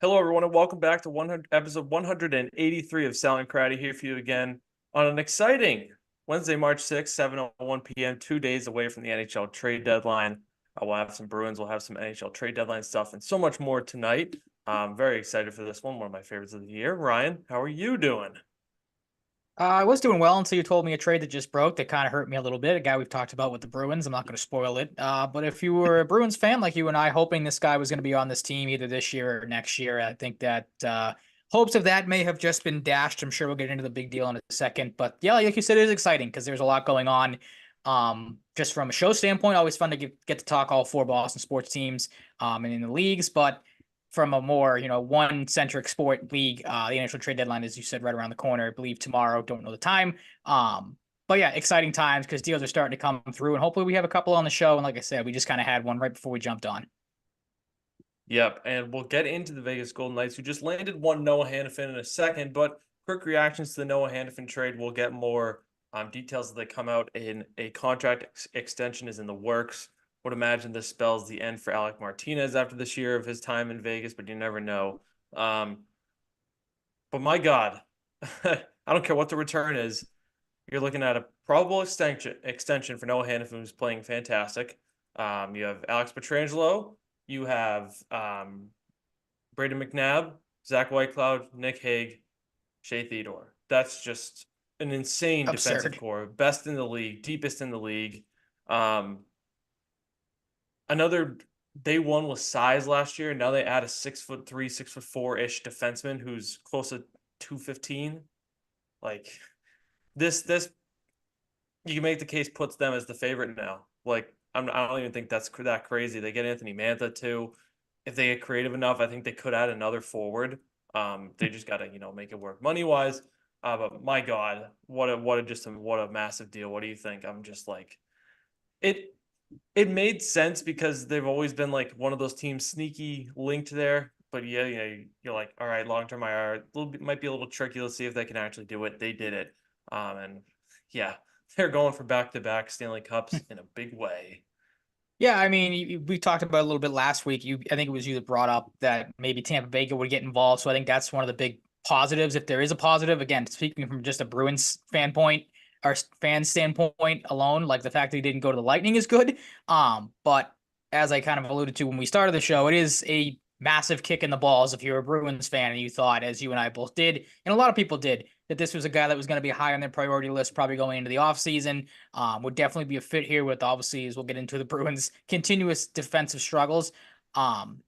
Hello, everyone, and welcome back to episode 183 of Salvaggio and Cratty here for you again on an exciting Wednesday, March 6th, 7:01 p.m., 2 days away from the NHL trade deadline. We'll have some Bruins, we'll have some NHL trade deadline stuff, and so much more tonight. I'm very excited for this one of my favorites of the year. Ryan, how are you doing? I was doing well until you told me a trade that just broke that kind of hurt me a little bit. A guy we've talked about with the Bruins. I'm not going to spoil it. But if you were a Bruins fan like you and I, hoping this guy was going to be on this team either this year or next year, I think that hopes of that may have just been dashed. I'm sure we'll get into the big deal in a second. But yeah, like you said, it is exciting because there's a lot going on. Just from a show standpoint, always fun to get to talk all four Boston sports teams and in the leagues. But from a more, one centric sport league. The initial trade deadline, as you said, right around the corner. I believe tomorrow. Don't know the time. But yeah, exciting times because deals are starting to come through, and hopefully we have a couple on the show. And like I said, we just kind of had one right before we jumped on. Yep, and we'll get into the Vegas Golden Knights, who just landed one Noah Hannafin in a second, but quick reactions to the Noah Hannafin trade. We'll get more details as they come out. In a contract extension is in the works. Would imagine this spells the end for Alec Martinez after this year of his time in Vegas, but you never know. But my God, I don't care what the return is. You're looking at a probable extension for Noah Hannafin, who's playing fantastic. You have Alex Pietrangelo. You have Braden McNabb, Zach Whitecloud, Nick Hague, Shea Theodore. That's just an insane defensive Absurd. core. Best in the league, deepest in the league. Um, another they won with size last year. Now they add a 6'3", 6'4" defenseman who's close to 215. Like this you can make the case puts them as the favorite now. Like I don't even think that's that crazy. They get Anthony Mantha too. If they get creative enough, I think they could add another forward. They just got to make it work money wise. But my God, what a massive deal. What do you think? I'm just like it. It made sense because they've always been like one of those teams sneaky linked there. But yeah, you're like, all right, long term IR might be a little tricky. Let's see if they can actually do it. They did it, and yeah, they're going for back-to-back Stanley Cups in a big way. Yeah, I mean, we talked about it a little bit last week. I think it was you that brought up that maybe Tampa Bay would get involved. So I think that's one of the big positives, if there is a positive. Again, speaking from just a Bruins fan point or fan standpoint alone, like the fact that he didn't go to the Lightning is good. But as I kind of alluded to when we started the show, it is a massive kick in the balls if you're a Bruins fan and you thought, as you and I both did, and a lot of people did, that this was a guy that was going to be high on their priority list, probably going into the offseason. Would definitely be a fit here with, obviously, as we'll get into, the Bruins' continuous defensive struggles. Um,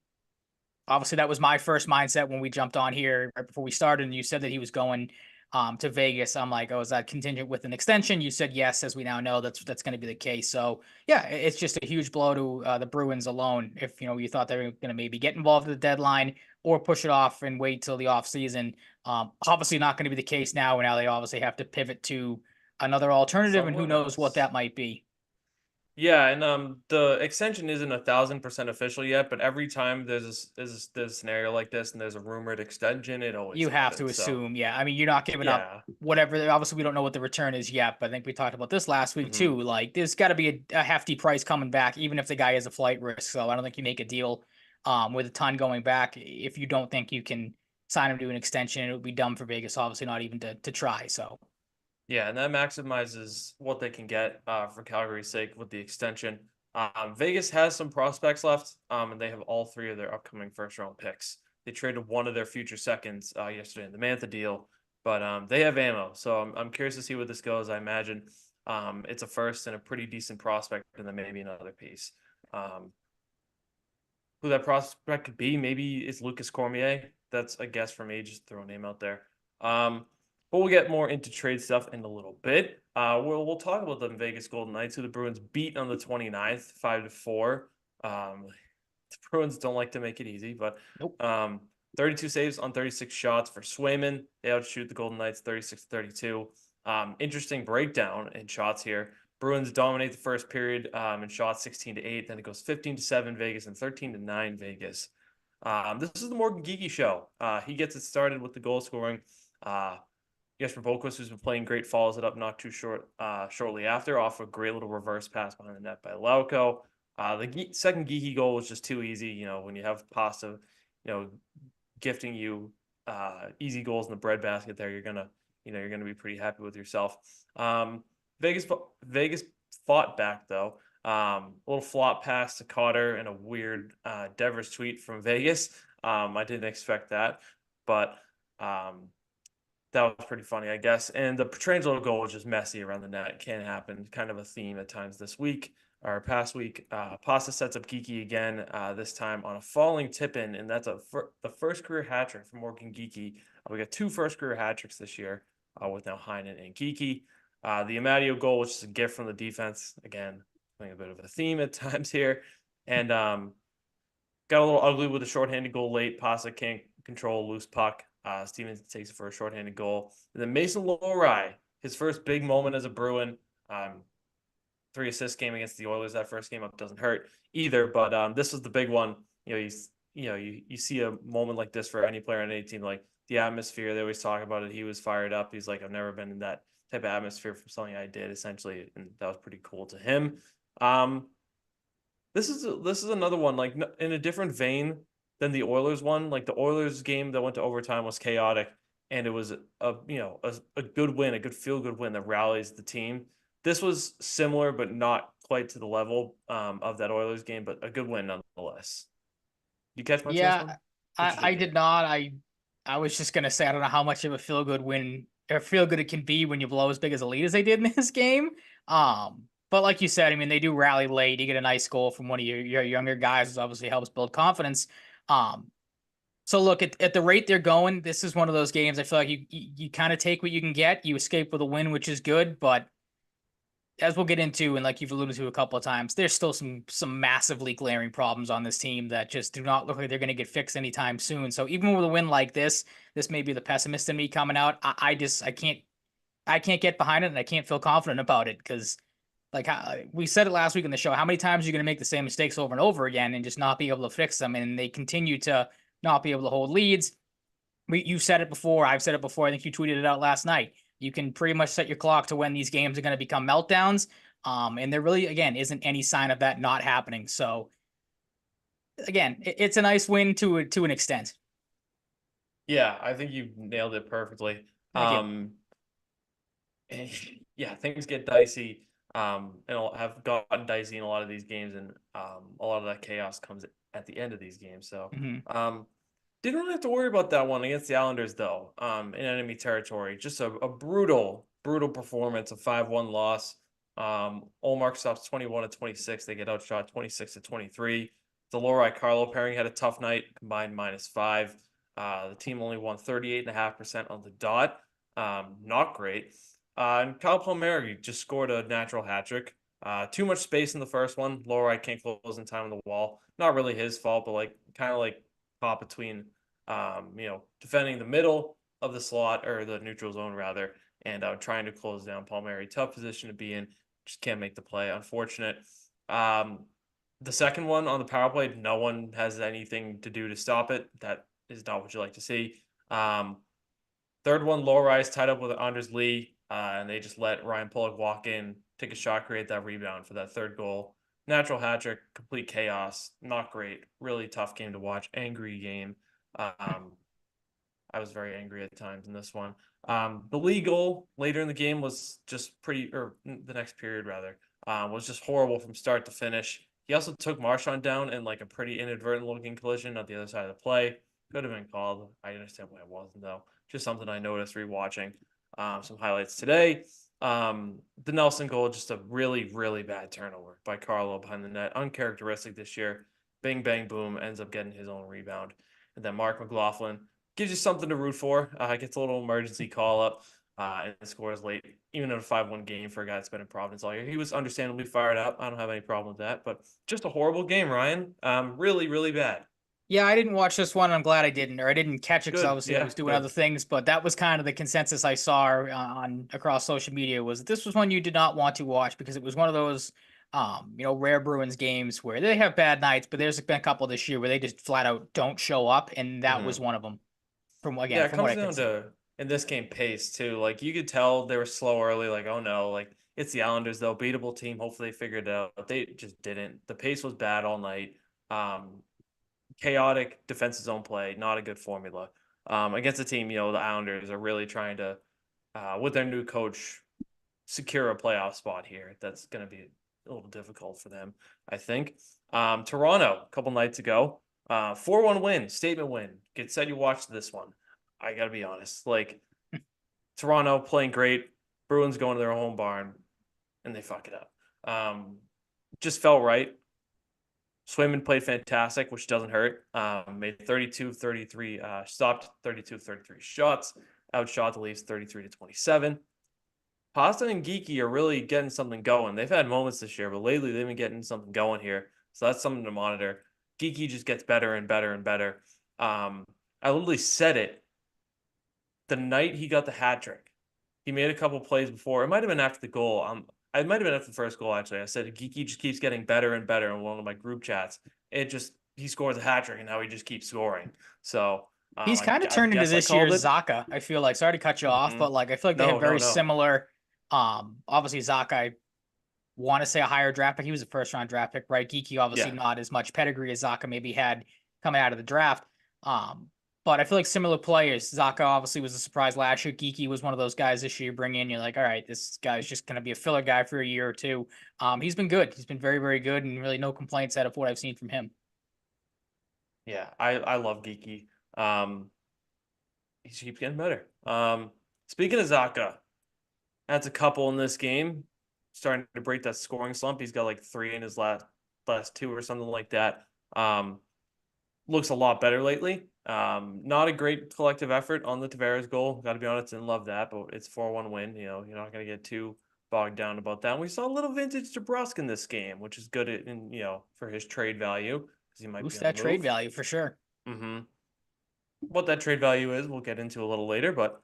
Obviously, that was my first mindset when we jumped on here right before we started, and you said that he was going to Vegas. I'm like, oh, is that contingent with an extension? You said yes, as we now know that's going to be the case. So yeah, it's just a huge blow to the Bruins alone. If you thought they were going to maybe get involved at the deadline or push it off and wait till the offseason. Obviously not going to be the case now. And now they obviously have to pivot to another alternative, and who Someone knows what else. that might be. Yeah, and the extension isn't 1,000% official yet, but every time there's a scenario like this and there's a rumored extension, it always You have to happens. So assume, yeah. I mean, you're not giving up yeah. whatever. Obviously, we don't know what the return is yet, but I think we talked about this last week Hmm. too. Like, there's got to be a hefty price coming back, even if the guy is a flight risk. So I don't think you make a deal with a ton going back if you don't think you can sign him to an extension. It would be dumb for Vegas, obviously, not even to try. So Yeah, and that maximizes what they can get for Calgary's sake with the extension. Vegas has some prospects left, and they have all three of their upcoming first round picks. They traded one of their future seconds yesterday in the Mantha deal, but they have ammo. So I'm curious to see where this goes. I imagine it's a first and a pretty decent prospect, and then maybe another piece. Um, who that prospect could be, maybe is Lucas Cormier. That's a guess for me. Just throw a name out there. But we'll get more into trade stuff in a little bit. We'll talk about the Vegas Golden Knights, who the Bruins beat on the 29th, 5-4. The Bruins don't like to make it easy, but nope. 32 saves on 36 shots for Swayman. They outshoot the Golden Knights 36-32. Interesting breakdown in shots here. Bruins dominate the first period in shots 16-8. Then it goes 15-7 Vegas and 13-9 Vegas. This is the Morgan Geeky show. He gets it started with the goal scoring. Jesper Boquist, who's been playing great, follows it up not too shortly after, off a great little reverse pass behind the net by Lauko. The second Geeky goal was just too easy. When you have Pasta, you know, gifting you easy goals in the breadbasket there, you're gonna be pretty happy with yourself. Vegas fought back though. A little flop pass to Cotter and a weird Devers tweet from Vegas. I didn't expect that, but that was pretty funny, I guess. And the Pietrangelo goal was just messy around the net. It can't happen. Kind of a theme at times this week or past week. Pasta sets up Geeky again, this time on a falling tip in, and that's the first career hat trick for Morgan Geeky. We got two first career hat tricks this year with now Heinen and Geeky. The Amadio goal, which is a gift from the defense. Again, playing a bit of a theme at times here. And got a little ugly with a shorthanded goal late. Pasta can't control a loose puck. Stevens takes it for a shorthanded goal. And then Mason Lohrei, his first big moment as a Bruin. 3-assist game against the Oilers. That first game up doesn't hurt either, but this was the big one. You see a moment like this for any player on any team, like the atmosphere. They always talk about it. He was fired up. He's like, I've never been in that type of atmosphere from something I did, essentially, and that was pretty cool to him. This is another one, like in a different vein than the Oilers one. Like the Oilers game that went to overtime was chaotic, and it was a good win, a good feel good win that rallies the team. This was similar, but not quite to the level of that Oilers game, but a good win nonetheless. You catch much of this Yeah, one? I did not. I was just gonna say I don't know how much of a feel good win or feel good it can be when you blow as big as a lead as they did in this game. But like you said, I mean they do rally late. You get a nice goal from one of your younger guys, which obviously helps build confidence. So look at the rate they're going. This is one of those games. I feel like you kind of take what you can get. You escape with a win, which is good, but as we'll get into, and like you've alluded to a couple of times, there's still some massively glaring problems on this team that just do not look like they're going to get fixed anytime soon. So even with a win like this may be the pessimist in me coming out. I can't get behind it, and I can't feel confident about it because, like we said it last week in the show, how many times are you going to make the same mistakes over and over again and just not be able to fix them? And they continue to not be able to hold leads. You've said it before. I've said it before. I think you tweeted it out last night. You can pretty much set your clock to when these games are going to become meltdowns. And there really, again, isn't any sign of that not happening. So, again, it's a nice win to an extent. Yeah, I think you nailed it perfectly. Thank you. Yeah, things get dicey. And have gotten dicey in a lot of these games, and a lot of that chaos comes at the end of these games. So, Mm-hmm. didn't really have to worry about that one against the Islanders, though, in enemy territory. Just a brutal, brutal performance, a 5-1 loss. Olmark stops 21-26. They get outshot 26-23. The Lohrei Carlo pairing had a tough night, combined -5. The team only won 38.5% on the dot. Not great. And Kyle Palmieri just scored a natural hat trick. Too much space in the first one. Lohrei can't close in time on the wall. Not really his fault, but like kind of like caught between, defending the middle of the slot or the neutral zone rather, and trying to close down Palmieri. Tough position to be in. Just can't make the play. Unfortunate. The second one on the power play, no one has anything to do to stop it. That is not what you like to see. Third one, Lohrei tied up with Anders Lee, and they just let Ryan Pulock walk in, take a shot, create that rebound for that third goal. Natural hat trick, complete chaos, not great. Really tough game to watch. Angry game. I was very angry at times in this one. The Lee goal later in the game was just pretty, or the next period rather, was just horrible from start to finish. He also took Marchand down in like a pretty inadvertent looking collision at the other side of the play. Could have been called. I understand why it wasn't though. Just something I noticed rewatching some highlights today. The Nelson goal, just a really, really bad turnover by Carlo behind the net. Uncharacteristic this year. Bing, bang, boom, ends up getting his own rebound. And then Mark McLaughlin gives you something to root for. Gets a little emergency call up and scores late, even in a 5-1 game for a guy that's been in Providence all year. He was understandably fired up. I don't have any problem with that, but just a horrible game, Ryan. Really, really bad. Yeah, I didn't watch this one. I'm glad I didn't, or I didn't catch it because Good. obviously I Yeah, was doing good. other things. But that was kind of the consensus I saw on across social media was that this was one you did not want to watch because it was one of those, rare Bruins games where they have bad nights, but there's been a couple this year where they just flat out don't show up, and that was one of them. Yeah, it From what comes I could down see. to in this game pace too. Like you could tell they were slow early. Like oh no, like it's the Islanders though, beatable team. Hopefully they figured it out. They just didn't. The pace was bad all night. Um, chaotic defensive zone play, not a good formula. Against a team, the Islanders are really trying to, with their new coach, secure a playoff spot here. That's going to be a little difficult for them, I think. Toronto, a couple nights ago, 4-1 win, statement win. Get said you watched this one. I got to be honest. Like, Toronto playing great. Bruins going to their home barn, and they fuck it up. Just felt right. Swayman played fantastic, which doesn't hurt. Made 32-33, stopped 32-33 shots, outshot the Leafs 33-27. Pasta and Geeky are really getting something going. They've had moments this year, but lately they've been getting something going here. So that's something to monitor. Geeky just gets better and better and better. I literally said it the night he got the hat trick. He made a couple plays before. It might have been after the goal. It might have been after the first goal, actually. I said Geeky just keeps getting better and better in one of my group chats. He scores a hat trick, and now he just keeps scoring. So He's kind of I turned into guess I this called year's it. Zaka. I feel like, sorry to cut you off, but like I feel like they have very No. similar. Obviously Zaka, I want to say a higher draft pick. He was a first round draft pick, right? Geeky obviously Yeah. not as much pedigree as Zaka maybe had coming out of the draft. But I feel like similar players. Zaka obviously was a surprise last year. Geeky was one of those guys this year you bring in. You're like, all right, this guy's just going to be a filler guy for a year or two. He's been good. He's been very, very good, and really no complaints out of what I've seen from him. Yeah, I love Geeky. He keeps getting better. Speaking of Zaka, that's a couple in this game, starting to break that scoring slump. He's got like 3 in his last 2 or something like that. Looks a lot better lately. Not a great collective effort on the Tavares goal. Got to be honest, didn't love that, but it's 4-1 win. You're not going to get too bogged down about that. And we saw a little vintage DeBrusk in this game, which is good in for his trade value because he might be Boost on the that trade move. value for sure. Mm-hmm. What that trade value is, we'll get into a little later. But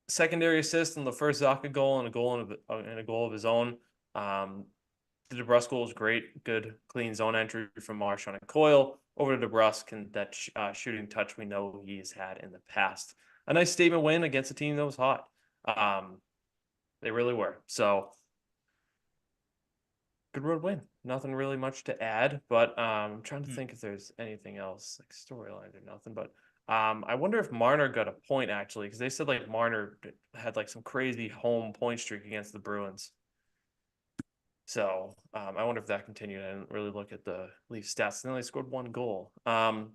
secondary assist on the first Zaka goal and a goal of his own. The DeBrusk goal is great. Good, clean zone entry from Marchand and Coyle over to DeBrusk, and that shooting touch we know he's had in the past. A nice statement win against a team that was hot. They really were. So, good road win. Nothing really much to add, but I'm trying to think if there's anything else, like storyline or nothing. But I wonder if Marner got a point, actually, because they said like Marner had like some crazy home point streak against the Bruins. So I wonder if that continued. I didn't really look at the Leafs stats. They only scored 1 goal.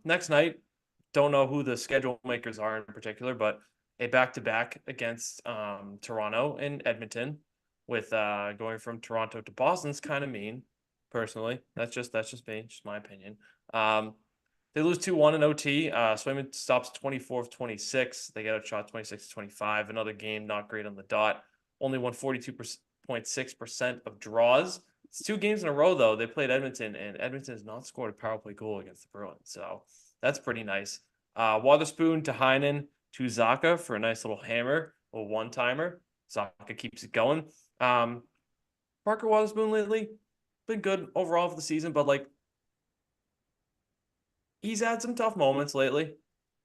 Next night, don't know who the schedule makers are in particular, but a back-to-back against Toronto and Edmonton, with going from Toronto to Boston's kind of mean. Personally, that's just me, just my opinion. They lose 2-1 in OT. Swayman stops 24 of 26. They get outshot 26-25. Another game not great on the dot. Only won 42.6% of draws. It's 2 games in a row, though. They played Edmonton, and Edmonton has not scored a power play goal against the Bruins. So that's pretty nice. Wotherspoon to Heinen to Zaka for a nice little hammer, a one-timer. Zaka keeps it going. Parker Wotherspoon lately been good overall for the season, but like he's had some tough moments lately,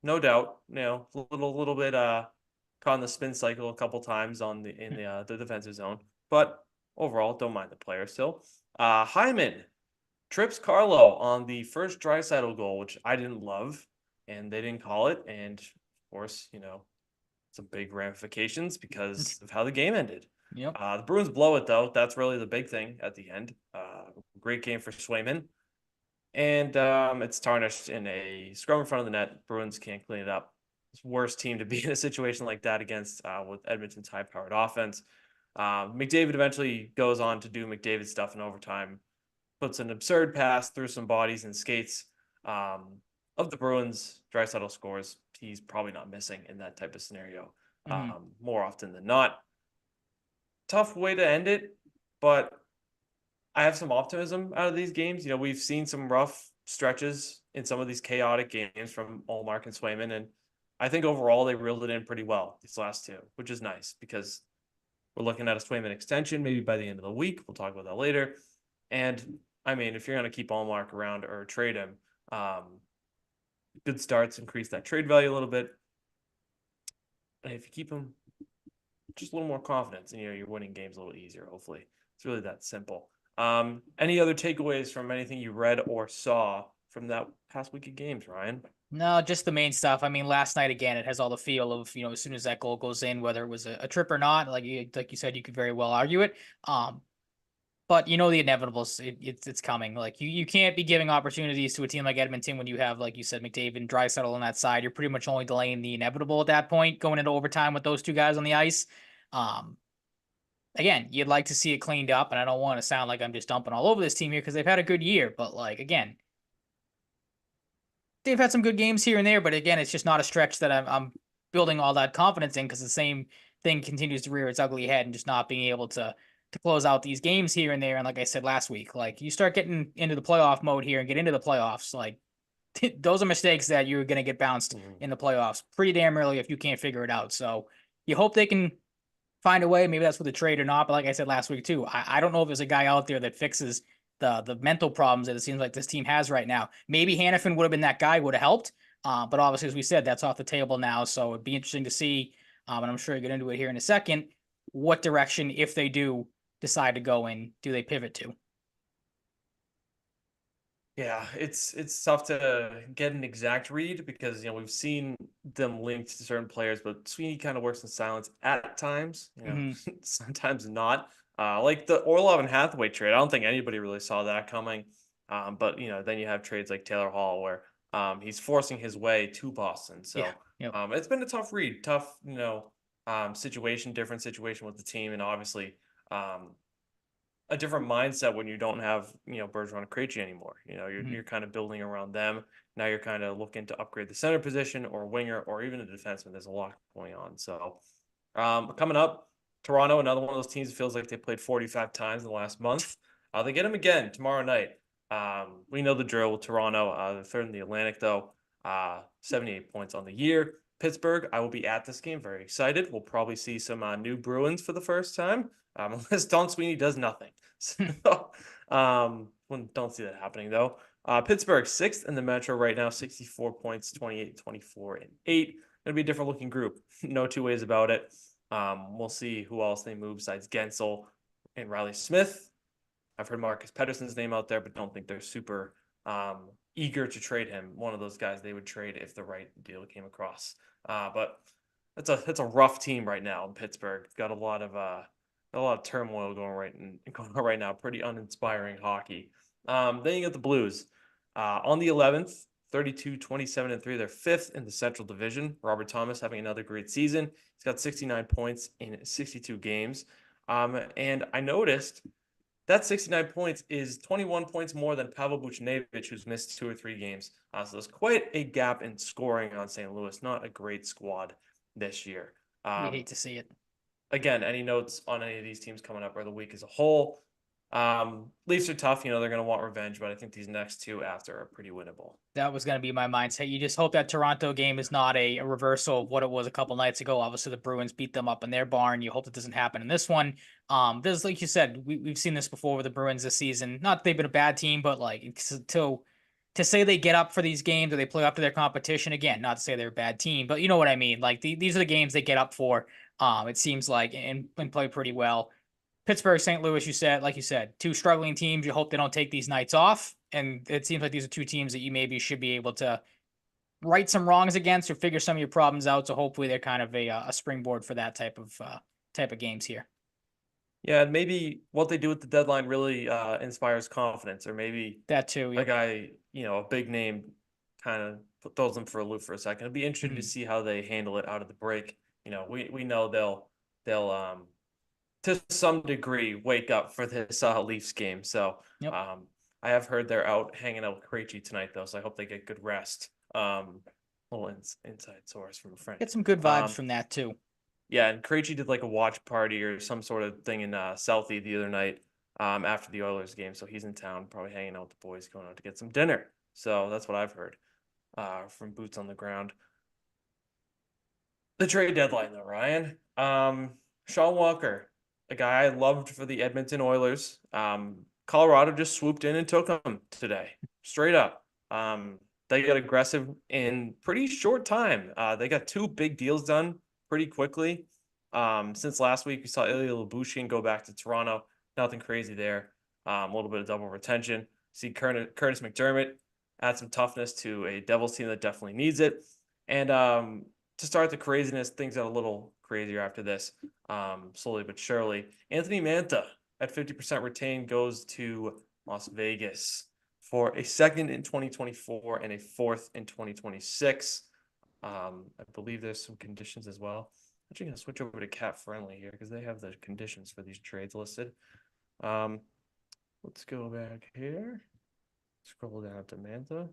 no doubt. A little bit caught in the spin cycle a couple times in the defensive zone, but overall, don't mind the player still. Hyman trips Carlo on the first Draisaitl goal, which I didn't love, and they didn't call it, and of course, some big ramifications because of how the game ended. Yep. The Bruins blow it though. That's really the big thing at the end. Great game for Swayman. And it's tarnished in a scrum in front of the net. Bruins can't clean it up. It's worst team to be in a situation like that against with Edmonton's high-powered offense. McDavid eventually goes on to do McDavid stuff in overtime, puts an absurd pass through some bodies and skates of the Bruins. Draisaitl scores. He's probably not missing in that type of scenario more often than not. Tough way to end it, but I have some optimism out of these games. We've seen some rough stretches in some of these chaotic games from Ullmark and Swayman, and I think overall they reeled it in pretty well these last 2, which is nice because we're looking at a Swayman extension maybe by the end of the week. We'll talk about that later. And I mean, if you're going to keep Ullmark around or trade him, good starts increase that trade value a little bit. And if you keep him, just a little more confidence, and you're winning games a little easier. Hopefully, it's really that simple. Any other takeaways from anything you read or saw from that past week of games, Ryan? No, just the main stuff. I mean, last night again, it has all the feel of, as soon as that goal goes in, whether it was a trip or not, like you said, you could very well argue it. Um, but the inevitables, it's coming. Like you can't be giving opportunities to a team like Edmonton when you have, like you said, McDavid and Draisaitl on that side. You're pretty much only delaying the inevitable at that point, going into overtime with those two guys on the ice. Um, Again, you'd like to see it cleaned up, and I don't want to sound like I'm just dumping all over this team here because they've had a good year, but like again, they've had some good games here and there, but again, it's just not a stretch that I'm building all that confidence in because the same thing continues to rear its ugly head and just not being able to close out these games here and there. And like I said last week, like you start getting into the playoff mode here and get into the playoffs, like those are mistakes that you're going to get bounced in the playoffs pretty damn early if you can't figure it out. So you hope they can find a way. Maybe that's with a trade or not. But like I said last week too, I don't know if there's a guy out there that fixes the mental problems that it seems like this team has right now. Maybe Hannafin would have been that guy, would have helped. But obviously, as we said, that's off the table now. So it'd be interesting to see, and I'm sure you get into it here in a second, what direction, if they do decide to go in, do they pivot to? Yeah, it's tough to get an exact read because we've seen them linked to certain players, but Sweeney kind of works in silence at times, Mm-hmm. sometimes not. Like the Orlov and Hathaway trade, I don't think anybody really saw that coming. But then you have trades like Taylor Hall where he's forcing his way to Boston. Yeah. So Yep. it's been a tough read, tough, situation, different situation with the team, and obviously um, a different mindset when you don't have Bergeron and Krejci anymore. You're Mm-hmm. kind of building around them. Now you're kind of looking to upgrade the center position or winger or even a defenseman. There's a lot going on. So coming up, Toronto, another one of those teams that feels like they played 45 times in the last month. They get them again tomorrow night. We know the drill with Toronto. They're third in the Atlantic though. 78 points on the year. Pittsburgh, I will be at this game. Very excited. We'll probably see some new Bruins for the first time, unless Don Sweeney does nothing. So, don't see that happening though. Pittsburgh, sixth in the Metro right now, 64 points, 28, 24, and 8. Gonna be a different looking group. No two ways about it. We'll see who else they move besides Gensel and Riley Smith. I've heard Marcus Pettersson's name out there, but don't think they're super eager to trade him. One of those guys they would trade if the right deal came across. But that's a rough team right now in Pittsburgh. Got a lot of turmoil going on right now. Pretty uninspiring hockey. Then you get the Blues on the 11th, 32, 27, and 3. They're fifth in the Central Division. Robert Thomas having another great season. He's got 69 points in 62 games. And I noticed that 69 points is 21 points more than Pavel Buchnevich, who's missed 2 or 3 games. So there's quite a gap in scoring on St. Louis. Not a great squad this year. You hate to see it. Again, any notes on any of these teams coming up or the week as a whole? Leafs are tough. They're going to want revenge, but I think these next two after are pretty winnable. That was going to be my mindset. You just hope that Toronto game is not a reversal of what it was a couple nights ago. Obviously, the Bruins beat them up in their barn. You hope it doesn't happen in this one. There's, like you said, we've seen this before with the Bruins this season. Not that they've been a bad team, but like to say they get up for these games or they play up to their competition, again, not to say they're a bad team, but you know what I mean. Like these are the games they get up for. It seems like and play pretty well. Pittsburgh, St. Louis, like you said, two struggling teams. You hope they don't take these nights off. And it seems like these are two teams that you maybe should be able to right some wrongs against or figure some of your problems out. So hopefully they're kind of a springboard for that type of games here. Yeah, and maybe what they do with the deadline really inspires confidence, or maybe That too. a Yep. guy, a big name, kind of throws them for a loop for a second. It'd be interesting to Mhm. see how they handle it out of the break. We know they'll to some degree wake up for this Leafs game. So Yep. I have heard they're out hanging out with Krejci tonight though, so I hope they get good rest. Little inside source from a friend. Get some good vibes from that too. Yeah, and Krejci did like a watch party or some sort of thing in Southie the other night after the Oilers game. So he's in town, probably hanging out with the boys, going out to get some dinner. So that's what I've heard from boots on the ground. The trade deadline, though, Ryan. Sean Walker, a guy I loved for the Edmonton Oilers. Colorado just swooped in and took him today, straight up. They got aggressive in pretty short time. They got 2 big deals done pretty quickly. Since last week, we saw Ilya Lyubushkin go back to Toronto. Nothing crazy there. A little bit of double retention. See Curtis McDermott add some toughness to a Devils team that definitely needs it. And to start the craziness, things got a little crazier after this, slowly but surely. Anthony Mantha at 50% retained goes to Las Vegas for a second in 2024 and a fourth in 2026. I believe there's some conditions as well. I'm actually going to switch over to Cap Friendly here because they have the conditions for these trades listed. Let's go back here. Scroll down to Mantha.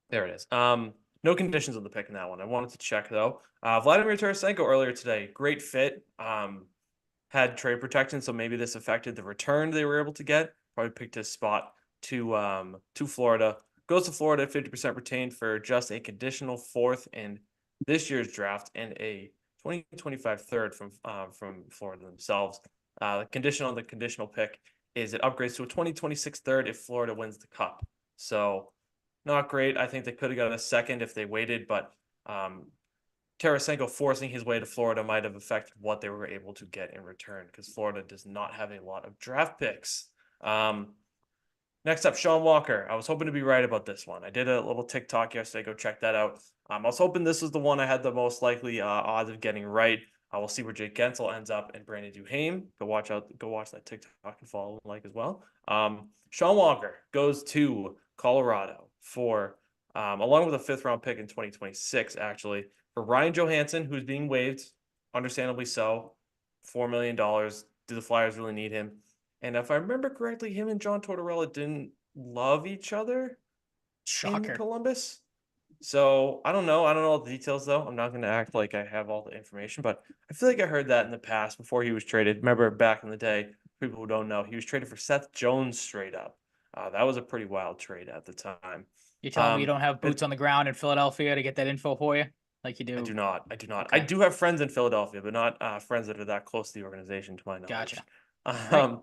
There it is. No conditions on the pick in that one. I wanted to check though. Vladimir Tarasenko earlier today, great fit. Had trade protection, so maybe this affected the return they were able to get. Probably picked his spot to Florida. Goes to Florida at 50% retained for just a conditional fourth in this year's draft and a 2025 third from Florida themselves. The condition on the conditional pick is it upgrades to a 2026 third if Florida wins the cup. So not great. I think they could have got a second if they waited, but Tarasenko forcing his way to Florida might have affected what they were able to get in return because Florida does not have a lot of draft picks. Next up, Sean Walker. I was hoping to be right about this one. I did a little TikTok yesterday. Go check that out. I was hoping this was the one I had the most likely odds of getting right. We'll see where Jake Gensel ends up and Brandon Duhaime. Go watch that TikTok and follow and like as well. Sean Walker goes to Colorado for along with a fifth round pick in 2026, actually, for Ryan Johansson, who's being waived, understandably so. $4 million. Do the Flyers really need him? And if I remember correctly, him and John Tortorella didn't love each other in Shocker. Columbus. So I don't know. I don't know all the details though. I'm not going to act like I have all the information, but I feel like I heard that in the past before he was traded. Remember back in the day, people who don't know, he was traded for Seth Jones straight up. That was a pretty wild trade at the time. You telling me you don't have boots on the ground in Philadelphia to get that info for you, like you do? I do not. I do not. Okay. I do have friends in Philadelphia, but not friends that are that close to the organization, to my knowledge. Gotcha.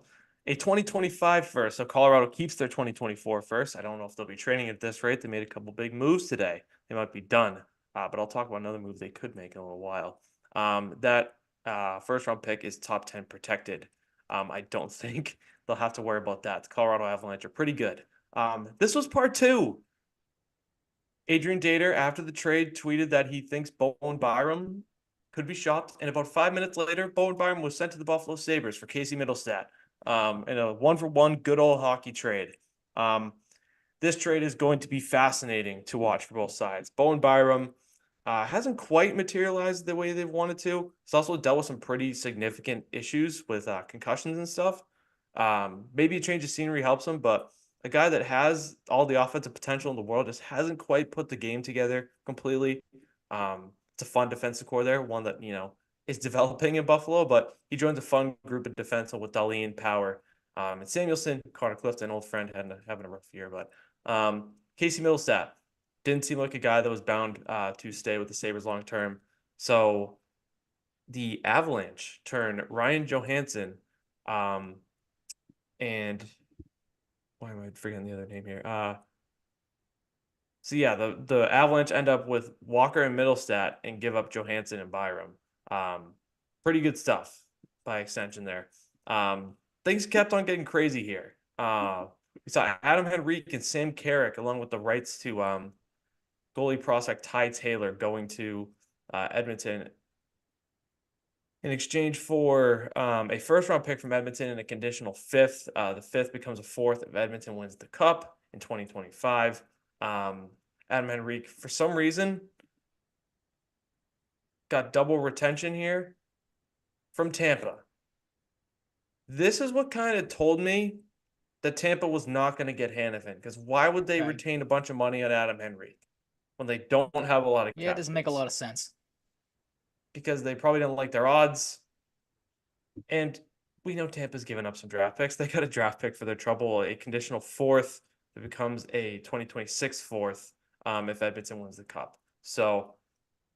A 2025 first. So Colorado keeps their 2024 first. I don't know if they'll be trading at this rate. They made a couple big moves today. They might be done. But I'll talk about another move they could make in a little while. That first round pick is top 10 protected. I don't think they'll have to worry about that. The Colorado Avalanche are pretty good. This was part two. Adrian Dater, after the trade, tweeted that he thinks Bowen Byram could be shopped. And about 5 minutes later, Bowen Byram was sent to the Buffalo Sabres for Casey Middlestat in a 1-for-1 good old hockey trade. This trade is going to be fascinating to watch for both sides. Bowen Byram hasn't quite materialized the way they've wanted to. He's also dealt with some pretty significant issues with concussions and stuff. Maybe a change of scenery helps him, but a guy that has all the offensive potential in the world just hasn't quite put the game together completely. It's a fun defensive core there, one that, is developing in Buffalo, but he joins a fun group of defensemen with Dahlin, Power, and Samuelson. Carter Clifton, old friend, having a rough year, but Casey Middlestat didn't seem like a guy that was bound to stay with the Sabres long term. So the Avalanche turn Ryan Johansson and why am I forgetting the other name here? So yeah, the Avalanche end up with Walker and Middlestat and give up Johansson and Byram. Pretty good stuff by extension there. Things kept on getting crazy here. We saw Adam Henrique and Sam Carrick along with the rights to goalie prospect Ty Taylor going to Edmonton in exchange for a first-round pick from Edmonton and a conditional fifth. The fifth becomes a fourth if Edmonton wins the Cup in 2025. Adam Henrique, for some reason, got double retention here from Tampa. This is what kind of told me that Tampa was not going to get Hanifin, because why would they retain a bunch of money on Adam Henrique when they don't have a lot of cap? Yeah, it doesn't make a lot of sense. Because they probably don't like their odds. And we know Tampa's given up some draft picks. They got a draft pick for their trouble, a conditional fourth that becomes a 2026 fourth if Edmonton wins the Cup. So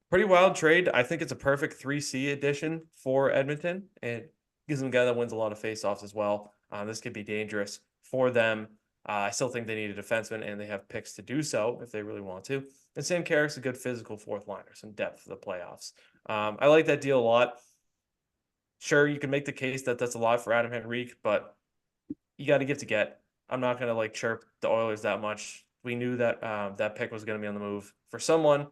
pretty wild trade. I think it's a perfect 3C addition for Edmonton. It gives them a guy that wins a lot of faceoffs as well. This could be dangerous for them. I still think they need a defenseman, and they have picks to do so if they really want to. And Sam Carrick's a good physical fourth liner, some depth for the playoffs. I like that deal a lot. Sure, you can make the case that that's a lot for Adam Henrique, but you got to give to get. I'm not gonna like chirp the Oilers that much. We knew that that pick was gonna be on the move for someone.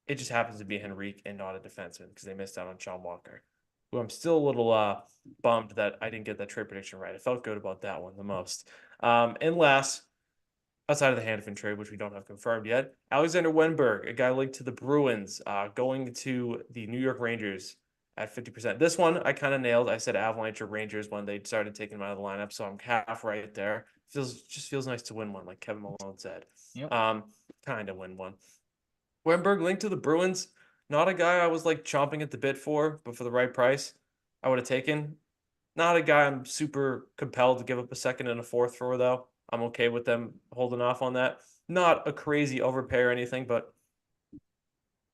It just happens to be Henrique and not a defenseman because they missed out on Sean Walker, who I'm still a little bummed that I didn't get that trade prediction right. I felt good about that one the most. And last, outside of the Hanifin trade, which we don't have confirmed yet, Alexander Wenberg, a guy linked to the Bruins, going to the New York Rangers at 50%. This one I kind of nailed. I said Avalanche or Rangers when they started taking him out of the lineup, so I'm half right there. Feels nice to win one, like Kevin Malone said. Yep. Kind of win one. Wenberg linked to the Bruins, not a guy I was like chomping at the bit for, but for the right price, I would have taken. Not a guy I'm super compelled to give up a second and a fourth for, though. I'm okay with them holding off on that. Not a crazy overpay or anything, but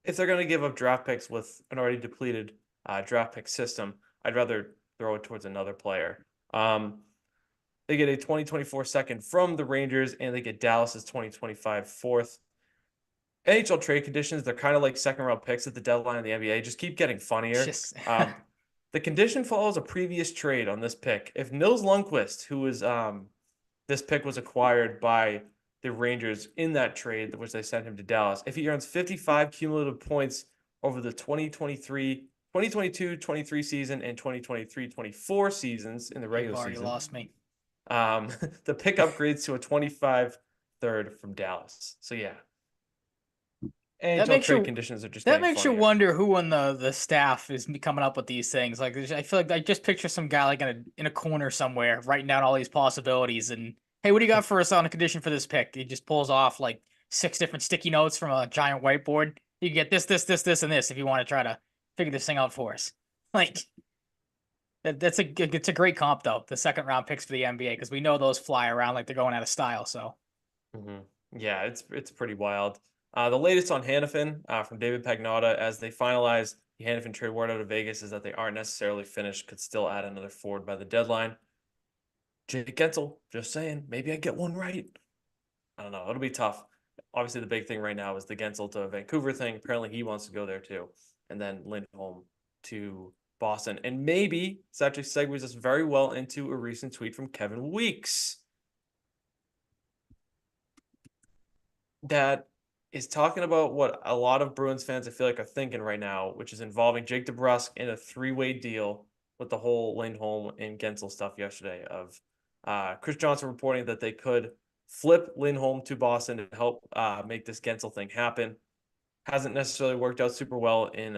if they're going to give up draft picks with an already depleted draft pick system, I'd rather throw it towards another player. They get a 2024 second from the Rangers, and they get Dallas's 2025 fourth. NHL trade conditions, they're kind of like second round picks at the deadline of the NBA. Just keep getting funnier. Just The condition follows a previous trade on this pick. If Nils Lundqvist, who was this pick was acquired by the Rangers in that trade, which they sent him to Dallas, if he earns 55 cumulative points over the 2022-23 season and 2023-24 seasons in the regular you've already season, lost me. the pick upgrades to a 25 third from Dallas. So yeah. NHL trade conditions are just that getting makes you funnier. wonder who on the staff is coming up with these things. Like I feel like I just picture some guy like in a corner somewhere writing down all these possibilities and hey, what do you got for us on a condition for this pick? He just pulls off like 6 different sticky notes from a giant whiteboard. You get this, and this if you want to try to figure this thing out for us. Like it's a great comp though. The second round picks for the NBA because we know those fly around like they're going out of style. So Yeah, it's pretty wild. The latest on Hanifin from David Pagnotta as they finalize the Hanifin trade word out of Vegas is that they aren't necessarily finished, could still add another forward by the deadline. Jake Gensel, just saying, maybe I get one right. I don't know. It'll be tough. Obviously, the big thing right now is the Gensel to Vancouver thing. Apparently, he wants to go there too. And then Lindholm to Boston. And maybe this actually segues us very well into a recent tweet from Kevin Weeks that is talking about what a lot of Bruins fans I feel like are thinking right now, which is involving Jake DeBrusk in a 3-way deal with the whole Lindholm and Gensel stuff yesterday of Chris Johnson reporting that they could flip Lindholm to Boston to help make this Gensel thing happen. Hasn't necessarily worked out super well in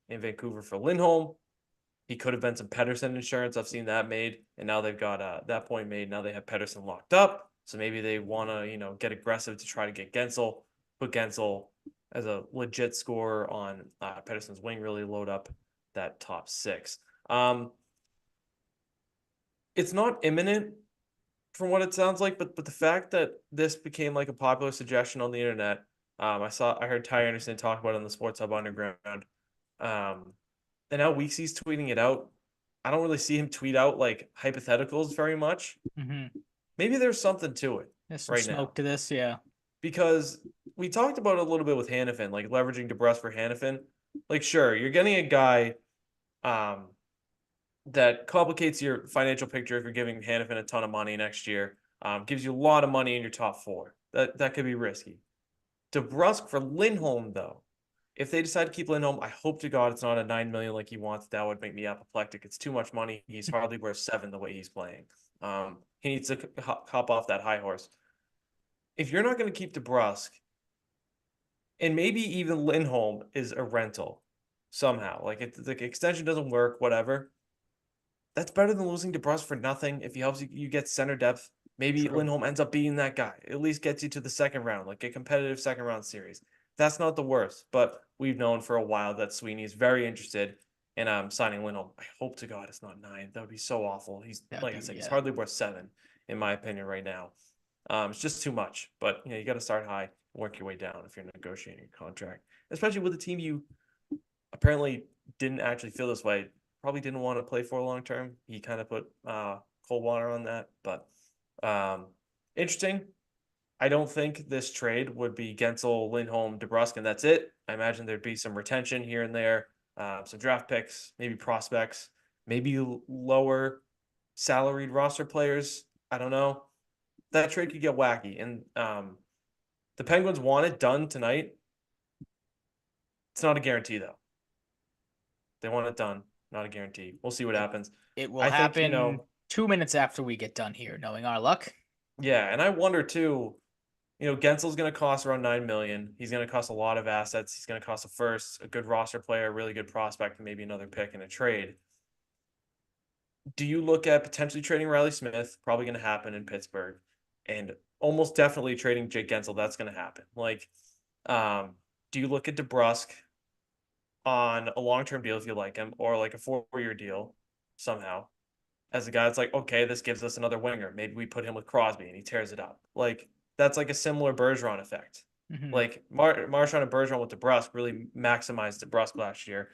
Vancouver for Lindholm. He could have been some Pettersson insurance. I've seen that made, and now they've got that point made. Now they have Pettersson locked up, so maybe they want to get aggressive to try to get Gensel, put Gensel as a legit scorer on Pettersson's wing, really load up that top six. It's not imminent from what it sounds like, but the fact that this became like a popular suggestion on the internet, I heard Ty Anderson talk about it on the Sports Hub Underground. And now Weeksy's tweeting it out. I don't really see him tweet out like hypotheticals very much. Maybe there's something to it. There's some right smoke now. to this, yeah. Because we talked about it a little bit with Hanifin, like leveraging DeBrusk for Hanifin. Like, sure, you're getting a guy that complicates your financial picture if you're giving Hanifin a ton of money next year. Gives you a lot of money in your top four. That could be risky. DeBrusk for Lindholm, though, if they decide to keep Lindholm, I hope to God it's not a $9 million like he wants. That would make me apoplectic. It's too much money. He's hardly worth $7 the way he's playing. He needs to hop off that high horse. If you're not going to keep DeBrusk, and maybe even Lindholm is a rental somehow, like if the extension doesn't work, whatever, that's better than losing DeBrusk for nothing. If he helps you get center depth, maybe True. Lindholm ends up being that guy. At least gets you to the second round, like a competitive second round series. That's not the worst, but we've known for a while that Sweeney is very interested in signing Lindholm. I hope to God it's not 9. That would be so awful. He's he's hardly worth 7 in my opinion right now. It's just too much. But you got to start high, work your way down if you're negotiating a contract, especially with a team you apparently didn't actually feel this way. Probably didn't want to play for long term. He kind of put cold water on that, but interesting. I don't think this trade would be Gensel, Lindholm, DeBrusk, and that's it. I imagine there'd be some retention here and there, some draft picks, maybe prospects, maybe lower salaried roster players. I don't know. that trade could get wacky. And the Penguins want it done tonight. It's not a guarantee, though. They want it done, not a guarantee. We'll see what It, happens. it will I think, happen 2 minutes after we get done here, knowing our luck. yeah, and I wonder too, Gensel's going to cost around 9 million. He's going to cost a lot of assets. He's going to cost a first, a good roster player, a really good prospect, and maybe another pick in a trade. Do you look at potentially trading Riley Smith? Probably going to happen in Pittsburgh, and almost definitely trading Jake Gensel. That's going to happen. Do you look at DeBrusk on a long-term deal if you like him, or like a 4-year deal somehow? As a guy that's like, okay, this gives us another winger. Maybe we put him with Crosby and he tears it up. Like that's like a similar Bergeron effect. Mm-hmm. Like Marchand and Bergeron with DeBrusk really maximized DeBrusk last year.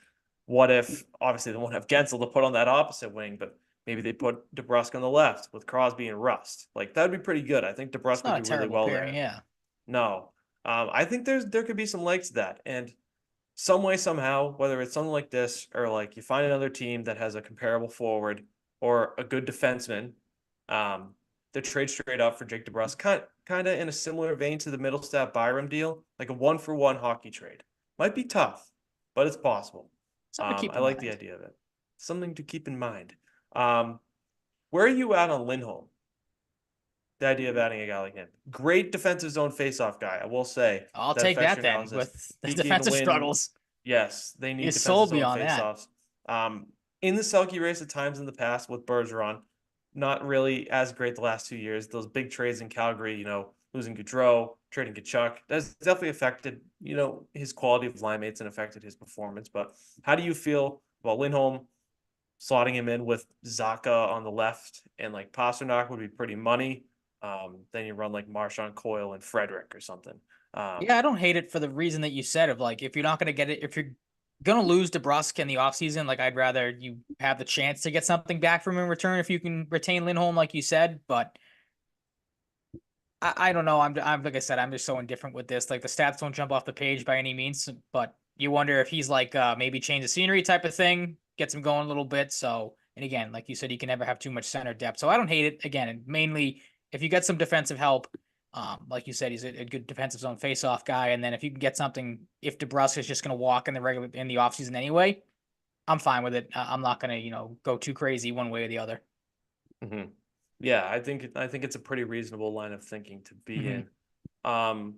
What if obviously they won't have Gensel to put on that opposite wing, but maybe they put DeBrusk on the left with Crosby and Rust. Like that'd be pretty good. I think It's DeBrusk would not a do really terrible well pairing, there. yeah. No, I think there could be some legs to that, and some way somehow, whether it's something like this or like you find another team that has a comparable forward or a good defenseman, um, the trade straight up for Jake DeBrusk, kind of in a similar vein to the Middlestat Byram deal, like a 1-for-1 hockey trade. Might be tough, but it's possible. Something to keep I in like the mind. idea of it. Something to keep in mind. Where are you at on Lindholm? The idea of adding a guy like him. Great defensive zone faceoff guy. I will say I'll that take affects that your then analysis. with the He gave a defensive win. struggles. Yes, they You need defensive sold me zone on that. faceoffs. In the Selke race at times in the past with Bergeron, not really as great the last 2 years. Those big trades in Calgary, losing Gaudreau, trading Kachuk, that's definitely affected, his quality of line mates and affected his performance. But how do you feel about Lindholm slotting him in with Zaka on the left and like Pasternak would be pretty money. Then you run like Marchand, Coyle, and Frederick or something. Yeah, I don't hate it for the reason that you said of like if you're not gonna get it, if you're gonna lose DeBrusk in the offseason, like I'd rather you have the chance to get something back from him in return if you can retain Lindholm, like you said. But I don't know. I'm like I said, I'm just so indifferent with this. Like the stats don't jump off the page by any means, but you wonder if he's like maybe change the scenery type of thing, gets him going a little bit. So and again, like you said, you can never have too much center depth. So I don't hate it. Again, and mainly if you get some defensive help, like you said, he's a good defensive zone faceoff guy. And then if you can get something, if DeBrusk is just going to walk in the offseason anyway, I'm fine with it. I'm not going to go too crazy one way or the other. Mm-hmm. Yeah, I think it's a pretty reasonable line of thinking to be Mm-hmm. in. Um,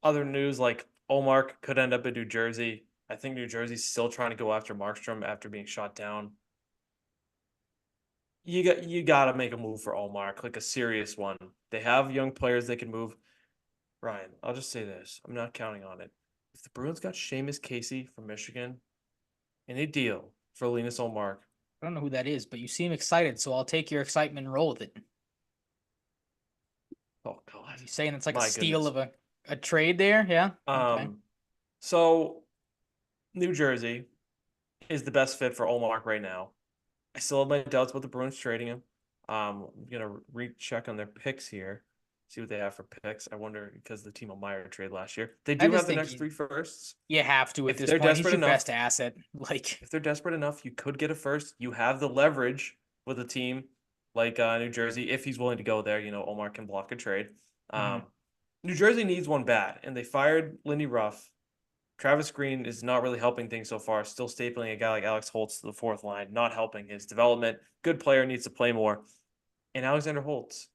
Other news like Olmark could end up in New Jersey. I think New Jersey's still trying to go after Markstrom after being shot down. You got to make a move for Olmark, like a serious one. They have young players they can move. Ryan, I'll just say this. I'm not counting on it. If the Bruins got Seamus Casey from Michigan in a deal for Linus Olmark, I don't know who that is, but you seem excited, so I'll take your excitement and roll with it. oh God, You saying it's like a my steal goodness. of a trade there? Yeah. Okay. Um, so New Jersey is the best fit for Olmark right now. I still have my doubts about the Bruins trading him. I'm gonna recheck on their picks here, see what they have for picks. I wonder because the Timo Meyer trade last year, they I do just have the think next three firsts. you have to at If this they're point. He's desperate your enough, best asset. Like, if they're desperate enough, you could get a first. You have the leverage with a team like New Jersey if he's willing to go there. Omar can block a trade. mhm. Um, New Jersey needs one bad, and they fired Lindy Ruff. Travis Green is not really helping things so far. Still stapling a guy like Alex Holtz to the fourth line, not helping his development. Good player, needs to play more. And Alexander Holtz,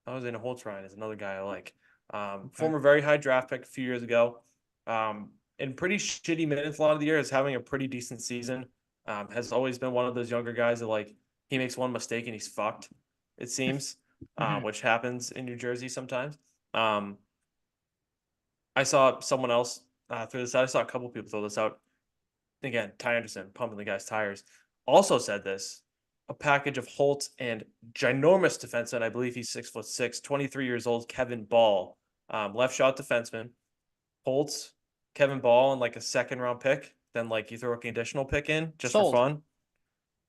Ryan, is another guy I like. Okay. Former very high draft pick a few years ago. In pretty shitty minutes a lot of the year, is having a pretty decent season. Has always been one of those younger guys that like he makes one mistake and he's fucked. It seems, Mhm. which happens in New Jersey sometimes. I saw someone else throw this out. I saw a couple people throw this out. Again, Ty Anderson pumping the guy's tires. Also said this: a package of Holt and ginormous defenseman. I believe he's 6'6", 23 years old. Kevin Ball, left shot defenseman. Holtz, Kevin Ball, and like a second round pick. Then like you throw a conditional pick in just for Sold. fun.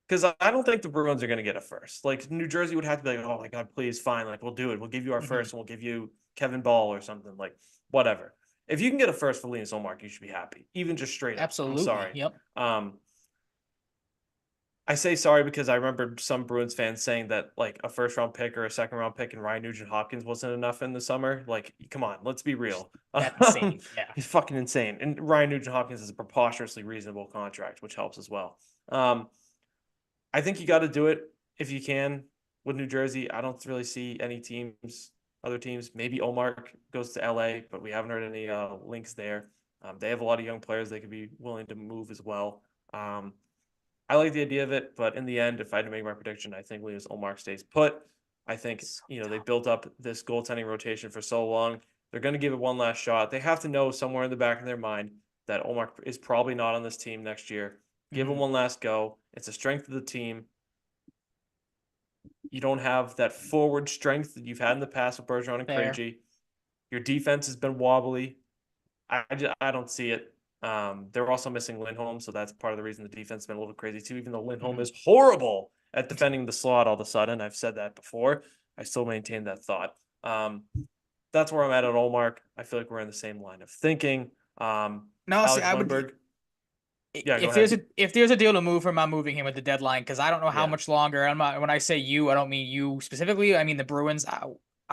Because I don't think the Bruins are going to get a first. Like New Jersey would have to be like, oh my god, please, fine, like we'll do it. We'll give you our Mhm. first, and we'll give you Kevin Ball or something like whatever. If you can get a first for Linus Olmark, you should be happy, even just straight up. I'm Absolutely. sorry. Yep. Um, I say sorry because I remember some Bruins fans saying that like a first round pick or a second round pick and Ryan Nugent Hopkins wasn't enough in the summer. Like, come on, let's be real. That's insane. Yeah. He's fucking insane. And Ryan Nugent Hopkins is a preposterously reasonable contract, which helps as well. Um, I think you got to do it if you can with New Jersey. I don't really see any teams, other teams. Maybe Omar goes to LA, but we haven't heard any links there. They have a lot of young players they could be willing to move as well. I like the idea of it, but in the end, if I had to make my prediction, I think Linus Omar stays put. I think So they tough. built up this goaltending rotation for so long. They're going to give it one last shot. They have to know somewhere in the back of their mind that Omar is probably not on this team next year. Give him Mhm. one last go. It's a strength of the team. You don't have that forward strength that you've had in the past with Bergeron and Fair. Krejci. Your defense has been wobbly. I don't see it. They're also missing Lindholm, so that's part of the reason the defense has been a little crazy too. Even though Lindholm Mhm. is horrible at defending the slot, all of a sudden, I've said that before. I still maintain that thought. Um, that's where I'm at Olmark. I feel like we're in the same line of thinking. No, see, Alex I would. Wennberg. Yeah, go If there's ahead. a deal to move him, I'm moving him at the deadline because I don't know how Yeah, much longer. I'm not when I say you, I don't mean you specifically. I mean the Bruins. I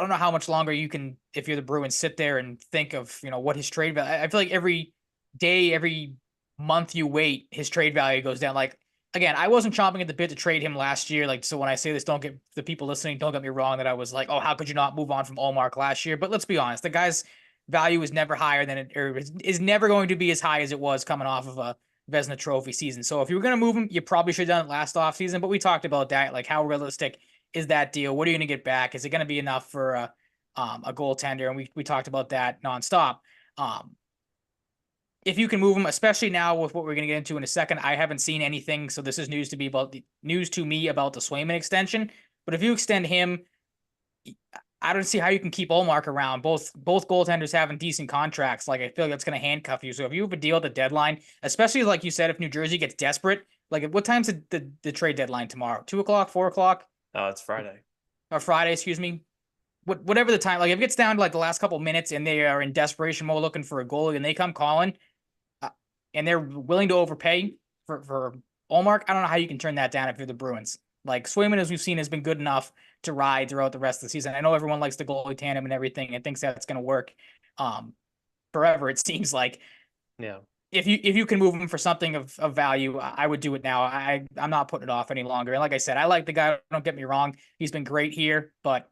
don't know how much longer you can, if you're the Bruins, sit there and think of what his trade value. I feel like every day, every month you wait, his trade value goes down. Like again, I wasn't chomping at the bit to trade him last year. Like so, when I say this, don't get the people listening. Don't get me wrong. That I was like, oh, how could you not move on from Olmark last year? But let's be honest, the guy's value is never higher than it, or is never going to be as high as it was coming off of a Vezina Trophy season. So if you were going to move him, you probably should have done it last offseason. But we talked about that. Like, how realistic is that deal? What are you going to get back? Is it going to be enough for a goaltender? And we talked about that nonstop. Um, if you can move him, especially now with what we're going to get into in a second, I haven't seen anything. So this is news to me about the Swayman extension. But if you extend him, I don't see how you can keep Olmark around. Both goaltenders having decent contracts. Like I feel like that's going to handcuff you. So if you have a deal at the deadline, especially like you said, if New Jersey gets desperate, like at what time's the trade deadline tomorrow? 2 o'clock, 4 o'clock, it's Friday. or Friday? Excuse me. Whatever the time. Like if it gets down to like the last couple minutes and they are in desperation mode looking for a goalie and they come calling, uh, and they're willing to overpay for Olmark, I don't know how you can turn that down if you're the Bruins. Like Swayman, as we've seen, has been good enough to ride throughout the rest of the season. I know everyone likes the goalie tandem and everything and thinks that's going to work um, forever. It seems like Yeah. if you can move him for something of value, I would do it now. I'm not putting it off any longer. And like I said, I like the guy. Don't get me wrong; he's been great here. But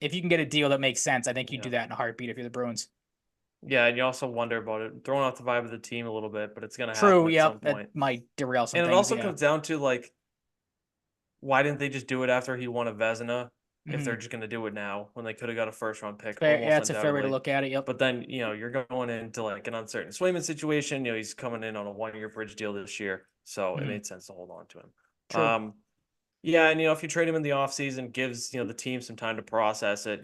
if you can get a deal that makes sense, I think you'd Yeah. do that in a heartbeat if you're the Bruins. Yeah, and you also wonder about it, throwing off the vibe of the team a little bit, but it's going to happen True. at some Yep. That point. might derail some And it things. also Yeah. comes down to like, why didn't they just do it after he won a Vezina if they're Mm-hmm. just going to do it now when they could have got a first round pick Fair. Yeah, almost it's a fair way to undoubtedly? look at it. Yep. But then, you're going into like an uncertain Swayman situation. He's coming in on a 1 year bridge deal this year. So it Mm-hmm. made sense to hold on to him. True. Yeah. And, if you trade him in the offseason, gives, the team some time to process it,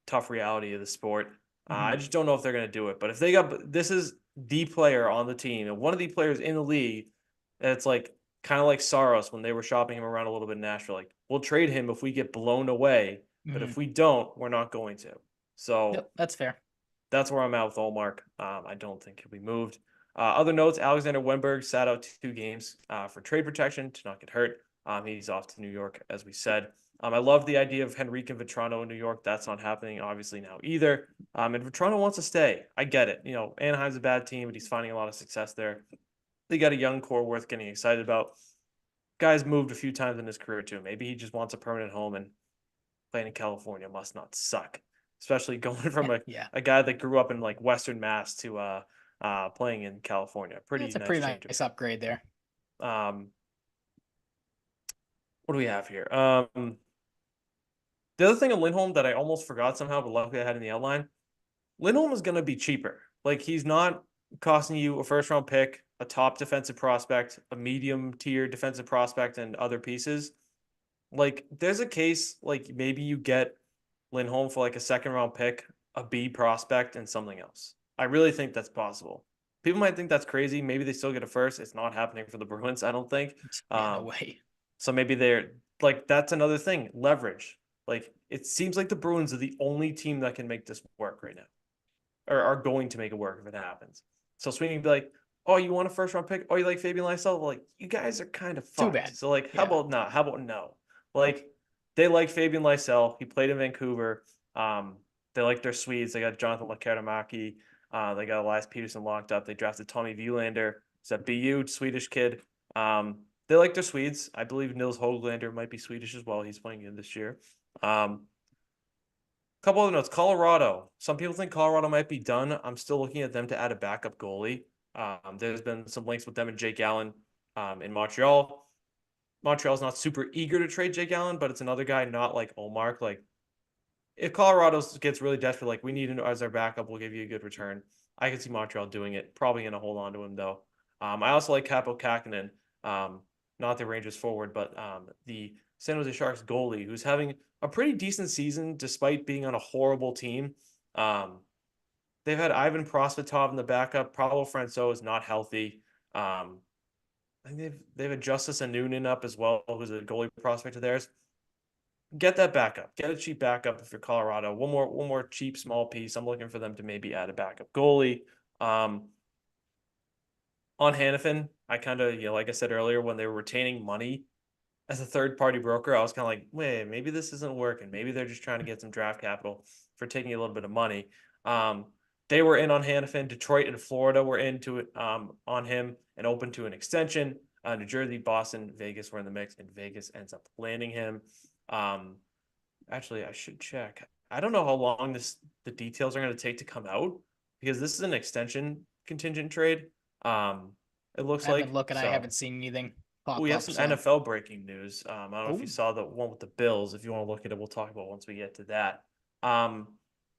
tough reality of the sport. I Mm-hmm. just don't know if they're going to do it. But if this is the player on the team and one of the players in the league, it's like kind of like Saros when they were shopping him around a little bit in Nashville. Like, we'll trade him if we get blown away, but Mm-hmm. if we don't, we're not going to. So Yep. That's fair. that's where I'm at with Olmark. I don't think he'll be moved. Other notes: Alexander Wenberg sat out 2 games for trade protection to not get hurt. He's off to New York, as we said. I love the idea of Henrique and Vetrano in New York. That's not happening, obviously, now either. And Vetrano wants to stay. I get it. Anaheim's a bad team, but he's finding a lot of success there. They got a young core worth getting excited about. Guy's moved a few times in his career, too. Maybe he just wants a permanent home, and playing in California must not suck, especially going from Yeah. a guy that grew up in like Western Mass to playing in California. Pretty It's a nice pretty change of nice upgrade there. um what do we have here? The other thing in Lindholm that I almost forgot somehow, but luckily I had in the outline, Lindholm is gonna be cheaper. Like, he's not costing you a first round pick, a top defensive prospect, a medium tier defensive prospect, and other pieces. Like, there's a case like maybe you get Lindholm for like a second round pick, a B prospect, and something else. I really think that's possible. People might think that's crazy. Maybe they still get a first. It's not happening for the Bruins, I don't think. Yeah, no Um, way. so maybe they're like, that's another thing. Leverage. Like, it seems like the Bruins are the only team that can make this work right now, or are going to make it work if it happens. So Sweeney can be like, oh, you want a first round pick? Oh, you like Fabian Lysell? Like, you guys are kind of Too fucked. bad. So like, how Yeah. about not? How about no? Like, they like Fabian Lysell. He played in Vancouver. Um, they like their Swedes. They got Jonathan Lekkerimäki. They got Elias Peterson locked up. They drafted Tommy Wilander. Is that BU Swedish kid? They like their Swedes. I believe Nils Höglander might be Swedish as well. He's playing in this year. Couple other notes. Colorado. Some people think Colorado might be done. I'm still looking at them to add a backup goalie. There's been some links with them and Jake Allen in Montreal. Montreal's not super eager to trade Jake Allen, but it's another guy not like Omar. Like, if Colorado gets really desperate, like, we need him as our backup, we'll give you a good return. I can see Montreal doing it. Probably going to hold on to him, though. I also like Capo Kakinen, not the Rangers forward, but the San Jose Sharks goalie, who's having a pretty decent season despite being on a horrible team. Um, they've had Ivan Prosvetov in the backup. Pablo Francois is not healthy. I think they've had Justice Anunin up as well, who's a goalie prospect of theirs. Get that backup. Get a cheap backup if you're Colorado. One more cheap small piece. I'm looking for them to maybe add a backup goalie. Um, on Hannafin, I kind of, like I said earlier, when they were retaining money as a third party broker, I was kind of like, wait, maybe this isn't working. Maybe they're just trying to get some draft capital for taking a little bit of money. Um, they were in on Hannafin. Detroit and Florida were into it on him and open to an extension. New Jersey, Boston, Vegas were in the mix, and Vegas ends up landing him. Um, Actually, I should check. I don't know how long the details are going to take to come out because this is an extension contingent trade. Um, it looks I've been like looking. I so. haven't seen anything We pop have up. some So, NFL breaking news. I don't know if you oh, saw the one with the Bills. If you want to look at it, we'll talk about it once we get to that. Um,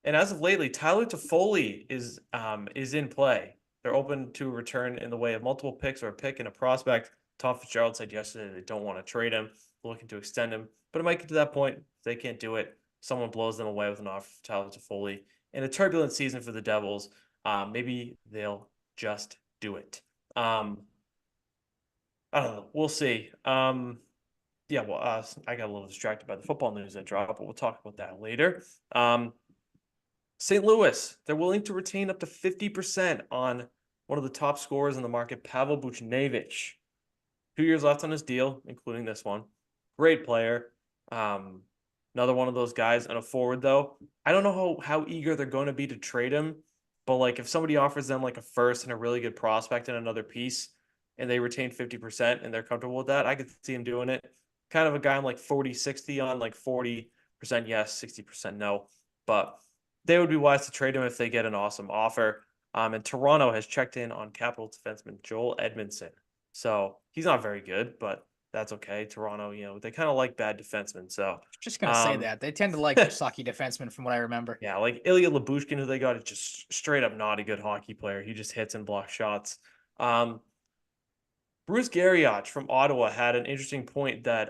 and as of lately, Tyler Toffoli is in play. They're open to a return in the way of multiple picks or a pick and a prospect. Tom Fitzgerald said yesterday they don't want to trade him, they're looking to extend him, but it might get to that point. If they can't do it, someone blows them away with an offer for Tyler Toffoli. In a turbulent season for the Devils, maybe they'll just do it. I don't know. We'll see. Yeah, well, I got a little distracted by the football news that dropped, but we'll talk about that later. Um, St. Louis, they're willing to retain up to 50% on one of the top scorers in the market, Pavel Buchnevich. 2 years left on his deal, including this one. Great player. Um, Another one of those guys and a forward, though. I don't know how eager they're going to be to trade him, but like if somebody offers them like a first and a really good prospect and another piece, and they retain 50% and they're comfortable with that, I could see him doing it. Kind of a guy I'm like 40-60 on, like 40% yes, 60% no. But they would be wise to trade him if they get an awesome offer. And Toronto has checked in on Capital defenseman Joel Edmondson. So he's not very good, but that's okay. Toronto, they kind of like bad defensemen. So, just gonna say um, that they tend to like their sucky defensemen, from what I remember. yeah, like Ilya Labushkin, who they got, is just straight up not a good hockey player. He just hits and blocks shots. Um, Bruce Garrioch from Ottawa had an interesting point that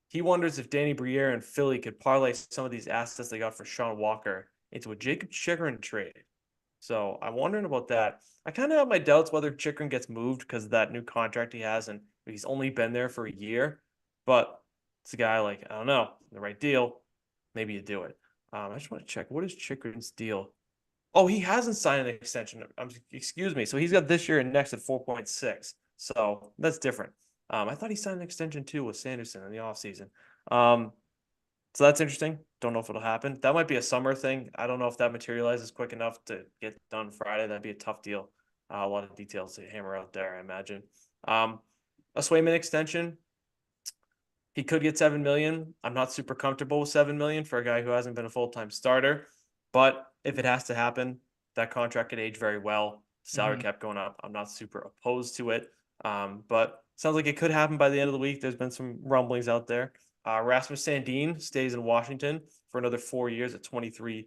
he wonders if Danny Briere and Philly could parlay some of these assets they got for Sean Walker into a Jacob Chikrin trade. So I'm wondering about that. I kind of have my doubts whether Chikrin gets moved because of that new contract he has, and he's only been there for a year. But it's a guy like, I don't know, the right deal, maybe you do it. I just want to check, what is Chikrin's deal? Oh, he hasn't signed an extension. Excuse me. So he's got this year and next at 4.6. So that's different. I thought he signed an extension too with Sanderson in the offseason. So that's interesting. Don't know if it'll happen. That might be a summer thing. I don't know if that materializes quick enough to get done Friday. That'd be a tough deal. A lot of details to hammer out there, I imagine. A Swayman extension. He could get 7 million. I'm not super comfortable with 7 million for a guy who hasn't been a full-time starter. But if it has to happen, that contract could age very well. Salary Mm-hmm. cap going up. I'm not super opposed to it. But sounds like it could happen by the end of the week. There's been some rumblings out there. Rasmus Sandin stays in Washington for another 4 years at $23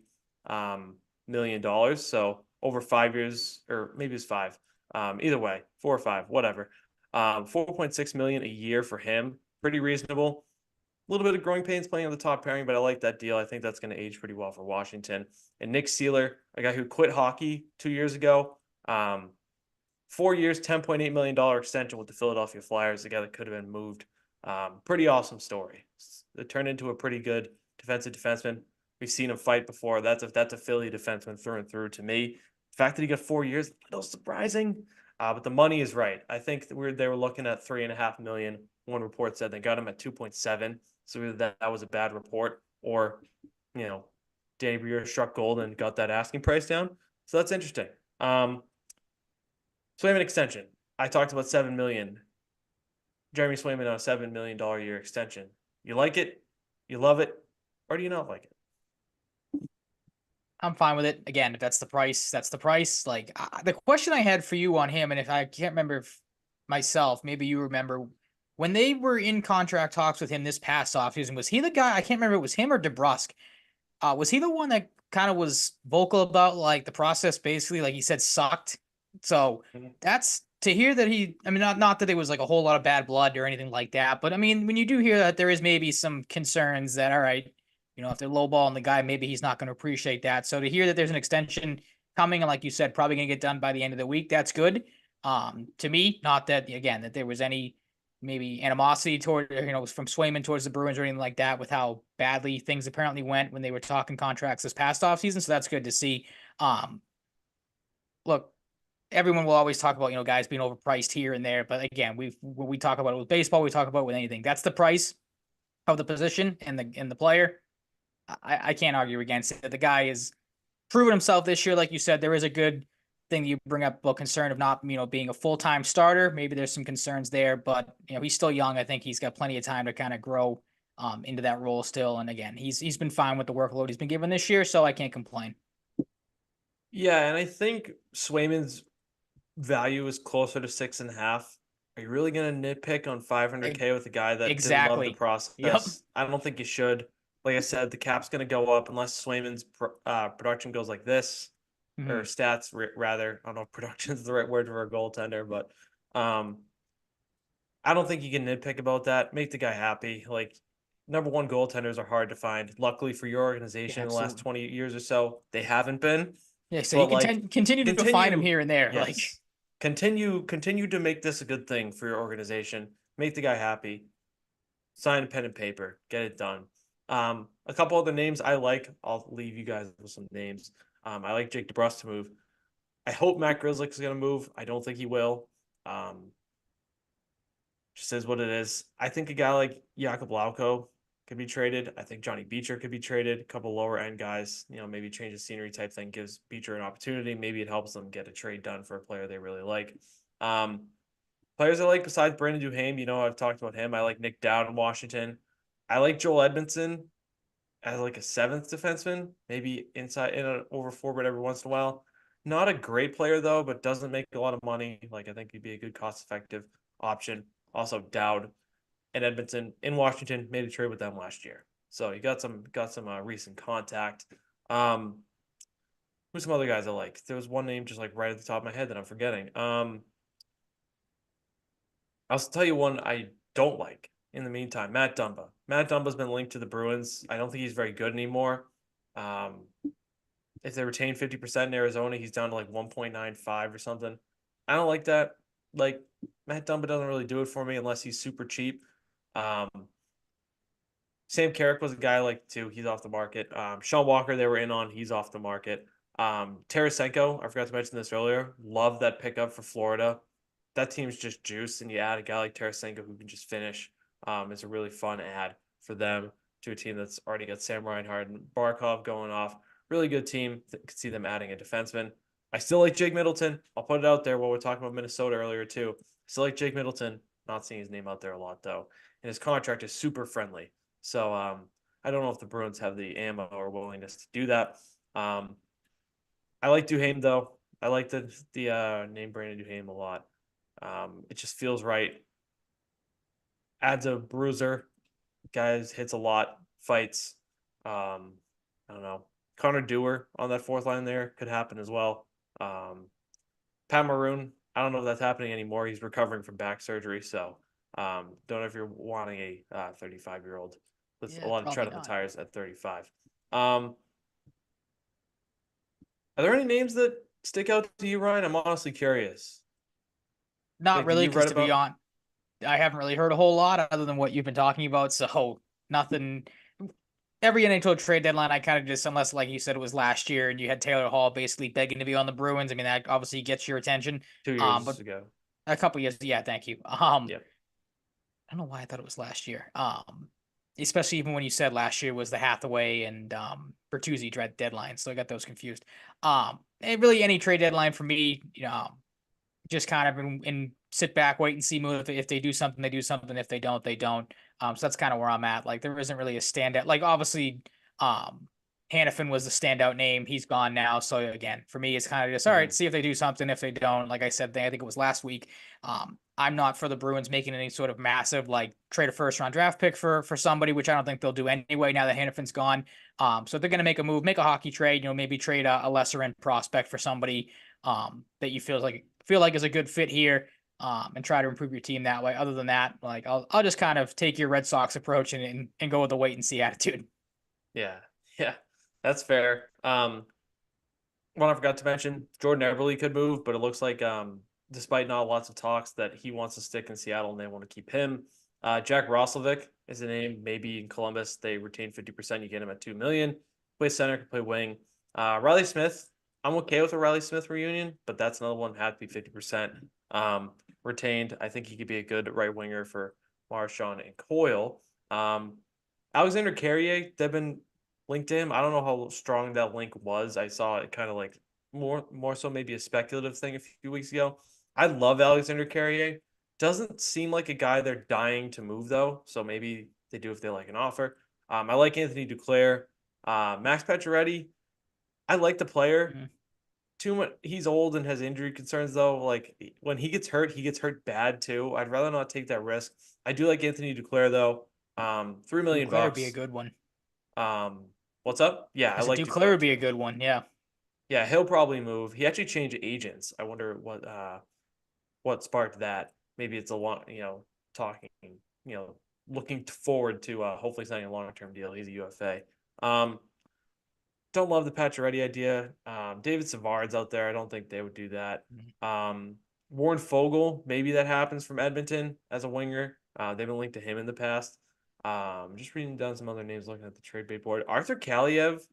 million. So over 5 years, or maybe it's five. Either way, 4 or 5, whatever. 4.6 million a year for him. Pretty reasonable. A little bit of growing pains playing on the top pairing, but I like that deal. I think that's going to age pretty well for Washington. And Nick Seeler, a guy who quit hockey 2 years ago, 4 years, $10.8 million extension with the Philadelphia Flyers, the guy that could have been moved. Pretty awesome story. It turned into a pretty good defensive defenseman. We've seen him fight before. That's a Philly defenseman through and through to me. The fact that he got 4 years, a little surprising. But the money is right. I think they were looking at 3.5 million. One report said they got him at 2.7. So either that was a bad report, or you know, Danny Briere struck gold and got that asking price down. So that's interesting. Swayman extension. I talked about 7 million. Jeremy Swayman on a $7 million a year extension. You like it? You love it? Or do you not like it? I'm fine with it. Again, if that's the price, that's the price. Like the question I had for you on him, and if I can't remember if myself, maybe you remember when they were in contract talks with him this past offseason, was he the guy? I can't remember if it was him or DeBrusque. Was he the one that kind of was vocal about like the process, basically, like he said, sucked? So that's to hear that he. I mean, not that there was like a whole lot of bad blood or anything like that, but I mean, when you do hear that there is maybe some concerns that all right, if they're lowballing the guy, maybe he's not going to appreciate that. So to hear that there's an extension coming, and like you said, probably going to get done by the end of the week, that's good. To me, not that again that there was any maybe animosity toward from Swayman towards the Bruins or anything like that, with how badly things apparently went when they were talking contracts this past offseason. So that's good to see. Look, everyone will always talk about guys being overpriced here and there, but again, when we talk about it with baseball, we talk about it with anything. That's the price of the position and the player. I can't argue against it. The guy has proven himself this year. Like you said, there is a good thing you bring up about concern of not, being a full-time starter. Maybe there's some concerns there, but he's still young. I think he's got plenty of time to kind of grow into that role still. And again, he's been fine with the workload he's been given this year, so I can't complain. Yeah, and I think Swayman's value is closer to 6.5. Are you really gonna nitpick on 500K with a guy that didn't love the Exactly. Yep. process? I don't think you should. Like I said, the cap's gonna go up unless Swayman's production goes like this, or Mhm. stats rather. I don't know if production is the right word for a goaltender, but um, I don't think you can nitpick about that. Make the guy happy. Like, number one goaltenders are hard to find. Luckily for your Yeah, organization, in the last absolutely. 20 years or so, they haven't been. Yeah, so you But can like, continue to find him continue, here and there. Like, yes, continue to make this a good thing for your organization. Make the guy happy. Sign a pen and paper. Get it done. A couple other names I like. I'll leave you guys with some names. I like Jake DeBrus to move. I hope Matt Grizzlick is going to move. I don't think he will. Just is what it is. I think a guy like Jakub Lauko could be traded. I think Johnny Beecher could be traded. A couple lower end guys, maybe change the scenery type thing gives Beecher an opportunity. Maybe it helps them get a trade done for a player they really like. Players I like besides Brandon Duhaime, I've talked about him. I like Nick Dowd in Washington. I like Joel Edmondson as like a seventh defenseman, maybe inside in an over forward every once in a while. Not a great player though, but doesn't make a lot of money. Like I think he'd be a good cost effective option. Also Dowd and Edmonton in Washington made a trade with them last year. So you got some recent contact. Um, who's some other guys I like? There was one name just like right at the top of my head that I'm forgetting. I'll tell you one I don't like in the meantime. Matt Dumba. Matt Dumba's been linked to the Bruins. I don't think he's very good anymore. Um, if they retain 50% in Arizona, he's down to like 1.95 or something. I don't like that. Like Matt Dumba doesn't really do it for me unless he's super cheap. Um, Sam Carrick was a guy I like too. He's off the market. Sean Walker, they were in on. He's off the market. Tarasenko, I forgot to mention this earlier. Love that pickup for Florida. That team's just juice, and you add a guy like Tarasenko who can just finish. It's a really fun add for them to a team that's already got Sam Reinhart and Barkov going off. Really good team. Could see them adding a defenseman. I still like Jake Middleton. I'll put it out there while we're talking about Minnesota earlier too. Still like Jake Middleton. Not seeing his name out there a lot though, and his contract is super friendly. So I don't know if the Bruins have the ammo or willingness to do that. I like Duhaime though. I like the name Brandon Duhaime a lot. It just feels right. Adds a bruiser. Guys hits a lot, fights. I don't know. Connor Dewar on that fourth line there could happen as well. Pat Maroon, I don't know if that's happening anymore. He's recovering from back surgery, so don't know if you're wanting a 35-year-old with a yeah, lot of probably tread on the not. tires at 35. Are there any names that stick out to you, Ryan? I'm honestly curious. Not Like that really, you've because read to be about? honest, I haven't really heard a whole lot other than what you've been talking about. So nothing. every NHL trade deadline, I kind of just, unless like you said, it was last year and you had Taylor Hall basically begging to be on the Bruins. I mean, that obviously gets your attention. 2 years But ago. a couple years, yeah, thank you. Yep. I don't know why I thought it was last year. Especially even when you said last year was the Hathaway and Bertuzzi deadline, so I got those confused. And really any trade deadline for me, just kind of in sit back, wait and see move. If they do something, they do something. If they don't, they don't. So that's kind of where I'm at. Like there isn't really a standout. Like obviously, Hannafin was the standout name. He's gone now. So again, for me, it's kind of just all right. Hmm. See if they do something. If they don't, like I said, I think it was last week. I'm not for the Bruins making any sort of massive like trade a first round draft pick for somebody, which I don't think they'll do anyway. Now that Hannafin's gone, so if they're gonna make a move, make a hockey trade. Maybe trade a lesser end prospect for somebody that you feel like is a good fit here, and try to improve your team that way. Other than that, like I'll just kind of take your Red Sox approach and go with a wait and see attitude. Yeah. Yeah. That's fair. One I forgot to mention, Jordan Eberle could move, but it looks like despite not lots of talks that he wants to stick in Seattle and they want to keep him. Jack Roslovic is a name. Maybe in Columbus they retain 50%. You get him at 2 million. Play center, can play wing. Riley Smith. I'm okay with a Riley Smith reunion, but that's another one had to be 50% retained. I think he could be a good right winger for Marchand and Coyle. Alexander Carrier, they've been linked to him. I don't know how strong that link was. I saw it kind of like more so maybe a speculative thing a few weeks ago. I love Alexander Carrier. Doesn't seem like a guy they're dying to move though, so maybe they do if they like an offer. I like Anthony Duclair, Max Pacioretty. I like the player. Mhm. Too much. He's old and has injury concerns though. Like when he gets hurt bad too. I'd rather not take that risk. I do like Anthony Duclair though. 3 million Duclair would be a bucks. good one. Um, what's up? Yeah, I I said like Duclair Duclair would be a too. good one. Yeah. Yeah, he'll probably move. He actually changed agents. I wonder what sparked that. Maybe it's a long, talking, looking forward to hopefully signing a long-term deal. He's a UFA. Um, don't love the Pacioretty idea. David Savard's out there. I don't think they would do that. Mhm. Um, Warren Fogle, maybe that happens from Edmonton as a winger. They've been linked to him in the past. Just reading down some other names, looking at the trade bait board. Arthur Kaliev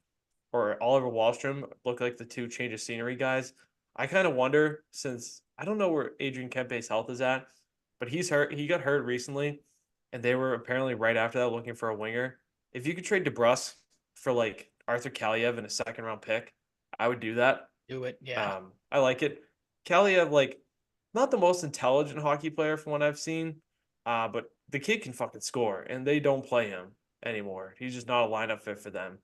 or Oliver Wahlstrom look like the two change of scenery guys. I kind of wonder since I don't know where Adrian Kempe's health is at, but he's hurt. He got hurt recently, and they were apparently right after that looking for a winger. If you could trade DeBrusque for like Arthur Kaliev and a second round pick, I would do that. Do it. Yeah. I like it. Kaliev, like, not the most intelligent hockey player from what I've seen, but the kid can fucking score, and they don't play him anymore. He's just not a lineup fit for them.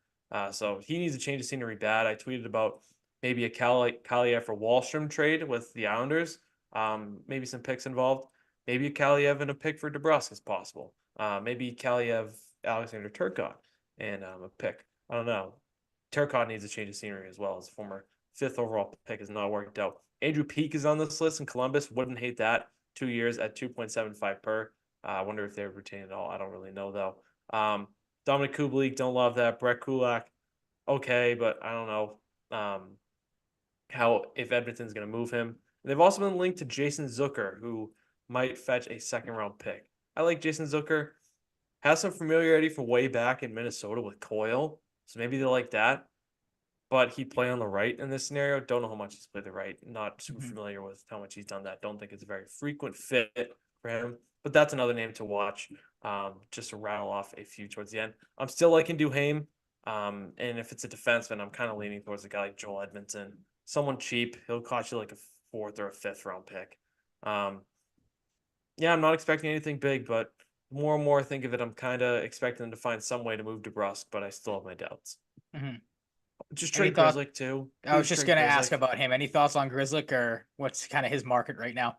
So he needs to change of scenery bad. I tweeted about maybe a Kaliev for Wallstrom trade with the Islanders. Maybe some picks involved. Maybe a Kaliev and a pick for DeBrusque is possible. Maybe Kaliev, Alexander Turcotte, and a pick. I don't know. Turcotte needs a change of scenery as well. His former fifth overall pick has not worked out. Andrew Peak is on this list in Columbus. Wouldn't hate that. 2 years at 2.75 per. I wonder if they would retain it all. I don't really know though. Dominic Kubalik, don't love that. Brett Kulak, okay, but I don't know how if Edmonton's going to move him. And they've also been linked to Jason Zucker, who might fetch a second round pick. I like Jason Zucker. Has some familiarity from way back in Minnesota with Coyle, so maybe they like that. But he play on the right in this scenario. Don't know how much he's played the right. Not super Mhm. familiar with how much he's done that. Don't think it's a very frequent fit for him. But that's another name to watch. Just to rattle off a few towards the end. I'm still liking Duhaime. And if it's a defenseman, I'm kind of leaning towards a guy like Joel Edmondson. Someone cheap. He'll cost you like a fourth or a fifth round pick. Um, yeah, I'm not expecting anything big, but more and more I think of it, I'm kind of expecting them to find some way to move DeBrusque, but I still have my doubts. Mhm. Just Any trade thought? Grizzly too. I was Please just trade gonna ask Grizzly. about him. Any thoughts on Grizzlick or what's kind of his market right now?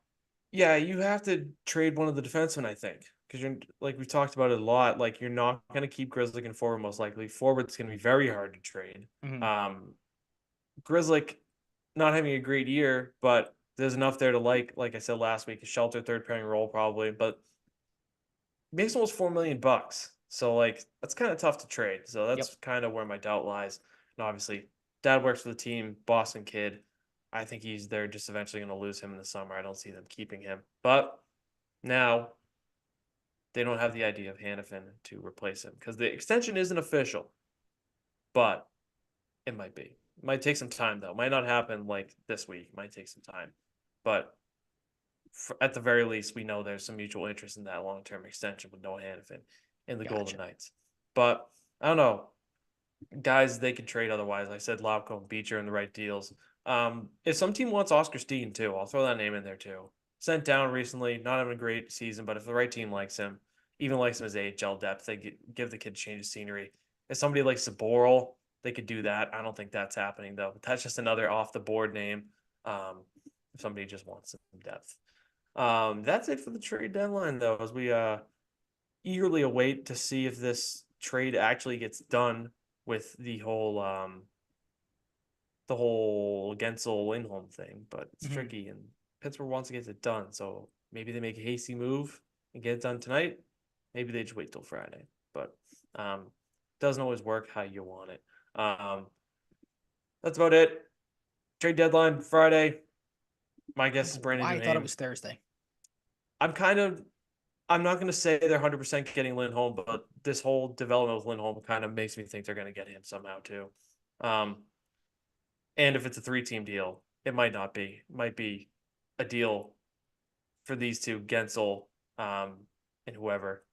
Yeah, you have to trade one of the defensemen, I think, because you're like we've talked about it a lot. Like you're not going to keep Grizzly in forward most likely. Forward's going to be very hard to trade. Mhm. Um, Grizzly not having a great year, but there's enough there to like I said last week, a shelter third pairing role probably, but makes almost 4 million bucks. So like that's kind of tough to trade. So Yep. that's kind of where my doubt lies. And obviously, dad works for the team, Boston kid. I think he's they're just eventually going to lose him in the summer. I don't see them keeping him. But now they don't have the idea of Hannafin to replace him because the extension isn't official. but it might be. It might take some time though. It might not happen like this week. It might take some time, but at the very least, we know there's some mutual interest in that long-term extension with Noah Hannafin in the Golden Gotcha. Knights. But I don't know, guys. They can trade otherwise. I said Lauko and Beecher in the right deals. If some team wants Oscar Steen too, I'll throw that name in there too. Sent down recently, not having a great season, but if the right team likes him, even likes him as AHL depth, they give the kid a change of scenery. If somebody likes Saboral, they could do that. I don't think that's happening though. But that's just another off the board name. If somebody just wants some depth. That's it for the trade deadline though, as we eagerly await to see if this trade actually gets done with the whole Gensel Lindholm thing, but it's tricky and Pittsburgh wants to get it done. So maybe they make a hasty move and get it done tonight. Maybe they just wait till Friday, but doesn't always work how you want it. That's about it. Trade deadline Friday. My guess is Brandon Duhaime. I thought it was Thursday. I'm not going to say they're 100% getting Lindholm, but this whole development with Lindholm kind of makes me think they're going to get him somehow too. And if it's a 3-team deal, it might not be. It might be a deal for these two, Gensel and whoever.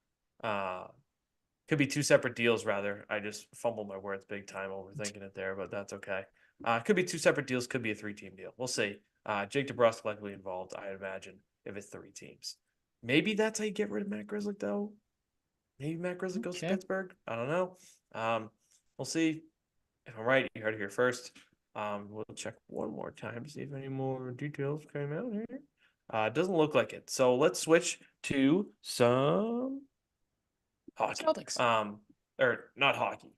Could be 2 separate deals, rather. I just fumbled my words big time overthinking it there, but that's okay. Could be 2 separate deals, could be a 3-team deal. We'll see. Jake DeBrusk likely involved, I imagine, if it's 3 teams. Maybe that's how you get rid of Matt Grzelcyk, though. Maybe Matt Grzelcyk goes to Pittsburgh. I don't know. We'll see. If I'm right, you heard it here first. We'll check one more time to see if any more details came out here. It doesn't look like it. So let's switch to some hockey. Celtics. Or not hockey.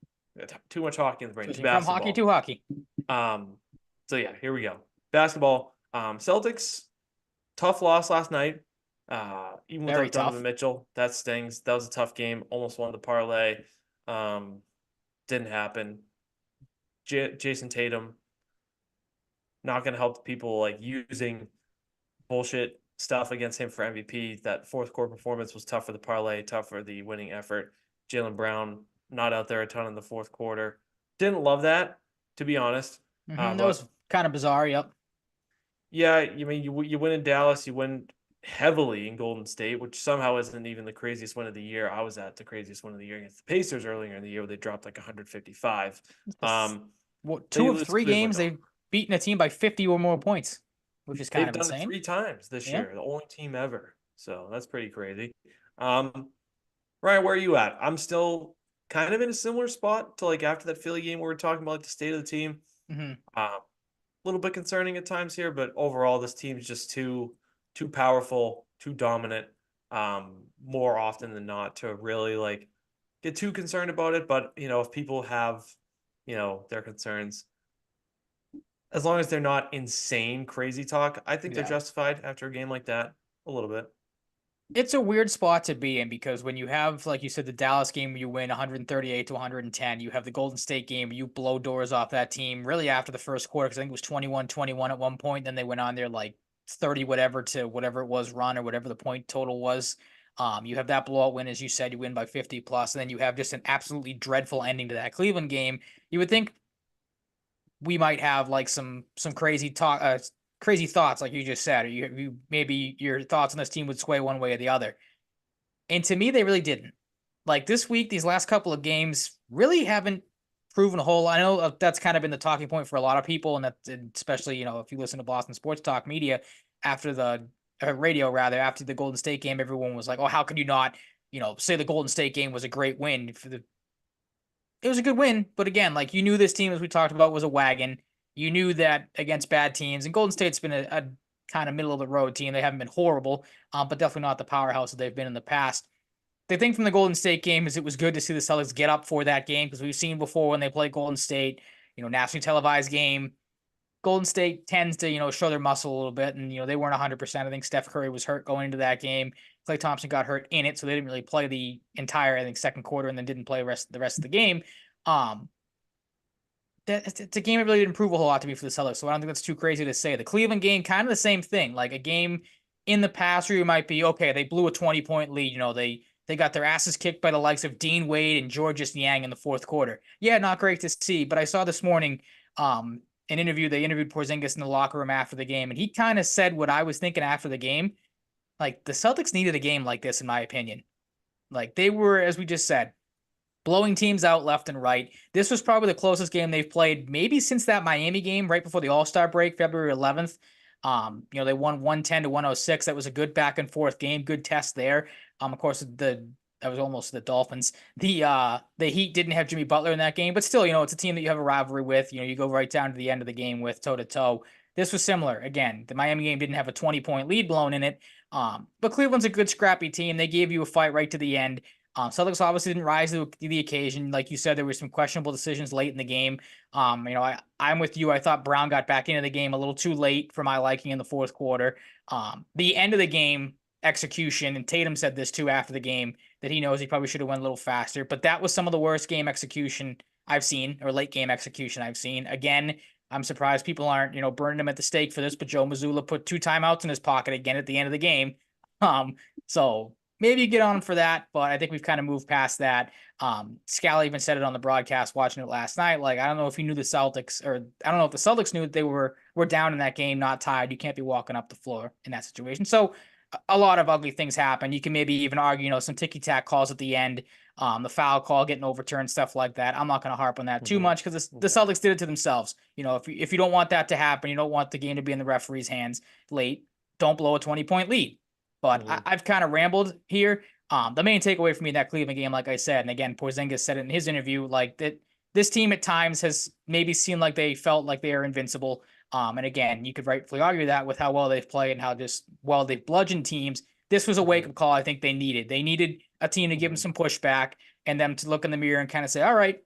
Too much hockey in the brain. From hockey to hockey. So yeah, here we go. Basketball. Celtics, tough loss last night. Even without Donovan Mitchell, that stings. That was a tough game. Almost won the parlay. Didn't happen. Jason Tatum, not going to help the people like using bullshit stuff against him for MVP. That fourth quarter performance was tough for the parlay, tough for the winning effort. Jaylen Brown, not out there a ton in the fourth quarter. Didn't love that, to be honest. That was kind of bizarre, yep. Yeah, you win in Dallas, you win heavily in Golden State, which somehow isn't even the craziest win of the year. I was at the craziest win of the year against the Pacers earlier in the year where they dropped like 155. 2 of 3 games they've beaten a team by 50 or more points, which is kind of insane. They've done it 3 times this year, the only team ever. So that's pretty crazy. Ryan, where are you at? I'm still kind of in a similar spot to like after that Philly game where we're talking about like the state of the team. A little bit concerning at times here, but overall this team's just too powerful, too dominant, more often than not to really like get too concerned about it. But if people have, their concerns, as long as they're not insane, crazy talk, I think they're justified after a game like that a little bit. It's a weird spot to be in because when you have, like you said, the Dallas game where you win 138 to 110, you have the Golden State game where you blow doors off that team really after the first quarter, because I think it was 21-21 at one point. Then they went on there like 30 whatever to whatever it was run or whatever the point total was. You have that blowout win, as you said, you win by 50 plus, and then you have just an absolutely dreadful ending to that Cleveland game. You would think we might have like some crazy talk, crazy thoughts, like you just said, or you maybe your thoughts on this team would sway one way or the other. And to me, they really didn't. Like this week, these last couple of games really haven't proven a whole lot. I know that's kind of been the talking point for a lot of people, and that especially, if you listen to Boston sports talk media after the radio, rather, after the Golden State game, everyone was like, oh, how could you not, say the Golden State game was a great win it was a good win, but again, like you knew this team, as we talked about, was a wagon. You knew that against bad teams, and Golden State's been a kind of middle of the road team. They haven't been horrible, but definitely not the powerhouse that they've been in the past. The thing from the Golden State game is it was good to see the Celtics get up for that game, because we've seen before when they play Golden State, nationally televised game, Golden State tends to, show their muscle a little bit, and, they weren't 100%. I think Steph Curry was hurt going into that game. Klay Thompson got hurt in it, so they didn't really play the entire, I think, second quarter, and then didn't play the rest of the game. It's a game that really didn't improve a whole lot to me for the Celtics, so I don't think that's too crazy to say. The Cleveland game, kind of the same thing. Like a game in the past where you might be, okay, they blew a 20-point lead. They got their asses kicked by the likes of Dean Wade and Georges Niang in the fourth quarter. Yeah, not great to see, but I saw this morning an interview. They interviewed Porzingis in the locker room after the game, and he kind of said what I was thinking after the game. Like, the Celtics needed a game like this, in my opinion. Like, they were, as we just said, blowing teams out left and right. This was probably the closest game they've played, maybe since that Miami game right before the All-Star break, February 11th. They won 110 to 106. That was a good back and forth game, good test there. Of course, that was almost the Dolphins. The Heat didn't have Jimmy Butler in that game, but still, it's a team that you have a rivalry with. You go right down to the end of the game with toe to toe. This was similar. Again, the Miami game didn't have a 20-point lead blown in it. But Cleveland's a good scrappy team. They gave you a fight right to the end. Celtics obviously didn't rise to the occasion. Like you said, there were some questionable decisions late in the game. I'm with you. I thought Brown got back into the game a little too late for my liking in the fourth quarter. The end of the game execution, and Tatum said this too after the game, that he knows he probably should have went a little faster, but that was some of the worst game execution I've seen, or late game execution I've seen. Again, I'm surprised people aren't, burning him at the stake for this, but Joe Mazzulla put 2 timeouts in his pocket again at the end of the game. So maybe you get on him for that, but I think we've kind of moved past that. Scally even said it on the broadcast watching it last night. Like, I don't know if he knew the Celtics, or I don't know if the Celtics knew that they were down in that game, not tied. You can't be walking up the floor in that situation. So a lot of ugly things happen. You can maybe even argue, some ticky-tack calls at the end, the foul call getting overturned, stuff like that. I'm not going to harp on that too much because the Celtics did it to themselves. If you don't want that to happen, you don't want the game to be in the referee's hands late, don't blow a 20-point lead. But I've kind of rambled here. The main takeaway for me in that Cleveland game, like I said, and again, Porzingis said it in his interview, like that this team at times has maybe seemed like they felt like they are invincible. And again, you could rightfully argue that with how well they've played and how just well they've bludgeoned teams. This was a wake-up call I think they needed. They needed a team to give them some pushback and them to look in the mirror and kind of say, all right,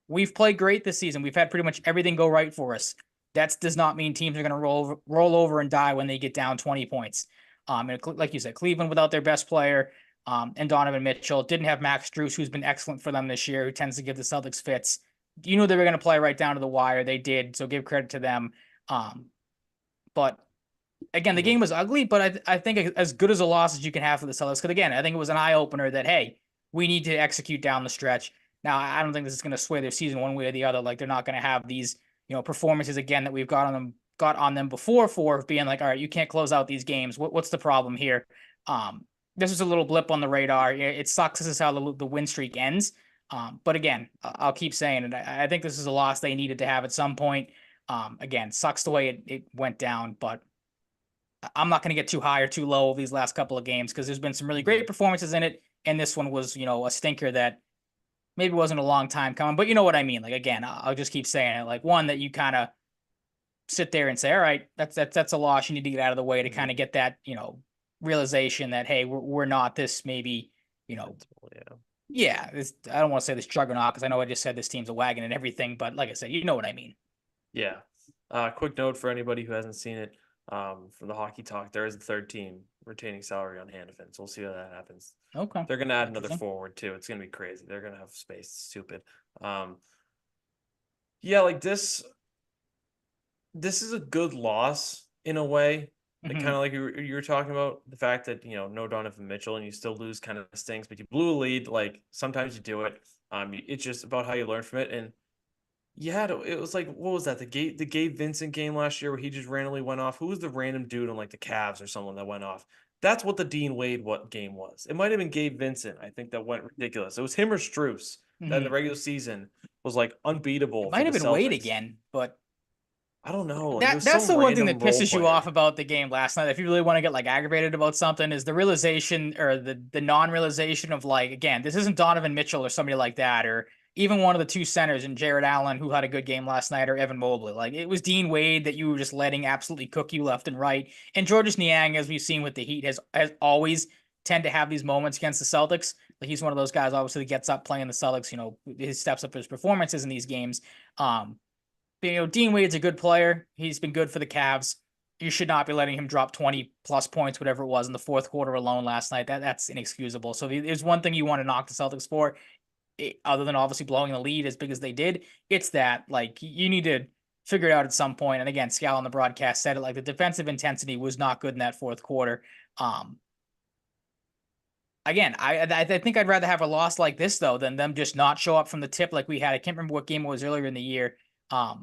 we've played great this season. We've had pretty much everything go right for us. That does not mean teams are going to roll over and die when they get down 20 points. And like you said, Cleveland without their best player and Donovan Mitchell didn't have Max Strus, who's been excellent for them this year, who tends to give the Celtics fits. You knew they were going to play right down to the wire. They did, so give credit to them. But again, the game was ugly, but I think as good as a loss as you can have for the Celtics, because again, I think it was an eye-opener that, hey, we need to execute down the stretch. Now, I don't think this is going to sway their season one way or the other. Like, they're not going to have these, performances again that we've got on them before for being like, all right, you can't close out these games. What's the problem here? This is a little blip on the radar. It sucks. This is how the win streak ends. But again, I'll keep saying it. I think this is a loss they needed to have at some point. Again, sucks the way it went down, but I'm not going to get too high or too low these last couple of games because there's been some really great performances in it. And this one was, a stinker that maybe wasn't a long time coming, but you know what I mean? Like, again, I'll just keep saying it. Like, one that you kind of sit there and say, all right, that's a loss. You need to get out of the way to kind of get that, realization that, hey, we're not this maybe, I don't want to say this juggernaut because I know I just said this team's a wagon and everything, but like I said, you know what I mean. Yeah. Quick note for anybody who hasn't seen it, from the Hockey Talk, there is a third team retaining salary on Hannafin, so we'll see how that happens. Okay. They're gonna add another forward too. It's gonna be crazy. They're gonna have space. It's stupid. Yeah, like this is a good loss in a way. Like, kind of like you were talking about the fact that, no Donovan Mitchell and you still lose kind of stings, but you blew a lead. Like, sometimes you do it. It's just about how you learn from it. And yeah, it was like, what was that? The Gabe Vincent game last year where he just randomly went off. Who was the random dude on like the Cavs or someone that went off? That's what the Dean Wade game was. It might have been Gabe Vincent. I think that went ridiculous. It was him or Strus that in the regular season was like unbeatable. It might have been Wade again, but I don't know. Like, that's the one thing that pisses you off about the game last night. If you really want to get like aggravated about something, is the realization or the non-realization of, like, again, this isn't Donovan Mitchell or somebody like that, or even one of the two centers in Jared Allen who had a good game last night, or Evan Mobley. Like, it was Dean Wade that you were just letting absolutely cook you left and right. And Georges Niang, as we've seen with the Heat, has always tend to have these moments against the Celtics. Like, he's one of those guys obviously that gets up playing the Celtics. He steps up his performances in these games. Dean Wade's a good player. He's been good for the Cavs. You should not be letting him drop 20-plus points, whatever it was, in the fourth quarter alone last night. That's inexcusable. So if there's one thing you want to knock the Celtics for, other than obviously blowing the lead as big as they did, it's that. Like, you need to figure it out at some point. And again, Scal on the broadcast said it, like, the defensive intensity was not good in that fourth quarter. again, I think I'd rather have a loss like this though than them just not show up from the tip like we had. I can't remember what game it was earlier in the year. I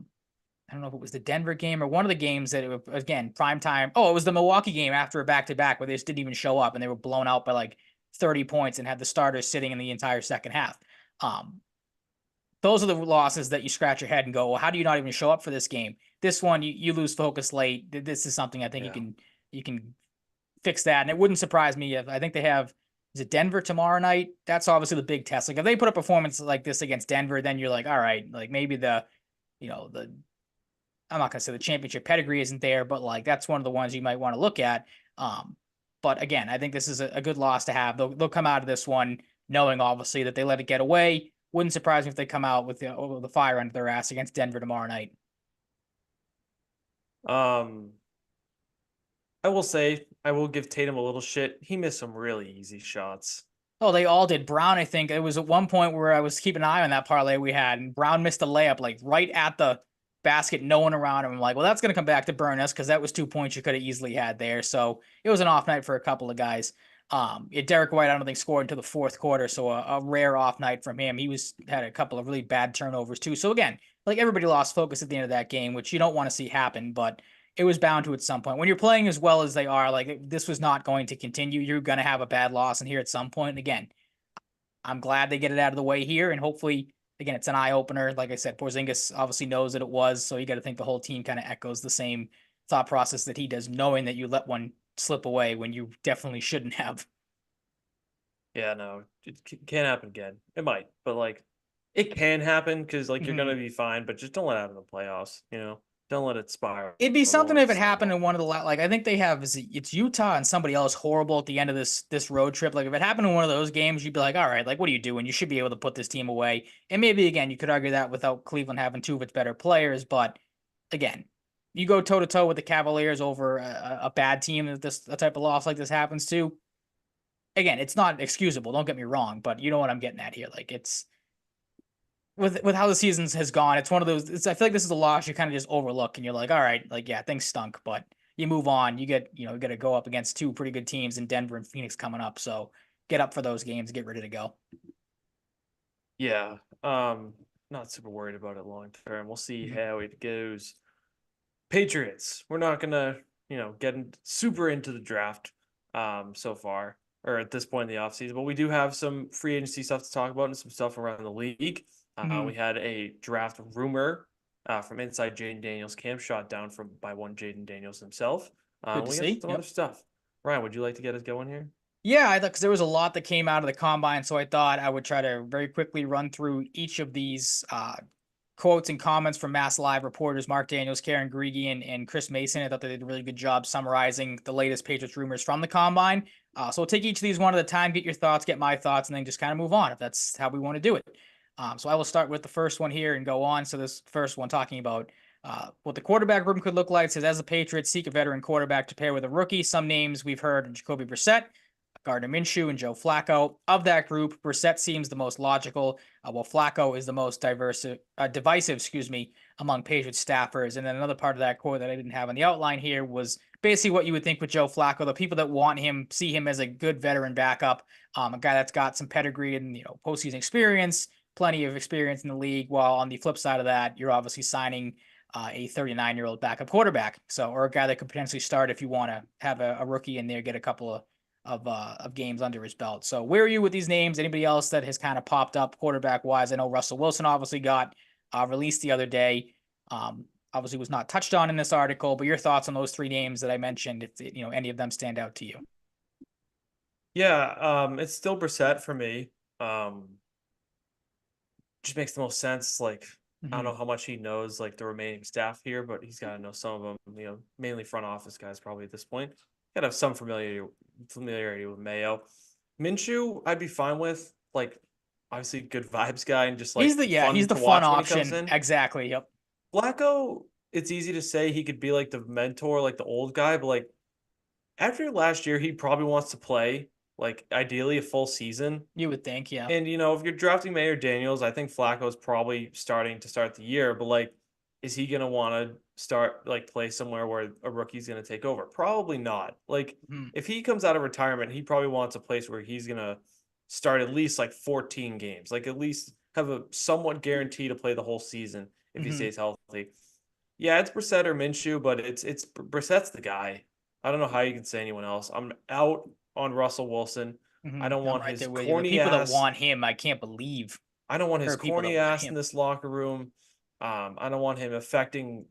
don't know if it was the Denver game or one of the games that it was, again, prime time. Oh, it was the Milwaukee game after a back to back where they just didn't even show up and they were blown out by like 30 points and had the starters sitting in the entire second half. Um, those are the losses that you scratch your head and go, well, how do you not even show up for this game? This one, you lose focus late. This is something I think Yeah. you can fix that. And it wouldn't surprise me if I think they have, is it Denver tomorrow night? That's obviously the big test. Like if they put a performance like this against Denver, then you're like, all right, like maybe the I'm not gonna say the championship pedigree isn't there, but like that's one of the ones you might want to look at. Um, but again, I think this is a good loss to have. They'll come out of this one knowing obviously that they let it get away. Wouldn't surprise me if they come out with the fire under their ass against Denver tomorrow night. Um, I will say I will give Tatum a little shit. He missed some really easy shots. Oh, they all did. Brown, I think it was at one point where I was keeping an eye on that parlay we had, and Brown missed a layup like right at the basket, no one around him. I'm like, well, that's gonna come back to burn us because that was 2 points you could have easily had there. So it was an off night for a couple of guys. Derek White, I don't think scored until the fourth quarter, so a rare off night from him. He had a couple of really bad turnovers too. So again, like everybody lost focus at the end of that game, which you don't want to see happen, but it was bound to at some point. When you're playing as well as they are, like this was not going to continue. You're going to have a bad loss in here at some point. And again, I'm glad they get it out of the way here, and hopefully, again, it's an eye opener. Like I said, Porzingis obviously knows that it was, so you got to think the whole team kind of echoes the same thought process that he does, knowing that you let one slip away when you definitely shouldn't have. Yeah, no, it can't happen again. It might, but like it can happen because like you're Mhm. gonna be fine, but just don't let it happen in the playoffs. Don't let it spiral. It'd be Don't something let if it it happened in snowball. one of the like I think they have it's Utah and somebody else horrible at the end of this road trip. Like if it happened in one of those games, you'd be like, all right, like what are you doing? You should be able to put this team away. And maybe again, you could argue that without Cleveland having two of its better players, but again, you go toe to toe with the Cavaliers over a bad team that this a type of loss like this happens to. Again, it's not excusable. Don't get me wrong, but you know what I'm getting at here. Like it's with how the seasons has gone, it's one of those. I feel like this is a loss you kind of just overlook, and you're like, all right, like yeah, things stunk, but you move on. You got to go up against two pretty good teams in Denver and Phoenix coming up, so get up for those games, get ready to go. Yeah. Not super worried about it long term. We'll see Mhm. how it goes. Patriots. We're not gonna, get super into the draft so far or at this point in the offseason, but we do have some free agency stuff to talk about and some stuff around the league. We Mhm. had a draft rumor from inside Jaden Daniels camp shot down by one Jaden Daniels himself. Good to We got see. some other Yep. stuff. Ryan, would you like to get us going here? Yeah, I thought because there was a lot that came out of the combine, so I thought I would try to very quickly run through each of these quotes and comments from Mass Live reporters Mark Daniels, Karen Gregy, and Chris Mason. I thought they did a really good job summarizing the latest Patriots rumors from the combine. So we'll take each of these one at a time, get your thoughts, get my thoughts, and then just kind of move on if that's how we want to do it. So I will start with the first one here and go on. So this first one talking about what the quarterback room could look like. It says as the Patriots seek a veteran quarterback to pair with a rookie, some names we've heard: Jacoby Brissett, Gardner Minshew, and Joe Flacco. Of that group, Brissett seems the most logical, while Flacco is the most divisive, among Patriots staffers. And then another part of that quote that I didn't have on the outline here was basically what you would think with Joe Flacco. The people that want him see him as a good veteran backup, a guy that's got some pedigree and postseason experience, plenty of experience in the league. While on the flip side of that, you're obviously signing a 39-year-old backup quarterback, or a guy that could potentially start if you want to have a rookie in there, get a couple of games under his belt. So where are you with these names? Anybody else that has kind of popped up quarterback wise? I know Russell Wilson obviously got released the other day. Obviously was not touched on in this article, but your thoughts on those three names that I mentioned, if any of them stand out to you. Yeah, it's still Brissett for me. Um, just makes the most sense. Like, I don't Mm-hmm. know how much he knows like the remaining staff here, but he's got to know some of them. Mainly front office guys probably at this point. Got to have some familiarity with Mayo. Minshew, I'd be fine with. Like, obviously, good vibes guy and just like He's fun the to fun watch when he comes option. in. Exactly. Yep. Flacco, it's easy to say he could be like the mentor, like the old guy, but like after last year, he probably wants to play like ideally a full season. You would think, yeah. And if you're drafting Mayor Daniels, I think Flacco is probably starting to start the year. But like is he going to want to start like play somewhere where a rookie's going to take over? Probably not. Like Mhm. if he comes out of retirement, he probably wants a place where he's going to start at least like 14 games, like at least have a somewhat guarantee to play the whole season if he Mhm. stays healthy. Yeah, it's Brissett or Minshew, but it's Brissett's the guy. I don't know how you can say anyone else. I'm out on Russell Wilson. I Mhm. don't I'm want right his there with you. The corny people that ass. want him, I can't believe I don't want there his are people that corny want ass in him. this locker room. I don't want him affecting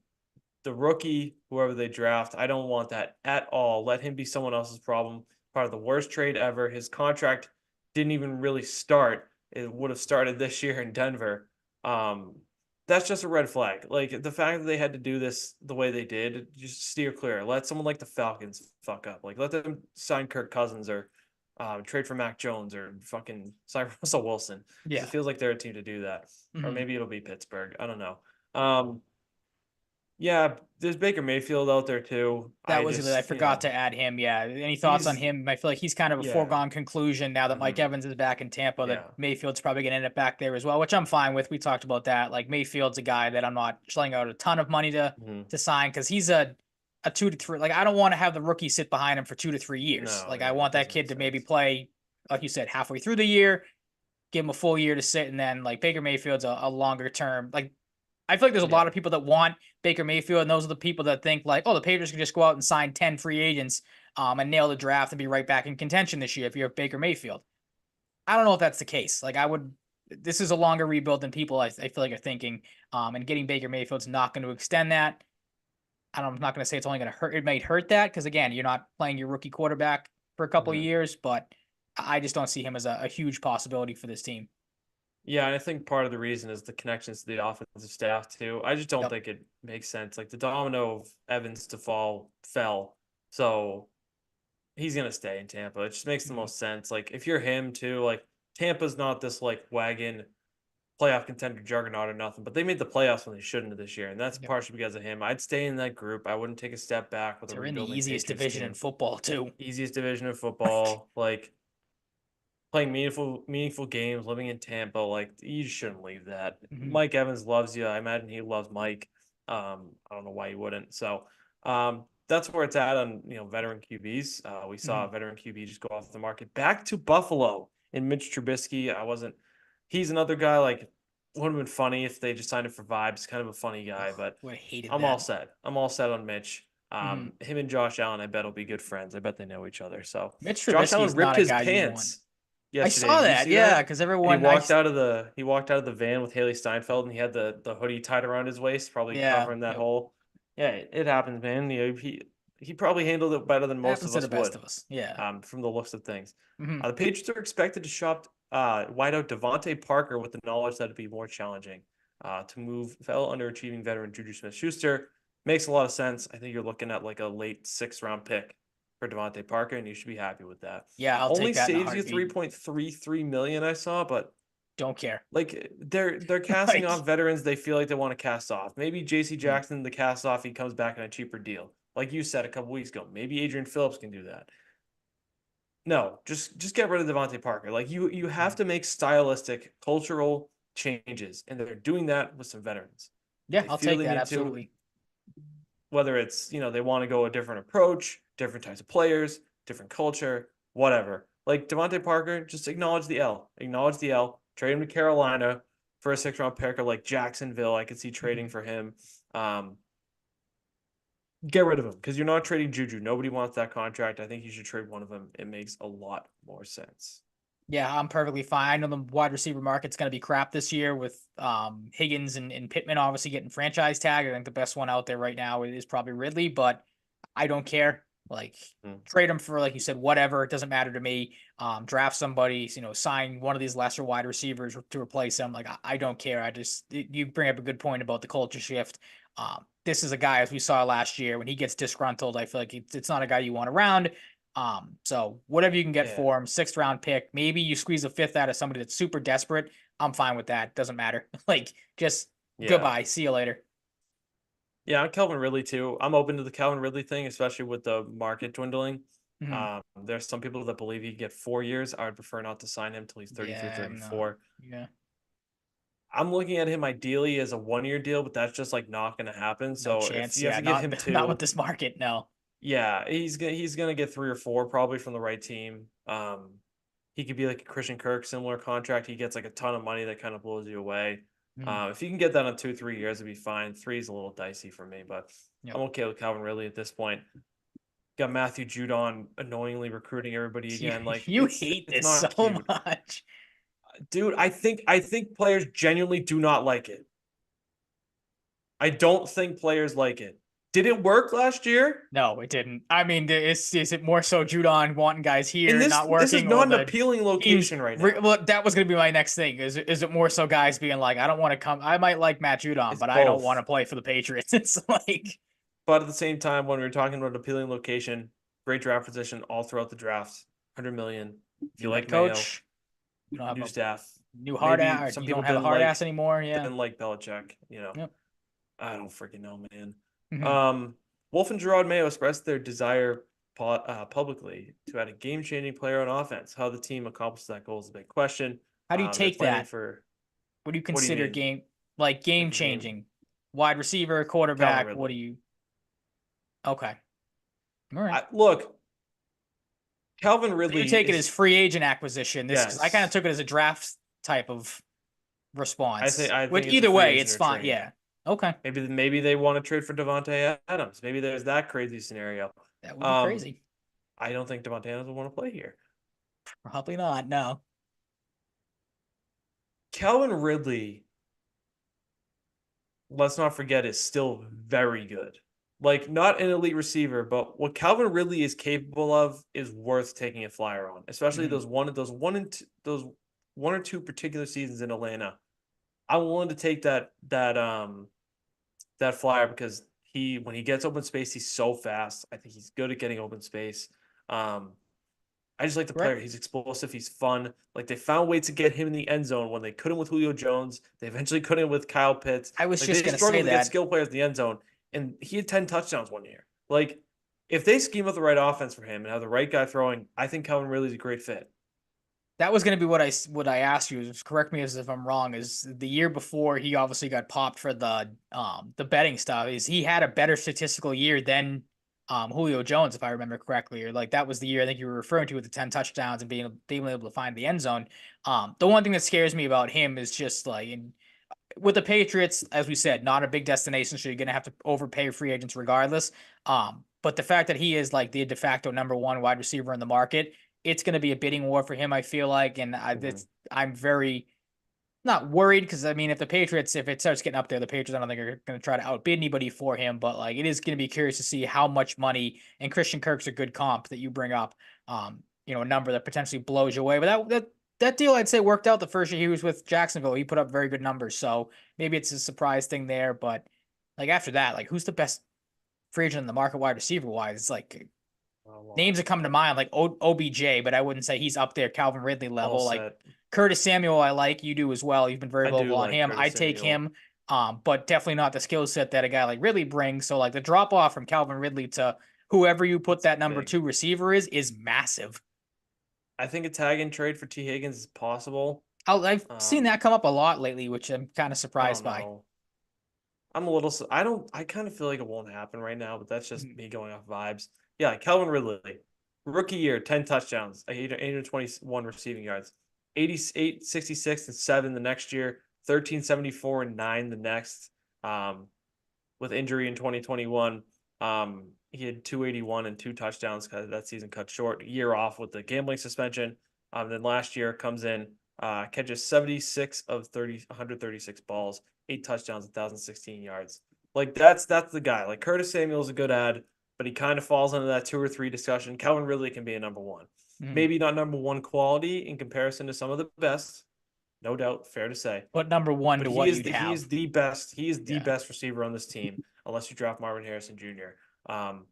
the rookie, whoever they draft. I don't want that at all. Let him be someone else's problem. Part of the worst trade ever. His contract didn't even really start. It would have started this year in Denver. Um, that's just a red flag. Like the fact that they had to do this the way they did, just steer clear. Let someone like the Falcons fuck up. Like let them sign Kirk Cousins or trade for Mac Jones or fucking sign Russell Wilson because it Yeah. feels like they're a team to do that. Or Mhm. maybe it'll be Pittsburgh. I don't know. Um, yeah, there's Baker Mayfield out there too. That I was it. I just, forgot to add him. Yeah. Any thoughts on he's him? I feel like he's kind of a yeah, foregone conclusion now that Mike hmm Evans is back in Tampa, that yeah, Mayfield's probably going to end up back there as well, which I'm fine with. We talked about that. Like Mayfield's a guy that I'm not shelling out a ton of money hmm to sign because he's a 2 to 3. Like I don't want to have the rookie sit behind him for 2 to 3 years. no, Like I yeah, it want that doesn't make kid to maybe sense. play, like you said, halfway through the year, give him a full year to sit, and then like Baker Mayfield's a longer term. Like I feel like there's a lot Yeah, of people that want Baker Mayfield, and those are the people that think like, oh, the Patriots can just go out and sign 10 free agents, and nail the draft and be right back in contention this year if you're Baker Mayfield. I don't know if that's the case. Like I would, this is a longer rebuild than people I feel like are thinking. And getting Baker Mayfield's not going to extend that. I'm not going to say it's only going to hurt. It might hurt that because again, you're not playing your rookie quarterback for a couple of hmm years, but I just don't see him as a huge possibility for this team. yeah. And I think part of the reason is the connections to the offensive staff too. I just don't Yep. think it makes sense. Like the domino of Evans to fall fell, so he's gonna stay in Tampa. It just makes the Mhm. most sense. Like if you're him too, like Tampa's not this like wagon playoff contender juggernaut or nothing, but they made the playoffs when they shouldn't have this year, and that's Yep. partially because of him. I'd stay in that group. I wouldn't take a step back with a They're in the rebuilding easiest Patriots division in team. football too. Easiest division of football, like playing meaningful games, living in Tampa, like you shouldn't leave that. Mhm. Mike Evans loves you. I imagine he loves Mike. I don't know why he wouldn't. So that's where it's at on veteran QBs. We saw a Mhm. veteran QB just go off the market back to Buffalo in Mitch Trubisky. I wasn't. He's another guy like would have been funny if they just signed him for vibes. Kind of a funny guy, Ugh, but would have hated I'm all that. set. I'm all set on Mitch. Mhm. Him and Josh Allen, I bet will be good friends. I bet they know each other. So Mitch Josh Trubisky Allen is ripped not a his guy you want. pants I yesterday. saw Did you that, see yeah, that? because And everyone, I he walked out of the van with Haley Steinfeld, and he had the hoodie tied around his waist, probably yeah, covering that yep, hole. Yeah, it happens, man. He probably handled it better than most happens of to the us best would, of us. Yeah. from the looks of things. Hmm. The Patriots are expected to shop wideout Devontae Parker with the knowledge that it'd be more challenging to move fellow underachieving veteran Juju Smith-Schuster. Makes a lot of sense. I think you're looking at like a late 6th round pick for Devontae Parker, and you should be happy with that. Yeah, I'll Only take that in a saves you heartbeat. 3.33 million, I saw, but Don't care. like they're casting Like, off veterans they feel like they want to cast off. Maybe JC mhm, Jackson, the cast off, he comes back on a cheaper deal. Like you said a couple weeks ago. Maybe Adrian Phillips can do that. No, just get rid of Devontae Parker. Like you have mhm. to make stylistic, cultural changes, and they're doing that with some veterans. If Yeah, they I'll feel take they that need to, absolutely. whether it's they want to go a different approach, different types of players, different culture, whatever. Like Devontae Parker, just acknowledge the L. Acknowledge the L. Trade him to Carolina for a 6th round pick, or like Jacksonville. I could see trading Mhm. for him. Um, get rid of him because you're not trading Juju. Nobody wants that contract. I think you should trade one of them. It makes a lot more sense. Yeah, I'm perfectly fine. I know the wide receiver market's going to be crap this year with Higgins and Pittman obviously getting franchise tag. I think the best one out there right now is probably Ridley, but I don't care. Like Hmm. trade them for, like you said, whatever. It doesn't matter to me. Draft somebody, sign one of these lesser wide receivers to replace them. Like I don't care. You bring up a good point about the culture shift. This is a guy, as we saw last year, when he gets disgruntled, I feel like it's not a guy you want around. So whatever you can get Yeah, for him, 6th round pick. Maybe you squeeze a fifth out of somebody that's super desperate. I'm fine with that. Doesn't matter. Like just yeah. goodbye. See you later. Yeah, I'm Calvin Ridley too. I'm open to the Calvin Ridley thing, especially with the market dwindling. Mhm. There's some people that believe he'd get 4 years. I would prefer not to sign him till he's 33, Yeah, I'm not. 34. Yeah. I'm looking at him ideally as a 1 year deal, but that's just like not going to happen. No So if chance. you have Yeah, to give not him not with two, this market. No. yeah, he's gonna get 3 or 4 probably from the right team. He could be like a Christian Kirk, similar contract. He gets like a ton of money that kind of blows you away. Mm, If you can get that on 2, 3 years, it'd be fine. Three is a little dicey for me, but yep. I'm okay with Calvin Ridley at this point. Got Matthew Judon annoyingly recruiting everybody You again. Like you hate it's this not so cute, much. dude. I think players genuinely do not like it. I don't think players like it. Did it work last year? No, it didn't. I mean, is it more so Judon wanting guys And here this not this is working, or not an the appealing teams? location right now. Well, that was going to be my next thing. Is it more so guys being like, I don't want to come. I might like Matt Judon, It's but I don't want both. to play for the Patriots. It's like But at the same time, when we're talking about appealing location, great draft position all throughout the draft, 100 million. If you new head like Mayo, coach. You don't have new a staff. new hard Maybe ass. some You don't people have a didn't hard ass like anymore. Yeah. didn't like Belichick. Yep. I don't freaking know, man. Hmm. Um, Wolf and Gerard Mayo expressed their desire publicly to add a game-changing player on offense. How the team accomplishes that goal is a big question. How do you They're take planning that? for. What do you What do you consider mean? game Like a game? changing? Wide receiver, Calvin quarterback. What do Ridley. you? Okay. All right. Look, Calvin So you Ridley take it is as free agent acquisition. This because I kind of yes. took it as a draft type of I think response. I Which think it's a either free way, agent it's or fine. trade. Yeah. Okay. Maybe they want to trade for Devontae Adams. Maybe there's that crazy scenario. That would be Um, crazy. I don't think Devontae Adams will want to play here. Probably not. No. Calvin Ridley, let's not forget, is still very good. Like not an elite receiver, but what Calvin Ridley is capable of is worth taking a flyer on, especially Mhm. those 1 or 2 particular seasons in Atlanta. I'm willing to take that flyer because when he gets open space, he's so fast. I think he's good at getting open space. Um, I just like the Right. player. He's explosive. He's fun. Like they found ways to get him in the end zone when they couldn't with Julio Jones. They eventually couldn't with Kyle Pitts. I was Like just they gonna say struggled to get that. skill players in the end zone, and he had 10 touchdowns 1 year. Like if they scheme up the right offense for him and have the right guy throwing, I think Calvin Ridley's a great fit. That was going to be what I asked you. Just correct me as if I'm wrong. Is the year before he obviously got popped for the betting stuff? Is he had a better statistical year than Julio Jones, if I remember correctly, or like that was the year I think you were referring to with the 10 touchdowns and being able to find the end zone. The one thing that scares me about him is just like with the Patriots, as we said, not a big destination, so you're going to have to overpay free agents regardless. But the fact that he is like the de facto number one wide receiver in the market, it's going to be a bidding war for him, I feel like, and Mhm. I'm very not worried because I mean, if it starts getting up there, the Patriots I don't think are going to try to outbid anybody for him, but like it is going to be curious to see how much money and Christian Kirk's a good comp that you bring up, a number that potentially blows you away. But that deal I'd say worked out the first year he was with Jacksonville. He put up very good numbers, so maybe it's a surprise thing there. But like after that, like who's the best free agent in the market wide receiver wise? It's like A names lot. that come to mind like OBJ, but I wouldn't say he's up there Calvin Ridley All level. Like set. Curtis Samuel, I like you do as well. You've been very I do vocal on like him. I Curtis take Samuel. him, but definitely not the skill set that a guy like Ridley brings. So like the drop off from Calvin Ridley to whoever you put It's that number big. two receiver is massive. I think a tag and trade for T Higgins is possible. I've seen Um, that come up a lot lately, which I'm kind of I surprised don't by. know. I'm a little. I don't. I kind of feel like it won't happen right now, but that's just Mhm. me going off vibes. Yeah, Calvin Ridley, rookie year, 10 touchdowns, 821 receiving yards, 88, 66, and 7 the next year, 13, 74, and 9 the next. Um, with injury in 2021, he had 281 and 2 touchdowns because that season cut short. A year off with the gambling suspension. Then last year comes in, catches 76 of 30, 136 balls, 8 touchdowns, 1,016 yards. Like that's the guy. Like Curtis Samuel's a good ad, but he kind of falls into that 2 or 3 discussion. Calvin Ridley can be a number one. Mhm. Maybe not number one quality in comparison to some of the best, no doubt, fair to say. But number one But to he what is you'd he have. is the best. He is the Yeah. best receiver on this team, unless you draft Marvin Harrison Jr. Um,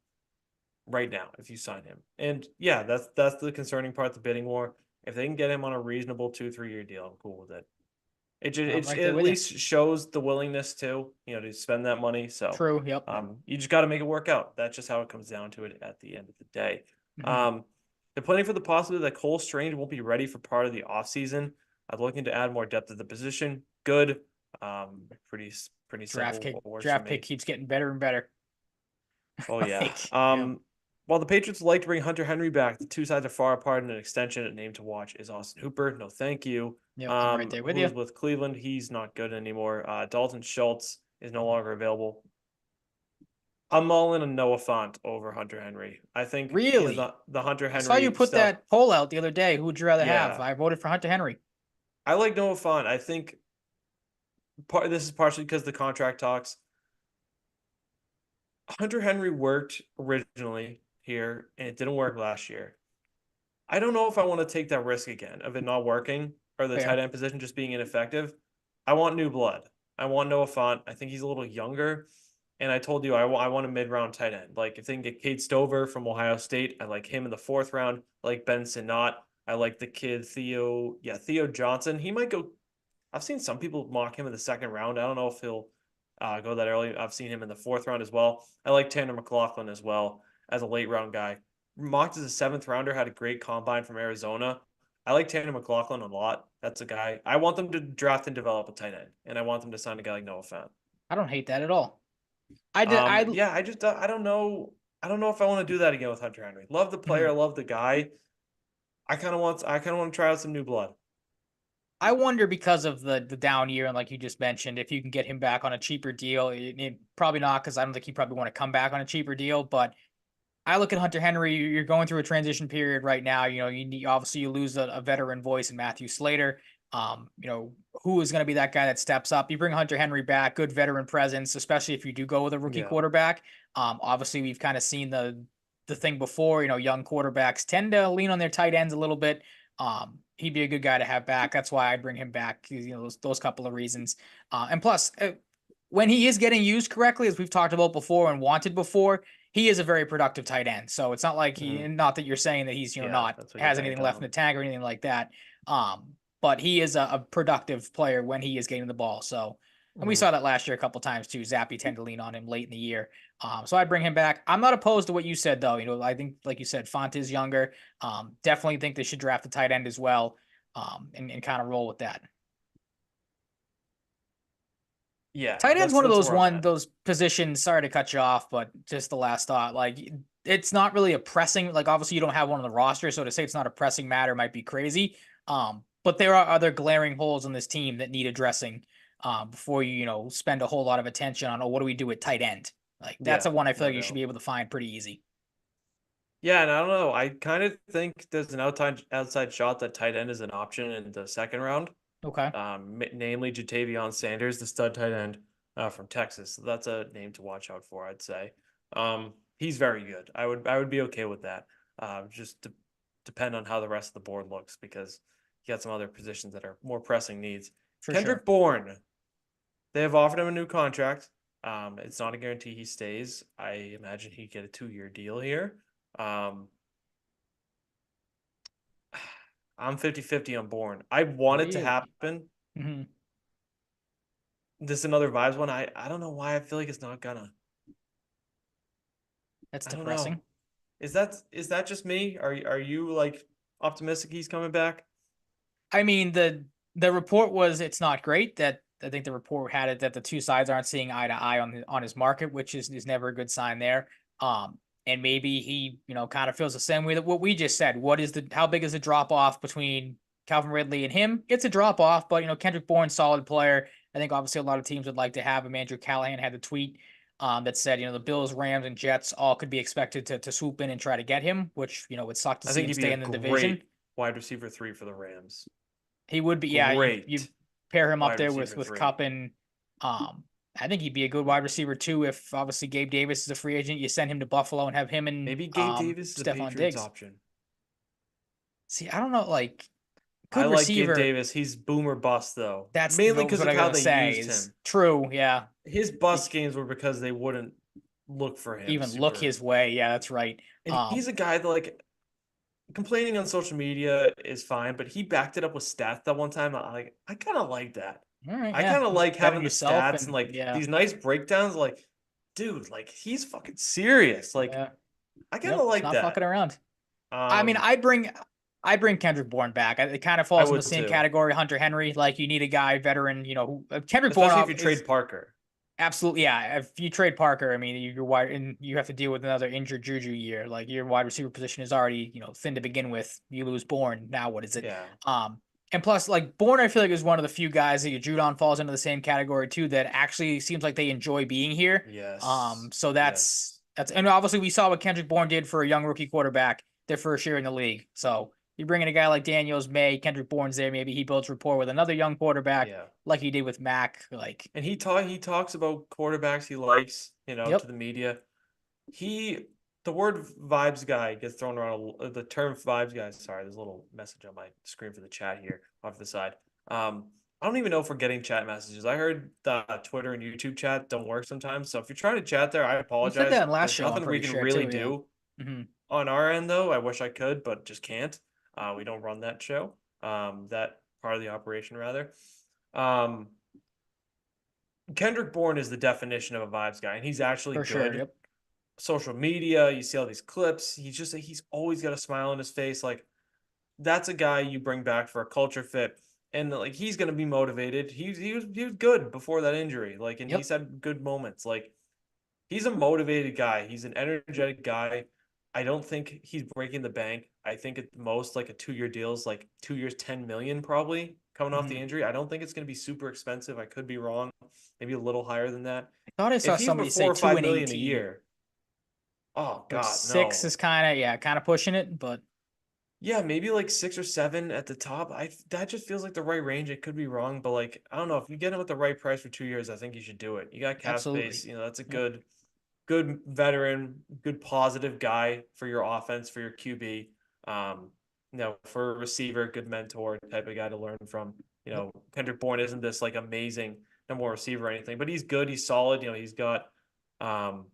right now, if you sign him. And yeah, that's the concerning part. The bidding war. If they can get him on a reasonable 2, 3 year deal, I'm cool with it. I'm right It there at with you. least shows the willingness to to spend that money. So, True. Yep. you just got to make it work out. That's just how it comes down to it at the end of the day. Mhm. Um, they're planning for the possibility that Cole Strange won't be ready for part of the offseason. I'm looking to add more depth at the position. good. Pretty simple awards for Draft pick me. keeps getting better and better. Oh yeah. Like, yeah. While the Patriots would like to bring Hunter Henry back, the two sides are far apart, and an extension a name to watch is Austin Hooper. No, thank you. Yep, I'm right there with you. Who's with Cleveland? He's not good anymore. Dalton Schultz is no longer available. I'm all in on Noah Fant over Hunter Henry. I think Really? the Hunter I saw you Henry put stuff. that poll out the other day. Who would you rather have? Yeah, I voted for Hunter Henry. I like Noah Fant. I think this is partially because the contract talks. Hunter Henry worked originally here, and it didn't work last year. I don't know if I want to take that risk again of it not working or the tight Fair. end position just being ineffective. I want new blood. I want Noah Fant. I think he's a little younger. And I told you I want a mid-round tight end. Like if they can get Cade Stover from Ohio State, I like him in the fourth round. I like Ben Sinnott. I like the kid Theo Johnson. He might go. I've seen some people mock him in the second round. I don't know if he'll go that early. I've seen him in the fourth round as well. I like Tanner McLaughlin as well as a late round guy. Mocked as a seventh rounder, had a great combine from Arizona. I like Tanner McLaughlin a lot. That's a guy. I want them to draft and develop a tight end, and I want them to sign a guy like Noah Fant. I don't hate that at all. I did. Yeah, I just I don't know. I don't know if I want to do that again with Hunter Henry. Love the player, Mhm. love the guy. I kind of want to try out some new blood. I wonder because of the down year and like you just mentioned, if you can get him back on a cheaper deal. Probably not because I don't think he probably want to come back on a cheaper deal. But I look at Hunter Henry. You're going through a transition period right now. You know, obviously you lose a veteran voice in Matthew Slater. You know, who is going to be that guy that steps up? You bring Hunter Henry back, good veteran presence, especially if you do go with a rookie Yeah. quarterback. Obviously we've kind of seen the thing before. You know, young quarterbacks tend to lean on their tight ends a little bit. He'd be a good guy to have back. That's why I'd bring him back. You know, those couple of reasons. And plus, when he is getting used correctly, as we've talked about before and wanted before, he is a very productive tight end. So it's not like not that you're saying that he's, Yeah, not that's what you has bank anything left in on. the tank or anything like that. But he is a productive player when he is getting the ball. So, and we saw that last year a couple times too. Zappy tend to lean on him late in the year. So I'd bring him back. I'm not opposed to what you said though. You know, I think like you said, Font is younger. Definitely think they should draft a tight end as well. And kind of roll with that. Yeah, Tight end's one of that's those where I'm at. those positions. Sorry to cut you off, but just the last thought. Like it's not really a pressing. Like obviously you don't have one on the roster, so to say it's not a pressing matter might be crazy. But there are other glaring holes in this team that need addressing. Before you spend a whole lot of attention on what do we do at tight end. Like that's Yeah, a one I feel no like you should doubt. be able to find pretty easy. Yeah, and I don't know. I kind of think there's an outside shot that tight end is an option in the second round. Okay, Namely Jatavion Sanders, the stud tight end from Texas. So that's a name to watch out for, I'd say. He's very good. I would be okay with that. Just to depend on how the rest of the board looks because you got some other positions that are more pressing needs. for Kendrick sure. Bourne, they have offered him a new contract. It's not a guarantee he stays. I imagine he'd get a 2-year deal here. I'm 50-50 on Bourne. I want it to Really? happen. Hmm. This is another vibes one. I don't know why I feel like it's not gonna. That's I don't know. depressing. Is that just me? Are you like optimistic he's coming back? I mean, the report was it's not great. That I think the report had it that the two sides aren't seeing eye to eye on his market, which is never a good sign there. And maybe he kind of feels the same way that what we just said. How big is the drop off between Calvin Ridley and him? It's a drop off, but Kendrick Bourne, solid player. I think obviously a lot of teams would like to have him. Andrew Callahan had the tweet that said the Bills, Rams, and Jets all could be expected to swoop in and try to get him, which would suck to I see think him he'd be stay a in the division. great wide receiver 3 for the Rams. He would be, yeah. You Great pair him up wide there with receiver 3. Cup and I think he'd be a good wide receiver too. If obviously Gabe Davis is a free agent, you send him to Buffalo and have him and Maybe Gabe Davis is a Stephon Patriots Diggs. option. See, I don't know, like I good like Gabe receiver. Davis. He's boomer bust though, That's mainly because what of I'm how gonna they say used is him. true. Yeah, His bust games were because they wouldn't look for him even look super. his way. Yeah, that's right. And he's a guy that like complaining on social media is fine, but he backed it up with stats that one time. I kind of like that. All right, I yeah, kind of you like better having the yourself stats and and like yeah, these nice breakdowns. Like, dude, like he's fucking serious. Like, yeah. I kind Yep, of it's like not fucking that. around. I mean, Um, I bring Kendrick Bourne back. It kind of I falls in the would same too, category. Hunter Henry, like you need a guy veteran. Who Kendrick Bourne especially if you is trade Parker. absolutely, yeah. If you trade Parker, I mean, you're wide, and you have to deal with another injured Juju year. Like your wide receiver position is already thin to begin with. You lose Bourne, now what is it? Yeah. And plus, like Bourne, I feel like is one of the few guys that Judon falls into the same category too. That actually seems like they enjoy being here. Yes. So Yes. that's and obviously we saw what Kendrick Bourne did for a young rookie quarterback their first year in the league. So you bring in a guy like Daniels, May, Kendrick Bourne's there. Maybe he builds rapport with another young quarterback Yeah. like he did with Mac. Like, And he talks about quarterbacks he likes, to yep, the media. He the word vibes guy gets thrown around the term vibes guy. Sorry, there's a little message on my screen for the chat here off to the side. I don't even know if we're getting chat messages. I heard the Twitter and YouTube chat don't work sometimes. So if you're trying to chat there, I we said apologize. that in last There's show. I'm nothing we pretty can sure really too. Yeah. do Hmm. on our end though. I wish I could, but just can't. We don't run that show. That part of the operation rather. Um, Kendrick Bourne is the definition of a vibes guy, and he's actually For sure. good. Yep. Social media, you see all these clips. He's always got a smile on his face. Like that's a guy you bring back for a culture fit, and like he's gonna be motivated. He was good before that injury. Like, and he's Yep. had good moments. Like he's a motivated guy. He's an energetic guy. I don't think he's breaking the bank. I think at most like a 2 year deal is like 2 years, 10 million probably coming off the Hmm. injury. I don't think it's going to be super expensive. I could be wrong. Maybe a little higher than that. I thought I saw If he's somebody worth say four or two five and million a 18, year, oh but God, six no. is kind of pushing it. But Yeah, maybe like 6 or 7 at the top. That just feels like the right range. It could be wrong, but like I don't know. If you get him at the right price for 2 years, I think you should do it. You got cap space. absolutely. That's a Yep. good veteran, good positive guy for your offense, for your QB. For a receiver, good mentor type of guy to learn from. Yep. Kendrick Bourne isn't this like amazing number one receiver or anything, but he's good. He's solid. Um,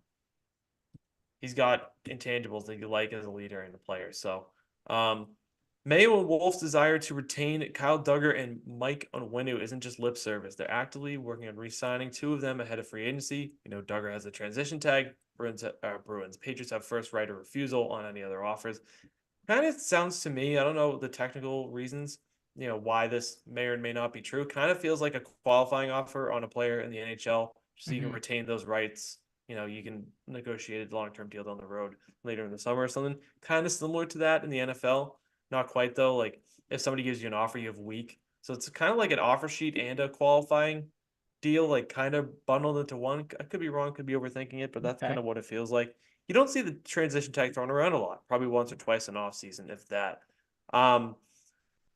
he's got intangibles that you like as a leader and a player. So, um, Mayo and Wolf's desire to retain Kyle Duggar and Mike Onwenu isn't just lip service. They're actively working on re-signing two of them ahead of free agency. Duggar has a transition tag. Bruins. Patriots have first right of refusal on any other offers. Kind of sounds to me, I don't know the technical reasons, why this may or may not be true. Kind of feels like a qualifying offer on a player in the NHL so you can Hmm. retain those rights. You can negotiate a long-term deal down the road later in the summer or something. Kind of similar to that in the NFL. Not quite though. Like if somebody gives you an offer, you have a week. So it's kind of like an offer sheet and a qualifying deal, like kind of bundled into one. I could be wrong, could be overthinking it, but that's kind Okay. of what it feels like. You don't see the transition tag thrown around a lot, probably once or twice in off season, if that. Um,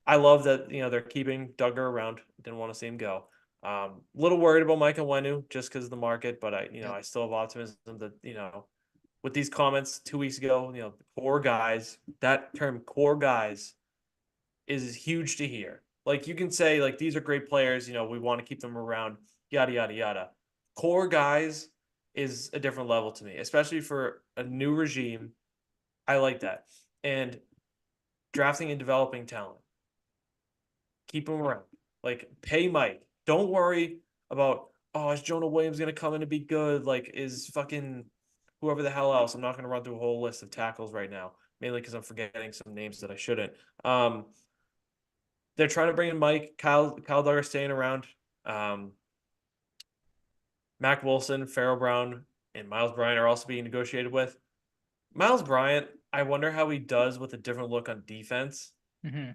I love that they're keeping Duggar around. Didn't want to see him go. A little worried about Mike Onwenu just because of the market, but Yep. I still have optimism that with these comments 2 weeks ago, core guys. That term core guys is huge to hear. Like you can say like these are great players, we want to keep them around, yada yada yada. Core guys is a different level to me, especially for a new regime. I like that. And drafting and developing talent. Keep him around. Like pay Mike. Don't worry about is Jonah Williams gonna come in and be good? Like is fucking whoever the hell else. I'm not gonna run through a whole list of tackles right now, mainly because I'm forgetting some names that I shouldn't. They're trying to bring in Mike, Kyle Duggar staying around. Um, Mac Wilson, Farrell Brown, and Miles Bryant are also being negotiated with. Miles Bryant, I wonder how he does with a different look on defense. Hmm.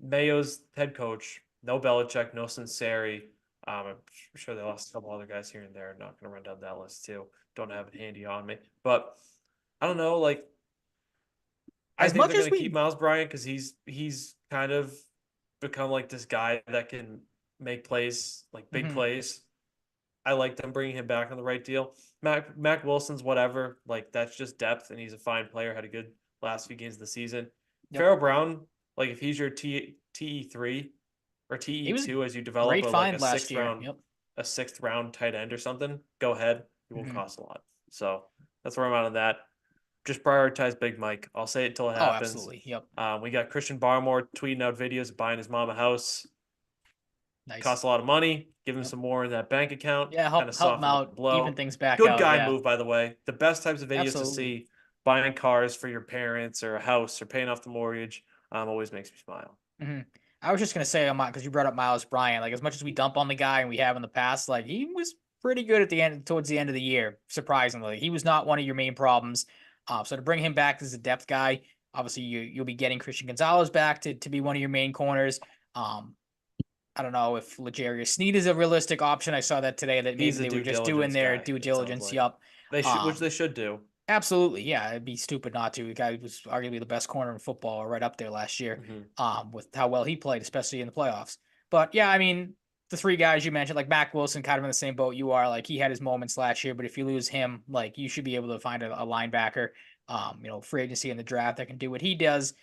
Mayo's head coach, no Belichick, no Sinceri. I'm sure they lost a couple other guys here and there. I'm not going to run down that list too. Don't have it handy on me. But I don't know. Like, I As think much they're as going to keep we, Miles Bryant because he's kind of become like this guy that can make plays, like big hmm plays. I like them bringing him back on the right deal. Mac Wilson's whatever. Like that's just depth, and he's a fine player. Had a good last few games of the season. yep, Farrell Brown, like if he's your TE3 or he TE was two as you develop great a like a find last sixth year. round Yep. a sixth round tight end or something, go ahead. It won't Hmm. cost a lot. So that's where I'm at on that. Just prioritize Big Mike. I'll say it till it Oh, happens. absolutely. Yep. We got Christian Barmore tweeting out videos of buying his mom a house. Nice. Costs a lot of money. Give him Yep. some more in that bank account. Yeah, Kind of help him soften the out, even blow. things back Good out. guy Yeah, move, by the way. The best types of videos to absolutely. see buying cars for your parents or a house or paying off the mortgage always makes me smile. Mhm. I was just gonna say, because you brought up Miles Bryant, like as much as we dump on the guy and we have in the past, like he was pretty good at the end, towards the end of the year. Surprisingly, he was not one of your main problems. So to bring him back as a depth guy, obviously you'll be getting Christian Gonzalez back to be one of your main corners. Um, I don't know if L'Jarius Sneed is a realistic option. I saw that today that He's maybe a they were due just doing diligence their guy, due it sounds diligence. like. Yup. Which Um, they should do. Absolutely, yeah. It'd be stupid not to. The guy was arguably the best corner in football, right up there last year. Hmm. With how well he played, especially in the playoffs. But yeah, I mean, the three guys you mentioned, like Mac Wilson, kind of in the same boat you are. Like he had his moments last year, but if you lose him, like you should be able to find a linebacker, free agency in the draft that can do what he does.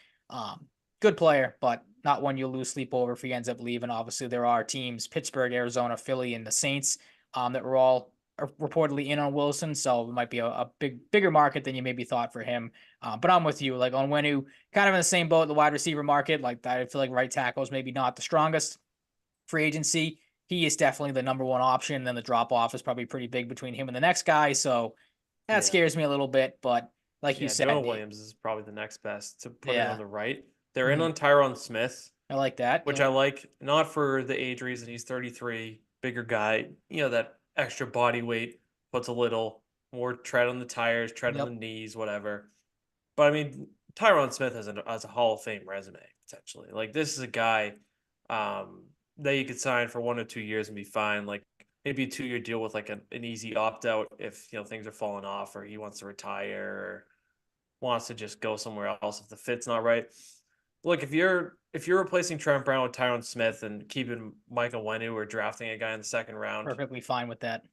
Good player, but not one you'll lose sleep over if he ends up leaving. Obviously, there are teams: Pittsburgh, Arizona, Philly, and the Saints, that were all are reportedly in on Wilson, so it might be a bigger market than you maybe thought for him. But I'm with you, like on Onwenu, kind of in the same boat in the wide receiver market. Like I feel like right tackle is maybe not the strongest free agency. He is definitely the number one option. And then the drop off is probably pretty big between him and the next guy. So that Yeah. scares me a little bit. But like you Yeah, said, Jonah Williams is probably the next best to put in on yeah, the right. They're in mhm, on Tyron Smith, I like that. which I Yep, like, not for the age reason. He's 33, bigger guy. That extra body weight puts a little more tread on the tires, tread on the yep, knees, whatever. But I mean, Tyron Smith has a Hall of Fame resume potentially. Like this is a guy um, that you could sign for 1 or 2 years and be fine. Like maybe a 2 year deal with like an easy opt out if things are falling off or he wants to retire or wants to just go somewhere else if the fit's not right. Look, if you're replacing Trent Brown with Tyron Smith and keeping Michael Wenu or drafting a guy in the second round, perfectly fine with that.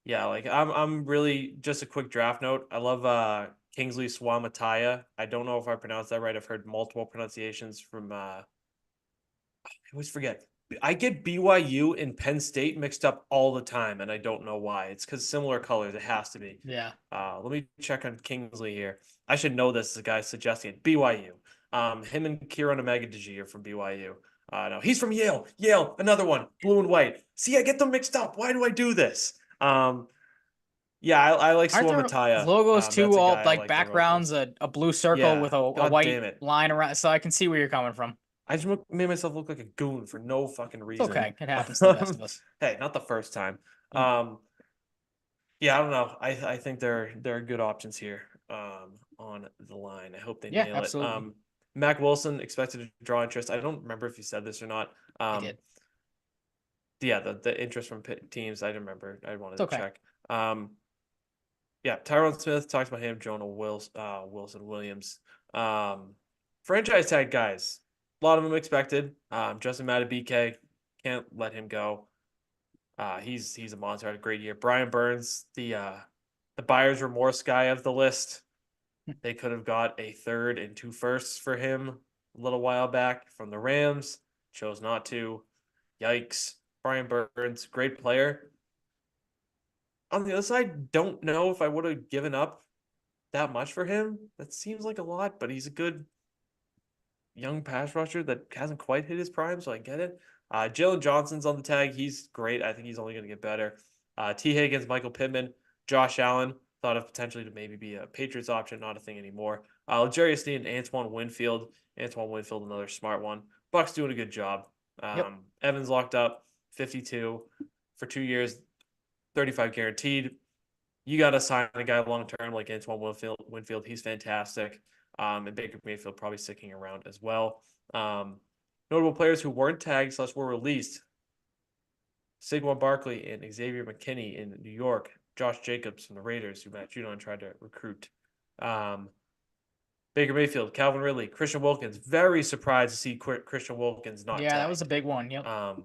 yeah, like I'm really just a quick draft note. I love Kingsley Swamataya. I don't know if I pronounced that right. I've heard multiple pronunciations from I always forget. I get BYU and Penn State mixed up all the time, and I don't know why. It's because similar colors. It has to be. Yeah. Let me check on Kingsley here. I should know this. The guy suggesting it. BYU. Him and Kieran Omega are from BYU. No, he's from Yale. Yale, another one, blue and white. See, I get them mixed up. Why do I do this? Yeah, I like Aren't their Suamataya. logos too That's a all guy I like like to work with. backgrounds, a blue circle Yeah, with a god white damn it. line around? So I can see where you're coming from. I just made myself look like a goon for no fucking It's reason. okay. It happens to the best of us. Hey, not the first time. Mm. Yeah, I don't know. I think they're good options here on the line. I hope they Yeah, nail it. absolutely. Mac Wilson expected to draw interest. I don't remember if you said this or not. I did. Yeah, the interest from teams. I didn't remember. I wanted It's to okay. check. Yeah, Tyron Smith talks about him. Jonah Wilson Williams. Um, franchise tag guys. A lot of them expected. Justin Matabike, can't let him go. He's a monster. Had a great year. Brian Burns, the buyer's remorse guy of the list. They could have got a third and two firsts for him a little while back from the Rams. Chose not to. Yikes. Brian Burns, great player. On the other side, don't know if I would have given up that much for him. That seems like a lot, but he's a good young pass rusher that hasn't quite hit his prime, so I get it. Jalen Johnson's on the tag. He's great. I think he's only going to get better. T. Higgins, Michael Pittman, Josh Allen, thought of potentially to maybe be a Patriots option, not a thing anymore. Jarius Sneed and Antoine Winfield. Antoine Winfield, another smart one. Buck's doing a good job. Yep. Evans locked up 52 for 2 years, 35 guaranteed. You got to sign a guy long term like Antoine Winfield. He's fantastic. And Baker Mayfield probably sticking around as well. Notable players who weren't tagged / were released: Saquon Barkley and Xavier McKinney in New York. Josh Jacobs from the Raiders, who Matt Judon tried to recruit. Um, Baker Mayfield, Calvin Ridley, Christian Wilkins. Very surprised to see Christian Wilkins not Yeah, that was a tagged. big one. Yep. God,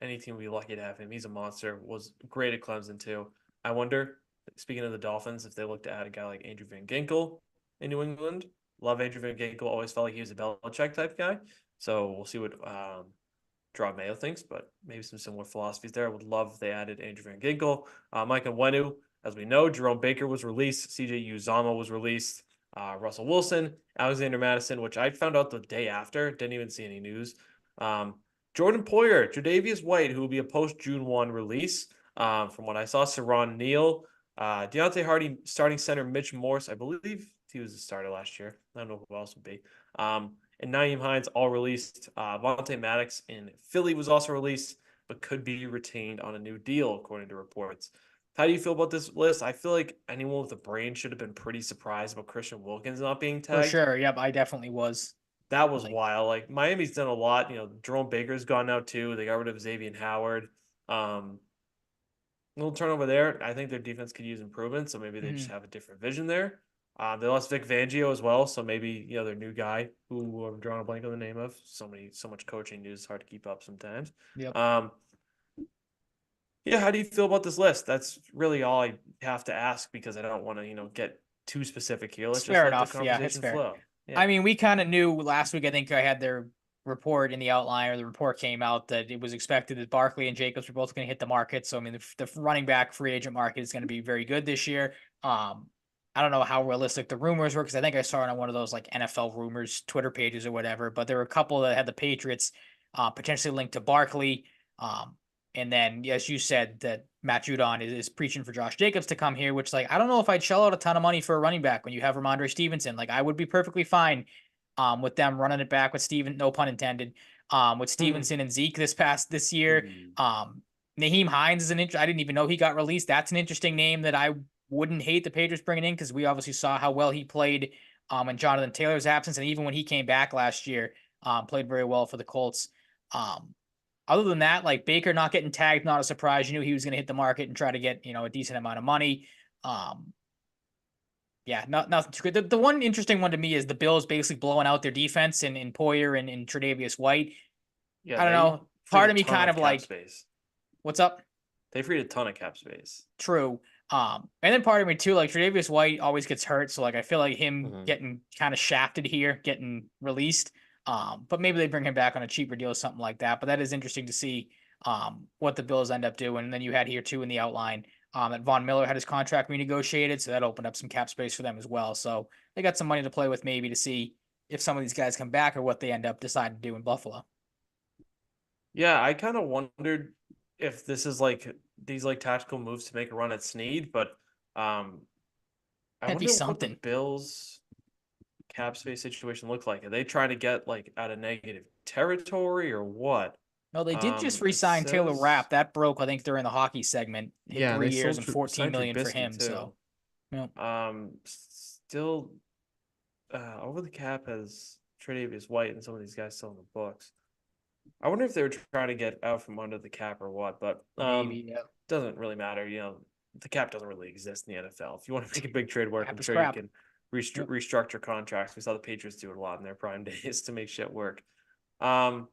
any team would be lucky to have him. He's a monster. Was great at Clemson too. I wonder, speaking of the Dolphins, if they look to add a guy like Andrew Van Ginkel in New England. Love Andrew Van Ginkel. Always felt like he was a Belichick type guy. So we'll see what Draw Mayo thinks, but maybe some similar philosophies there. I would love if they added Andrew Van Ginkel. Mike Nwenu, as we know, Jerome Baker was released. CJ Uzama was released. Russell Wilson, Alexander Madison, which I found out the day after. Didn't even see any news. Jordan Poyer, Tre'Davious White, who will be a post June 1 release. From what I saw, Saron Neal, Deontay Hardy, starting center Mitch Morse, I believe He was a starter last year. I don't know who else would be. And Naeem Hines all released. Vontae Maddox in Philly was also released, but could be retained on a new deal, according to reports. How do you feel about this list? I feel like anyone with a brain should have been pretty surprised about Christian Wilkins not being For tagged. sure. Yep, I definitely was. That was Like, wild. Like Miami's done a lot. Jerome Baker's gone now too. They got rid of Xavier Howard. Um, little turnover there. I think their defense could use improvement, so maybe they just mhm. have a different vision there. They lost Vic Fangio as well, so maybe their new guy who I'm drawing a blank on the name of. So much coaching news, hard to keep up sometimes. Yep. Um, yeah, how do you feel about this list? That's really all I have to ask because I don't want to get too specific here. It's Let's just fair let the enough. Yeah, it's conversation fair. flow. I Yeah. mean, we kind of knew last week. I think I had their report in the outline, or the report came out that it was expected that Barkley and Jacobs were both going to hit the market. So I mean, the running back free agent market is going to be very good this year. I don't know how realistic the rumors were because I think I saw it on one of those like NFL rumors Twitter pages or whatever. But there were a couple that had the Patriots potentially linked to Barkley. Um, and then, as you said, that Matt Judon is preaching for Josh Jacobs to come here, which, like, I don't know if I'd shell out a ton of money for a running back when you have Ramondre Stevenson. Like, I would be perfectly fine with them running it back with Steven, no pun intended, with Stevenson and Zeke this year. Ooh. Naheem Hines is I didn't even know he got released. That's an interesting name that I wouldn't hate the Patriots bringing in because we obviously saw how well he played in Jonathan Taylor's absence. And even when he came back last year, played very well for the Colts. Other than that, like Baker not getting tagged, not a surprise. You knew he was going to hit the market and try to get, a decent amount of money. Um, yeah, nothing too good. The one interesting one to me is the Bills basically blowing out their defense in Poyer and Tre'Davious White. Yeah, I don't they know. freed Part a of me ton kind of of cap like, space. what's up? They freed a ton of cap space. True. And then part of me too, like Tre'Davious White always gets hurt, so like I feel like him Mm-hmm. getting kind of shafted here, getting released. But maybe they bring him back on a cheaper deal, something like that. But that is interesting to see what the Bills end up doing. And then you had here too in the outline that Von Miller had his contract renegotiated, so that opened up some cap space for them as well. So they got some money to play with maybe to see if some of these guys come back or what they end up deciding to do in Buffalo. Yeah, I kind of wondered if this is like these like tactical moves to make a run at Snead, but um, I That'd be wonder what the something. Bills cap space situation looks like. Are they trying to get like out of negative territory or what? No, they did just It re-sign Taylor says Rapp. That broke, I think, during the hockey segment. Hit yeah, and they 3 years sold and 14 signed million for Trubisky him. So, too. yeah. Still over the cap has Tre'Davious White and some of these guys still in the books. I wonder if they were trying to get out from under the cap or what, but Maybe. Yeah. doesn't really matter. The cap doesn't really exist in the NFL. If you want to make a big trade work, I'm Cap is sure you crap. can Yep. restructure contracts. We saw the Patriots do it a lot in their prime days to make shit work. Um,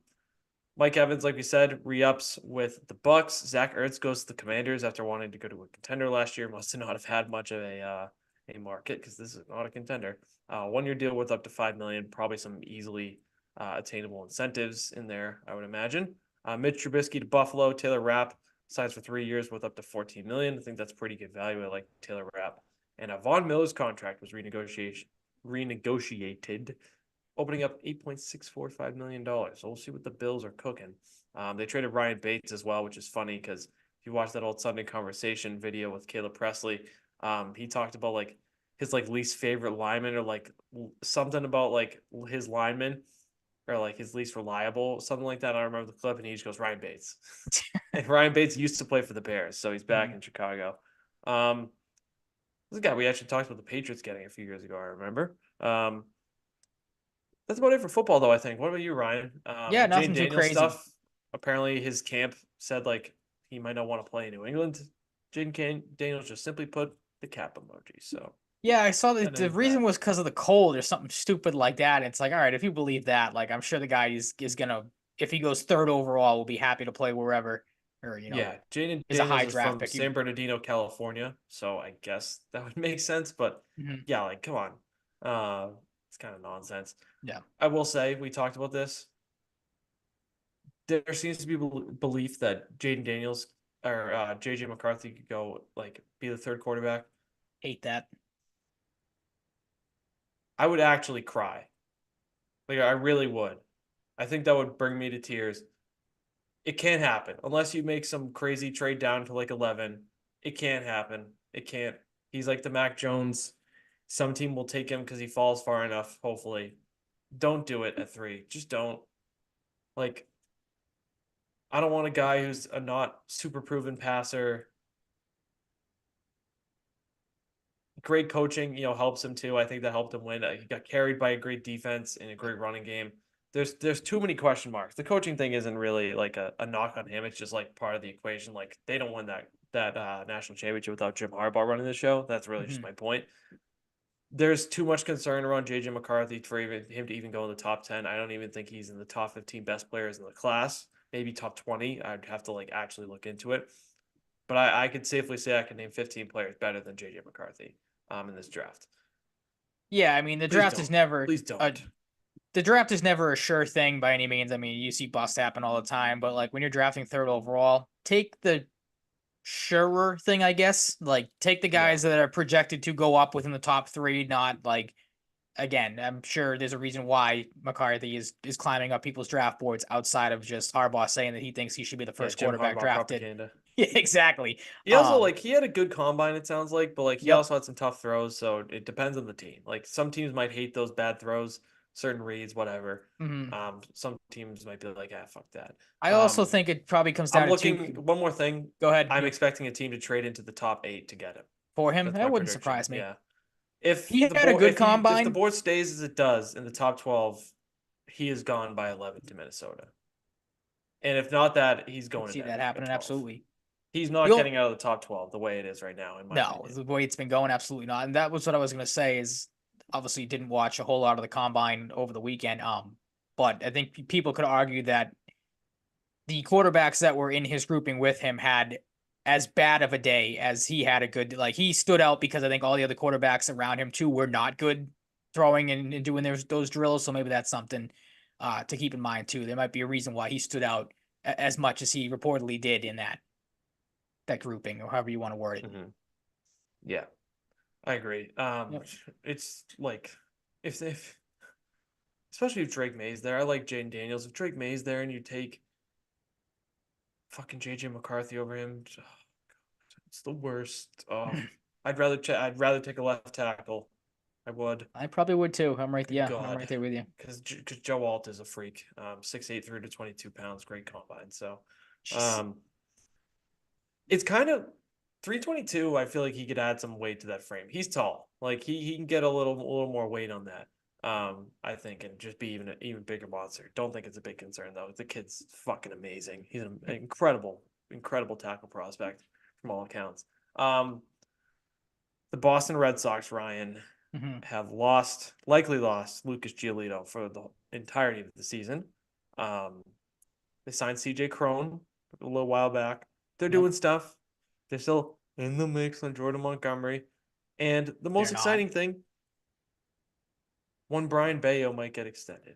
Mike Evans, like we said, re-ups with the Bucks. Zach Ertz goes to the Commanders after wanting to go to a contender last year. Must not have had much of a market because this is not a contender. 1 year deal worth up to $5 million. Probably some easily attainable incentives in there, I would imagine. Mitch Trubisky to Buffalo. Taylor Rapp signs for 3 years worth up to $14 million. I think that's pretty good value. I like Taylor Rapp. And Von Miller's contract was renegotiated, opening up $8.645 million. So we'll see what the Bills are cooking. They traded Ryan Bates as well, which is funny because if you watch that old Sunday Conversation video with Caleb Presley, he talked about like his like least favorite lineman or like something about like his lineman or like his least reliable, something like that. I don't remember the clip, and he just goes Ryan Bates. And Ryan Bates used to play for the Bears, so he's back Mhm. in Chicago. Um, this guy we actually talked about the Patriots getting a few years ago. I remember. That's about it for football, though, I think. What about you, Ryan? Yeah, Jane nothing too Daniels crazy. stuff. Apparently, his camp said like he might not want to play in New England. Daniels just simply put the cap emoji. So Yeah, I saw that that the ends reason that. was because of the cold or something stupid like that. It's like, all right, if you believe that, like, I'm sure the guy is gonna, if he goes third overall, will be happy to play wherever, or Yeah, Jaden is a Daniels high is draft from pick. San Bernardino, California, so I guess that would make sense. But Mhm. yeah, like come on, it's kind of nonsense. Yeah, I will say we talked about this. There seems to be belief that Jaden Daniels or JJ McCarthy could go like be the third quarterback. hate that. I would actually cry. Like I really would. I think that would bring me to tears. It can't happen unless you make some crazy trade down to like 11. It can't happen. It can't. He's like the Mac Jones Some team will take him because he falls far enough, hopefully. Don't do it at 3. Just don't. Like, I don't want a guy who's a not super proven passer. Great coaching, helps him too. I think that helped him win. He got carried by a great defense and a great running game. There's too many question marks. The coaching thing isn't really like a knock on him. It's just like part of the equation. Like they don't win that national championship without Jim Harbaugh running the show. That's really just my point. There's too much concern around JJ McCarthy for him to even go in the top 10. I don't even think he's in the top 15 best players in the class. Maybe top 20. I'd have to like actually look into it. But I could safely say I can name 15 players better than JJ McCarthy in this draft. Yeah, I mean the Please draft is don't. never Please don't. the draft is never a sure thing by any means. I mean, you see busts happen all the time, but like when you're drafting third overall, take the surer thing, I guess. Like take the guys that are projected to go up within the top 3, not like again, I'm sure there's a reason why McCarthy is climbing up people's draft boards outside of just Harbaugh saying that he thinks he should be the first Jim quarterback Harbaugh drafted. propaganda. Yeah, exactly. He also he had a good combine, it sounds like, but like he Yep. also had some tough throws, so it depends on the team. Like some teams might hate those bad throws, certain reads, whatever. Some teams might be like, fuck that. I also think it probably comes down I'm to looking one more thing. Go ahead. I'm expecting a team to trade into the top 8 to get him. For him. That's That my wouldn't prediction. surprise me. Yeah. If he the had a board, good if combine, the board stays as it does in the top 12, he is gone by 11 to Minnesota. And if not that, he's going to see Denver that happening. Absolutely. He's not getting out of the top 12 the way it is right now. In my opinion. The way it's been going, absolutely not. And that was what I was going to say. Is obviously didn't watch a whole lot of the combine over the weekend. But I think people could argue that the quarterbacks that were in his grouping with him had as bad of a day as he had a good. Like he stood out because I think all the other quarterbacks around him too were not good throwing and doing those drills. So maybe that's something to keep in mind too. There might be a reason why he stood out as much as he reportedly did in that grouping, or however you want to word it. Yeah, I agree. It's like if especially if Drake May's there. I like Jaden Daniels. If Drake May's there and you take fucking JJ McCarthy over him, it's the worst. Oh, I'd rather take a left tackle. I would. I probably would too. I'm right. Yeah, God. I'm right there with you. Because Joe Alt is a freak. 6'8", 322 pounds, great combine. So, it's kind of 322. I feel like he could add some weight to that frame. He's tall. Like he can get a little more weight on that. I think, and just be even bigger monster. Don't think it's a big concern though. The kid's fucking amazing. He's an incredible tackle prospect from all accounts. The Boston Red Sox, Ryan, have likely lost Lucas Giolito for the entirety of the season. They signed CJ Crone a little while back. They're doing stuff. They're still in the mix on Jordan Montgomery. And the most exciting thing, one Brian Bayo might get extended.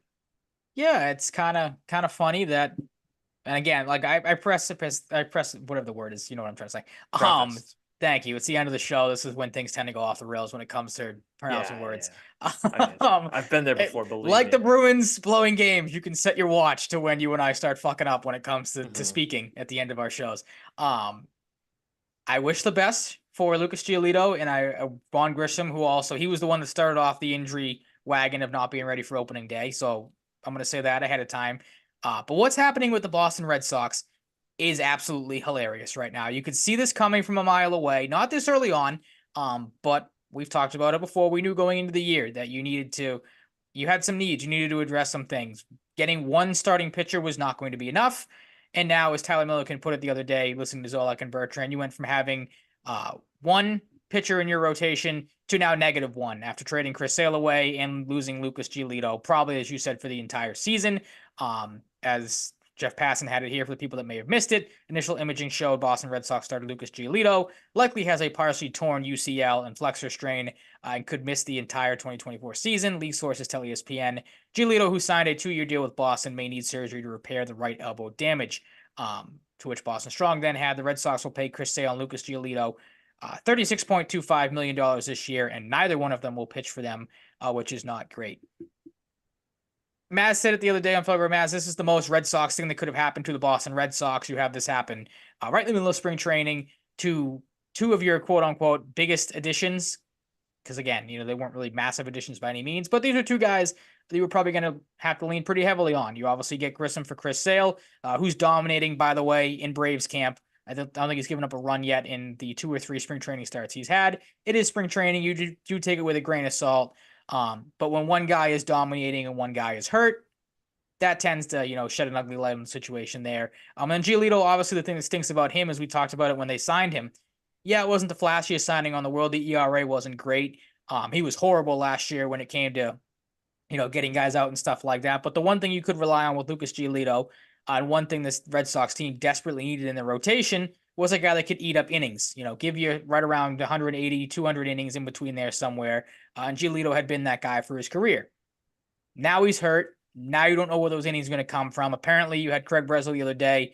Yeah, it's kind of funny that, and again, like I press whatever the word is, you know what I'm trying to say. Thank you. It's the end of the show. This is when things tend to go off the rails when it comes to pronouncing words. Yeah. I've been there before, believe like me. the Bruins blowing games, you can set your watch to when you and I start fucking up when it comes to speaking at the end of our shows. I wish the best for Lucas Giolito and Vaughn Grissom, who he was the one that started off the injury wagon of not being ready for opening day. So I'm going to say that ahead of time. But what's happening with the Boston Red Sox is absolutely hilarious right now. You could see this coming from a mile away, not this early on, but we've talked about it before. We knew going into the year that you had some needs. You needed to address some things. Getting one starting pitcher was not going to be enough. And now, as Tyler Milliken put it the other day, listening to Zolak and Bertrand, you went from having one pitcher in your rotation to now -1 after trading Chris Sale away and losing Lucas Giolito, probably, as you said, for the entire season. As Jeff Passan had it here for the people that may have missed it, initial imaging showed Boston Red Sox starter Lucas Giolito likely has a partially torn UCL and flexor strain and could miss the entire 2024 season. League sources tell ESPN. Giolito, who signed a 2-year deal with Boston, may need surgery to repair the right elbow damage. To which Boston Strong then had the Red Sox will pay Chris Sale and Lucas Giolito $36.25 million this year, and neither one of them will pitch for them, which is not great. Maz said it the other day on Fellow Maz, this is the most Red Sox thing that could have happened to the Boston Red Sox. You have this happen right in the middle of spring training to two of your quote-unquote biggest additions because again, they weren't really massive additions by any means, but these are two guys that you were probably going to have to lean pretty heavily on. You obviously get Grissom for Chris Sale, who's dominating, by the way, in Braves camp. I don't think he's given up a run yet in the 2 or 3 spring training starts he's had. It is spring training. You do take it with a grain of salt. But when one guy is dominating and one guy is hurt, that tends to, shed an ugly light on the situation there. And Giolito, obviously, the thing that stinks about him, as we talked about it when they signed him, yeah, it wasn't the flashiest signing on the world. The ERA wasn't great. He was horrible last year when it came to, getting guys out and stuff like that. But the one thing you could rely on with Lucas Giolito, and one thing this Red Sox team desperately needed in the rotation, was a guy that could eat up innings, give you right around 180, 200 innings in between there somewhere. And Giolito had been that guy for his career. Now he's hurt. Now you don't know where those innings are going to come from. Apparently, you had Craig Breslow the other day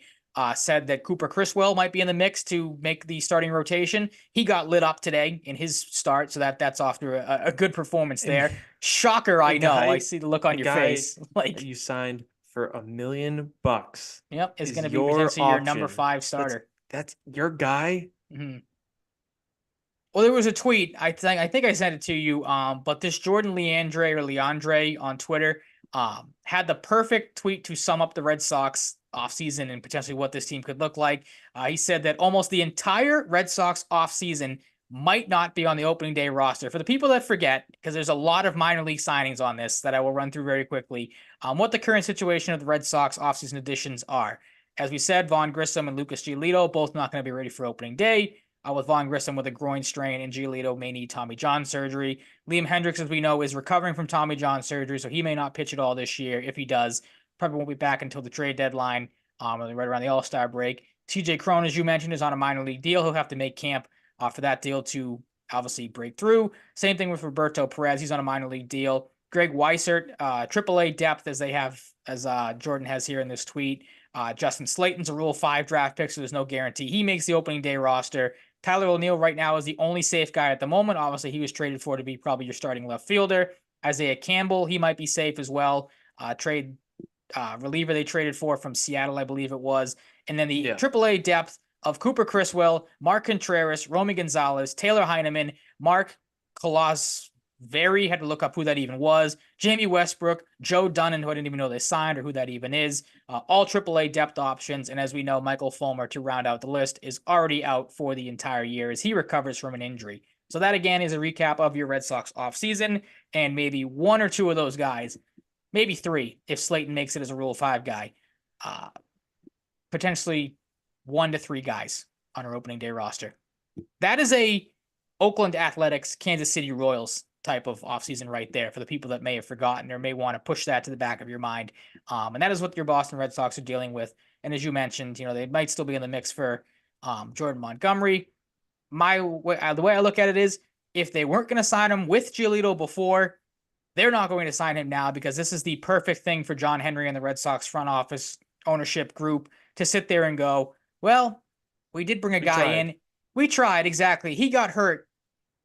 said that Cooper Criswell might be in the mix to make the starting rotation. He got lit up today in his start, so that's off to a good performance there. Shocker, I know. I see the look on your face. Like you signed for $1 million. Yep, is going to be potentially your number 5 starter. That's your guy. Mm-hmm. Well, there was a tweet. I think I sent it to you. But this Jordan Leandre on Twitter had the perfect tweet to sum up the Red Sox offseason and potentially what this team could look like. He said that almost the entire Red Sox offseason might not be on the opening day roster. For the people that forget, because there's a lot of minor league signings on this that I will run through very quickly, what the current situation of the Red Sox offseason additions are. As we said, Vaughn Grissom and Lucas Giolito both not going to be ready for opening day. With Vaughn Grissom with a groin strain, and Giolito may need Tommy John surgery. Liam Hendriks, as we know, is recovering from Tommy John surgery, so he may not pitch at all this year. If he does, probably won't be back until the trade deadline, right around the All-Star break. TJ Crone, as you mentioned, is on a minor league deal. He'll have to make camp for that deal to obviously break through. Same thing with Roberto Perez. He's on a minor league deal. Greg Weissert, AAA depth, as they have, as Jordan has here in this tweet. Justin Slayton's a Rule 5 draft pick, so there's no guarantee he makes the opening day roster. Tyler O'Neill right now is the only safe guy at the moment. Obviously, he was traded for to be probably your starting left fielder. Isaiah Campbell, he might be safe as well. Reliever they traded for from Seattle, I believe it was. And then the AAA depth of Cooper Criswell, Mark Contreras, Romy Gonzalez, Taylor Heineman, Mark Kolasveri, had to look up who that even was, Jamie Westbrook, Joe Dunnan, who I didn't even know they signed or who that even is, all AAA depth options. And as we know, Michael Fulmer, to round out the list, is already out for the entire year as he recovers from an injury. So that, again, is a recap of your Red Sox offseason, and maybe 1 or 2 of those guys, maybe 3, if Slayton makes it as a Rule 5 guy, potentially 1 to 3 guys on our opening day roster. That is a Oakland Athletics, Kansas City Royals type of offseason right there for the people that may have forgotten or may want to push that to the back of your mind. And that is what your Boston Red Sox are dealing with. And as you mentioned, they might still be in the mix for Jordan Montgomery. The way I look at it is, if they weren't going to sign him with Giolito before, they're not going to sign him now, because this is the perfect thing for John Henry and the Red Sox front office ownership group to sit there and go, well, we did bring a guy in. We tried, exactly. He got hurt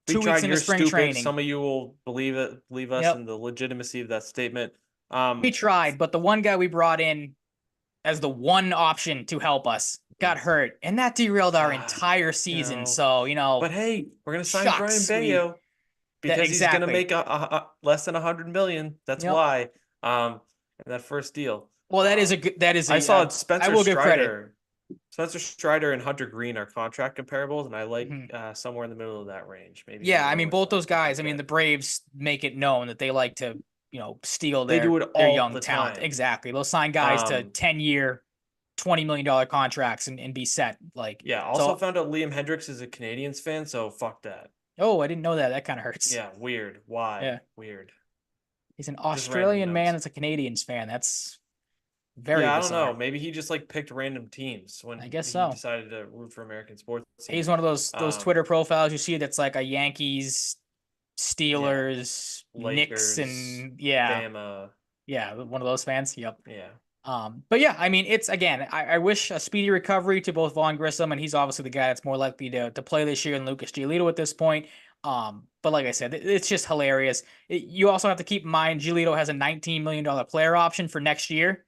2 weeks into spring training. Some of you will believe us in the legitimacy of that statement. We tried, but the one guy we brought in as the one option to help us got hurt, and that derailed our entire season. So, But hey, we're going to sign Brian Bayo because he's going to make less than $100 million. That's why. In that first deal. Well, I saw Spencer Strider. Spencer Strider and Hunter Green are contract comparables, and I like somewhere in the middle of that range. Maybe. Yeah, I mean, both those guys. I mean, the Braves make it known that they like to, steal their young talent. Exactly, they'll sign guys to 10-year, $20 million contracts and be set. Also found out Liam Hendriks is a Canadiens fan, so fuck that. Oh, I didn't know that. That kind of hurts. Yeah, weird. Why? Yeah, weird. He's an Australian man that's a Canadiens fan. That's very bizarre. I don't know. Maybe he just picked random teams when I guess he so. decided to root for American sports. He's one of those Twitter profiles you see that's like a Yankees, Steelers, Lakers, Knicks, and Bama. Yeah, one of those fans. Yep. Yeah. But yeah, I mean, it's, again, I wish a speedy recovery to both Vaughn Grissom, and he's obviously the guy that's more likely to play this year than Lucas Giolito at this point. But like I said, it's just hilarious. You also have to keep in mind Giolito has a $19 million player option for next year.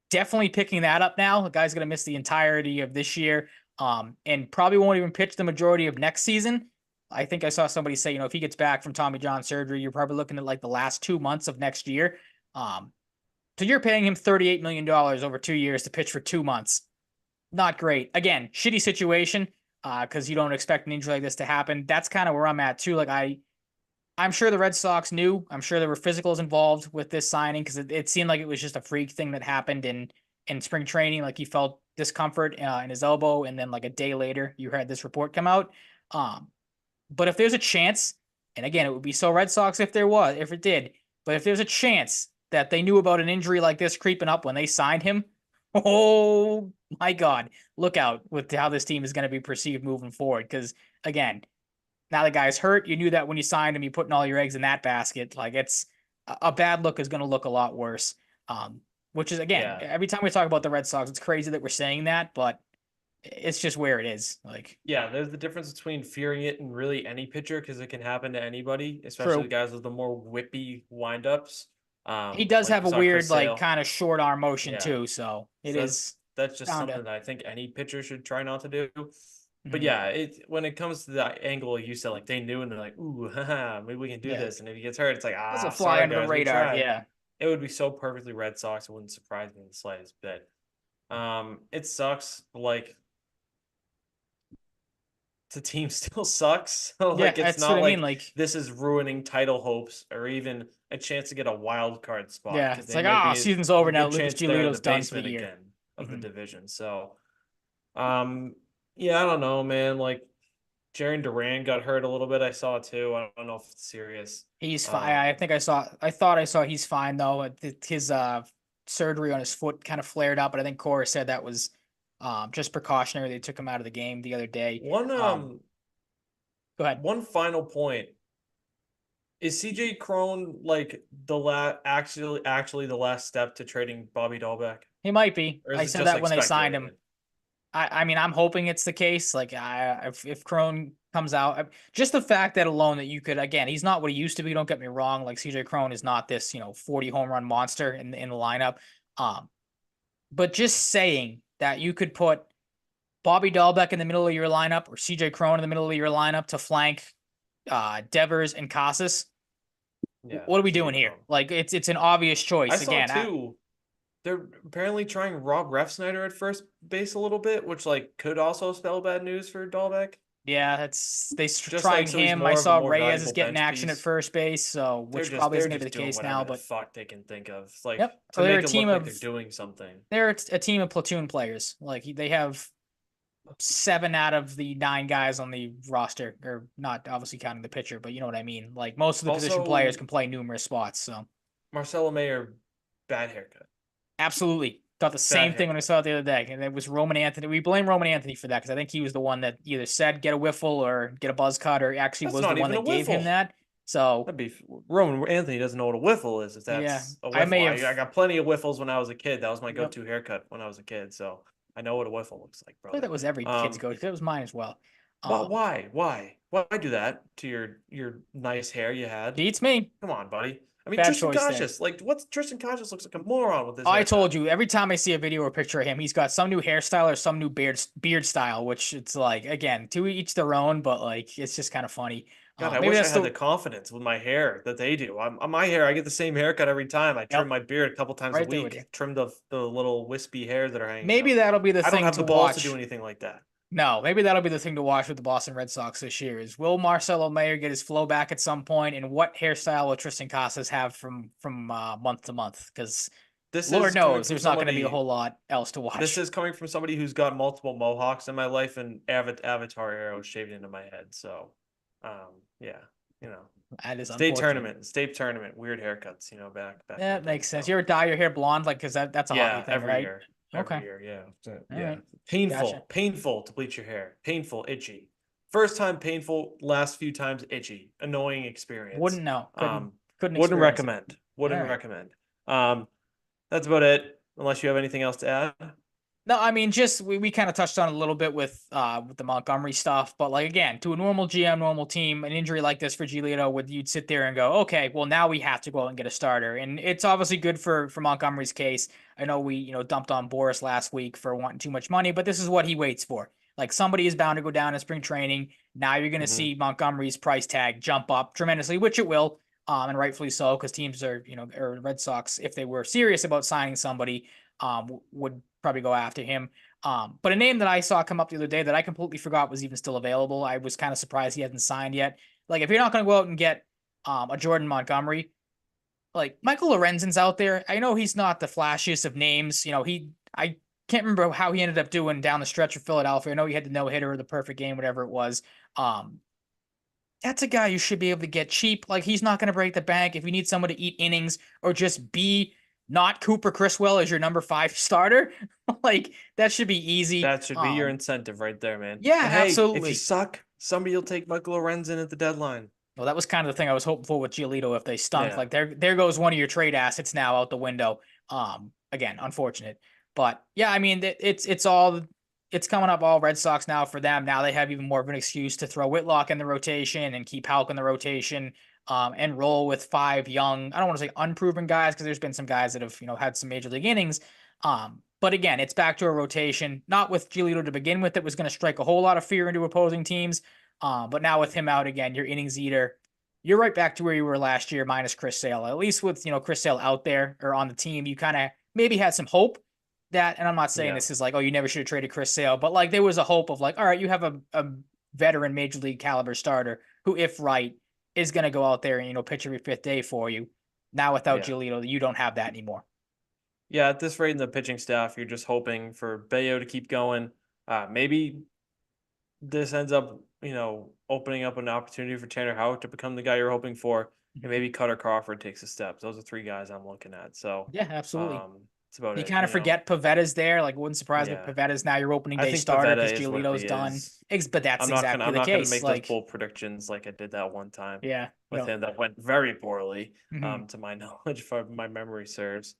Definitely picking that up now. The guy's going to miss the entirety of this year, and probably won't even pitch the majority of next season. I think I saw somebody say, if he gets back from Tommy John surgery, you're probably looking at like the last 2 months of next year. So you're paying him $38 million over 2 years to pitch for 2 months. Not great. Again, shitty situation. Because you don't expect an injury like this to happen. That's kind of where I'm at too. Like I'm sure the Red Sox knew. I'm sure there were physicals involved with this signing because it seemed like it was just a freak thing that happened in spring training. Like he felt discomfort in his elbow, and then like a day later, you had this report come out. But if there's a chance, and again, it would be so Red Sox if it did, but if there's a chance that they knew about an injury like this creeping up when they signed him, oh my God, look out with how this team is going to be perceived moving forward. Because again, now the guy's hurt. You knew that when you signed him, you putting all your eggs in that basket. Like it's a bad look is going to look a lot worse. Which is again, Yeah. every time we talk about the Red Sox, it's crazy that we're saying that, but it's just where it is. Like Yeah, there's the difference between fearing it and really any pitcher because it can happen to anybody, especially the true. guys with the more whippy windups. He does Like have we a saw Chris weird, like Sale. kind of short arm motion Yeah. too, so it So is that's just bound to. something that I think any pitcher should try not to do. But Mhm. yeah, when it comes to the angle you said, like they knew and they're like, ooh, haha, maybe we can do Yeah, this. And if he gets hurt, it's like, doesn't fly sorry under the guys, we radar. tried. Yeah, It would be so perfectly Red Sox, it wouldn't surprise me in the slightest bit. It sucks, but like the team still sucks. So yeah, like it's that's what not I mean. like Like, this is ruining title hopes or even a chance to get a wild card spot yeah, because it's they like might be season's there's over a now. good Lucas chance they're in the Giolito's done for the basement year. again of the Mhm. division. So yeah, I don't know, man. Like Jaren Duran got hurt a little bit. I saw it too. I don't know if it's serious. He's fine. Um, I think I saw. I thought I saw he's fine though. His surgery on his foot kind of flared up, but I think Cora said that was just precautionary. They took him out of the game the other day. one Go ahead. one final point. Is CJ Crone like the actually the last step to trading Bobby Dahlbeck? He might be. Or is I it said just that like when they signed him. speculated? I mean, I'm hoping it's the case. Like, if Crone comes out, just the fact that alone that you could, again, he's not what he used to be. Don't get me wrong. Like CJ Crone is not this, 40 home run monster in the lineup. Um, but just saying that you could put Bobby Dahlbeck in the middle of your lineup or CJ Crone in the middle of your lineup to flank Devers and Casas. Yeah, What are we CJ doing here? Crone. Like, it's an obvious I choice. saw Again, too. They're apparently trying Rob Refsnyder at first base a little bit, which like could also spell bad news for Dahlbeck. yeah, that's Just like trying so he's him. I more of a saw more Reyes is valuable getting bench action at piece. first base, so which probably They're isn't going to be just the doing case whatever now. the But fuck they can think of. It's like yep, to they're make a it look team like they're of doing something. they're a team of platoon players. Like they have 7 out of the 9 guys on the roster, or not obviously counting the pitcher, but you know what I mean. Like most of the position players Also, can play numerous spots. So Marcelo Mayer, bad haircut. absolutely. Thought the Bad same thing when I haircut. saw it the other day. And it was Roman Anthony. We blame Roman Anthony for that because I think he was the one that either said get a whiffle or get a buzz cut, or actually That's was the not one even a that gave him whiffle. that. So That'd be Roman Anthony doesn't know what a whiffle is. If yeah, that's a I may whiffle, have. I got plenty of whiffles when I was a kid. That was my Yep. go-to haircut when I was a kid. So I know what a whiffle looks like, I think brother. that was every kid's Um, go. It was mine as well. well, Um, why do that to your nice hair you had? beats me. Come on, buddy. I mean, Bad Tristan choice there. Cassius, like what's Tristan Cassius looks like a moron with his I told haircut. you every time I see a video or picture of him, he's got some new hairstyle or some new beard style, which it's like again to each their own, but like it's just kind of funny. God, I Maybe wish I that's had the the confidence with my hair that they do. On my hair, I get the same haircut every time. I trim yep, my beard a couple times a right there with you. week, trim the little wispy hairs that are hanging Maybe out. that'll be the I don't thing have to the balls to do watch. anything like that. No, maybe that'll be the thing to watch with the Boston Red Sox this year is will Marcelo Mayer get his flow back at some point, and what hairstyle will Tristan Casas have from month to month? Because This Lord is coming knows from there's not going to be a somebody. whole lot else to This watch. is coming from somebody who's got multiple mohawks in my life and avatar arrows shaved into my head. So, yeah, you know, That is unfortunate. state tournament, weird haircuts. You know, back in the That day. makes sense. So. You ever dye your hair blonde? Like, because that's a hockey Yeah, thing, right? every Okay. year, yeah, All yeah. right. Gotcha. Painful to bleach your hair. Painful, itchy. First time painful, last few times itchy. Annoying experience. Wouldn't know. Couldn't Wouldn't experience it. recommend. All Wouldn't right. recommend. That's about it. Unless you have anything else to add. No, I mean, just we kind of touched on it a little bit with the Montgomery stuff, but like again, to a normal GM, normal team, an injury like this for Giolito, would you'd sit there and go, okay, well now we have to go out and get a starter, and it's obviously good for Montgomery's case. I know we dumped on Boris last week for wanting too much money, but this is what he waits for. Like somebody is bound to go down in spring training. Now you're going to Hmm. see Montgomery's price tag jump up tremendously, which it will, and rightfully so, because teams are, or Red Sox, if they were serious about signing somebody, would probably go after him. But a name that I saw come up the other day that I completely forgot was even still available. I was kind of surprised he hasn't signed yet. Like if you're not going to go out and get a Jordan Montgomery, like Michael Lorenzen's out there. I know he's not the flashiest of names. I can't remember how he ended up doing down the stretch of Philadelphia. I know he had the no hitter or the perfect game, whatever it was. Um, that's a guy you should be able to get cheap. Like he's not going to break the bank. If you need someone to eat innings or just be not Cooper Criswell as your number 5 starter, like that should be easy. That should be your incentive right there, man. Yeah, And hey, if you absolutely. suck, somebody will take Michael Lorenzen at the deadline. Well, that was kind of the thing I was hoping for with Giolito if they stunk. Yeah. Like there goes one of your trade assets now out the window. Again, unfortunate. But yeah, I mean it's coming up all Red Sox now for them. Now they have even more of an excuse to throw Whitlock in the rotation and keep Houck in the rotation. And roll with 5 young, I don't want to say unproven guys because there's been some guys that have, had some major league innings. But again, it's back to a rotation, not with Giolito to begin with, that was going to strike a whole lot of fear into opposing teams. But now with him out again, your innings eater, you're right back to where you were last year, minus Chris Sale. At least with Chris Sale out there or on the team, you kind of maybe had some hope that. And I'm not saying Yeah. this is like, oh, you never should have traded Chris Sale, but like there was a hope of like, all right, you have a veteran major league caliber starter who, if right, is going to go out there and pitch every 5th day for you. Now without Yeah. Giolito, you don't have that anymore. Yeah, at this rate in the pitching staff, you're just hoping for Bayo to keep going. Maybe this ends up, opening up an opportunity for Tanner Houck to become the guy you're hoping for, and maybe Cutter Crawford takes a step. Those are 3 guys I'm looking at. So, Yeah, absolutely. that's about You it. kind of forget Pavetta's there. Like, it wouldn't surprise me if Yeah, Pavetta's now your opening I day think starter Pavetta because is what Giolito's he done. is. But that's exactly I'm the not gonna case. make those Like, bold predictions like I did that one time yeah, with him that went very poorly, mhm, to my knowledge, if my memory serves.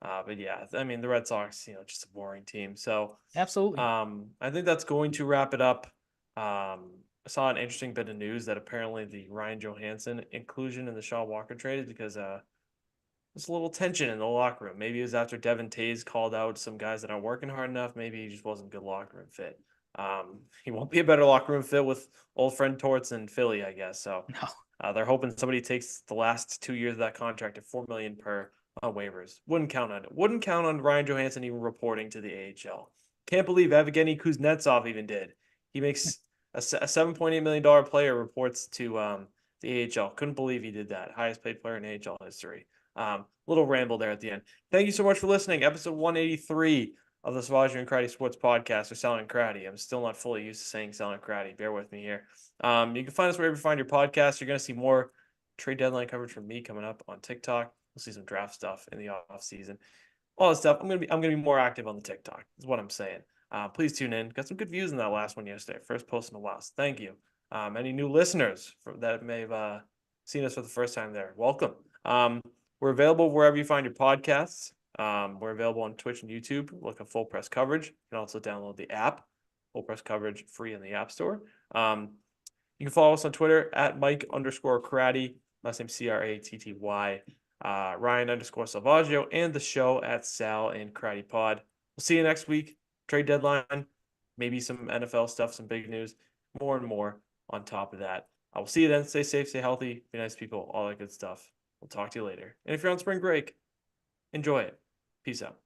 But yeah, I mean the Red Sox, just a boring team. So, absolutely. I think that's going to wrap it up. I saw an interesting bit of news that apparently the Ryan Johansson inclusion in the Shaw Walker trade is because there's a little tension in the locker room. Maybe it was after Devin Tays called out some guys that aren't working hard enough. Maybe he just wasn't a good locker room fit. He won't be a better locker room fit with old friend Torts in Philly, I guess. So, No, they're hoping somebody takes the last 2 years of that contract at $4 million per on waivers. Wouldn't count on it. Wouldn't count on Ryan Johansson even reporting to the AHL. Can't believe Evgeny Kuznetsov even did. He makes a $7.8 million player reports to the AHL. Couldn't believe he did that. Highest paid player in AHL history. Little ramble there at the end. Thank you so much for listening. Episode 183 of the Salvaggio and Cratty Sports Podcast, or Salvaggio and Cratty. I'm still not fully used to saying Salvaggio and Cratty. Bear with me here. You can find us wherever you find your podcast. You're going to see more trade deadline coverage from me coming up on TikTok. We'll see some draft stuff in the off season. All this stuff. I'm gonna be more active on the TikTok. Is what I'm saying. Please tune in. Got some good views in that last one yesterday. First post in a while. So thank you. Any new listeners that may have seen us for the first time there, welcome. We're available wherever you find your podcasts. We're available on Twitch and YouTube. Look at Full Press Coverage. You can also download the app. Full Press Coverage free in the App Store. You can follow us on Twitter at Mike_Cratty. Last name Cratty. Ryan_Salvaggio, and the show at Sal and Cratty Pod. We'll see you next week. Trade deadline, maybe some NFL stuff, some big news, more and more on top of that. I will see you then. Stay safe, stay healthy, be nice people, all that good stuff. We'll talk to you later. And if you're on spring break, enjoy it. Peace out.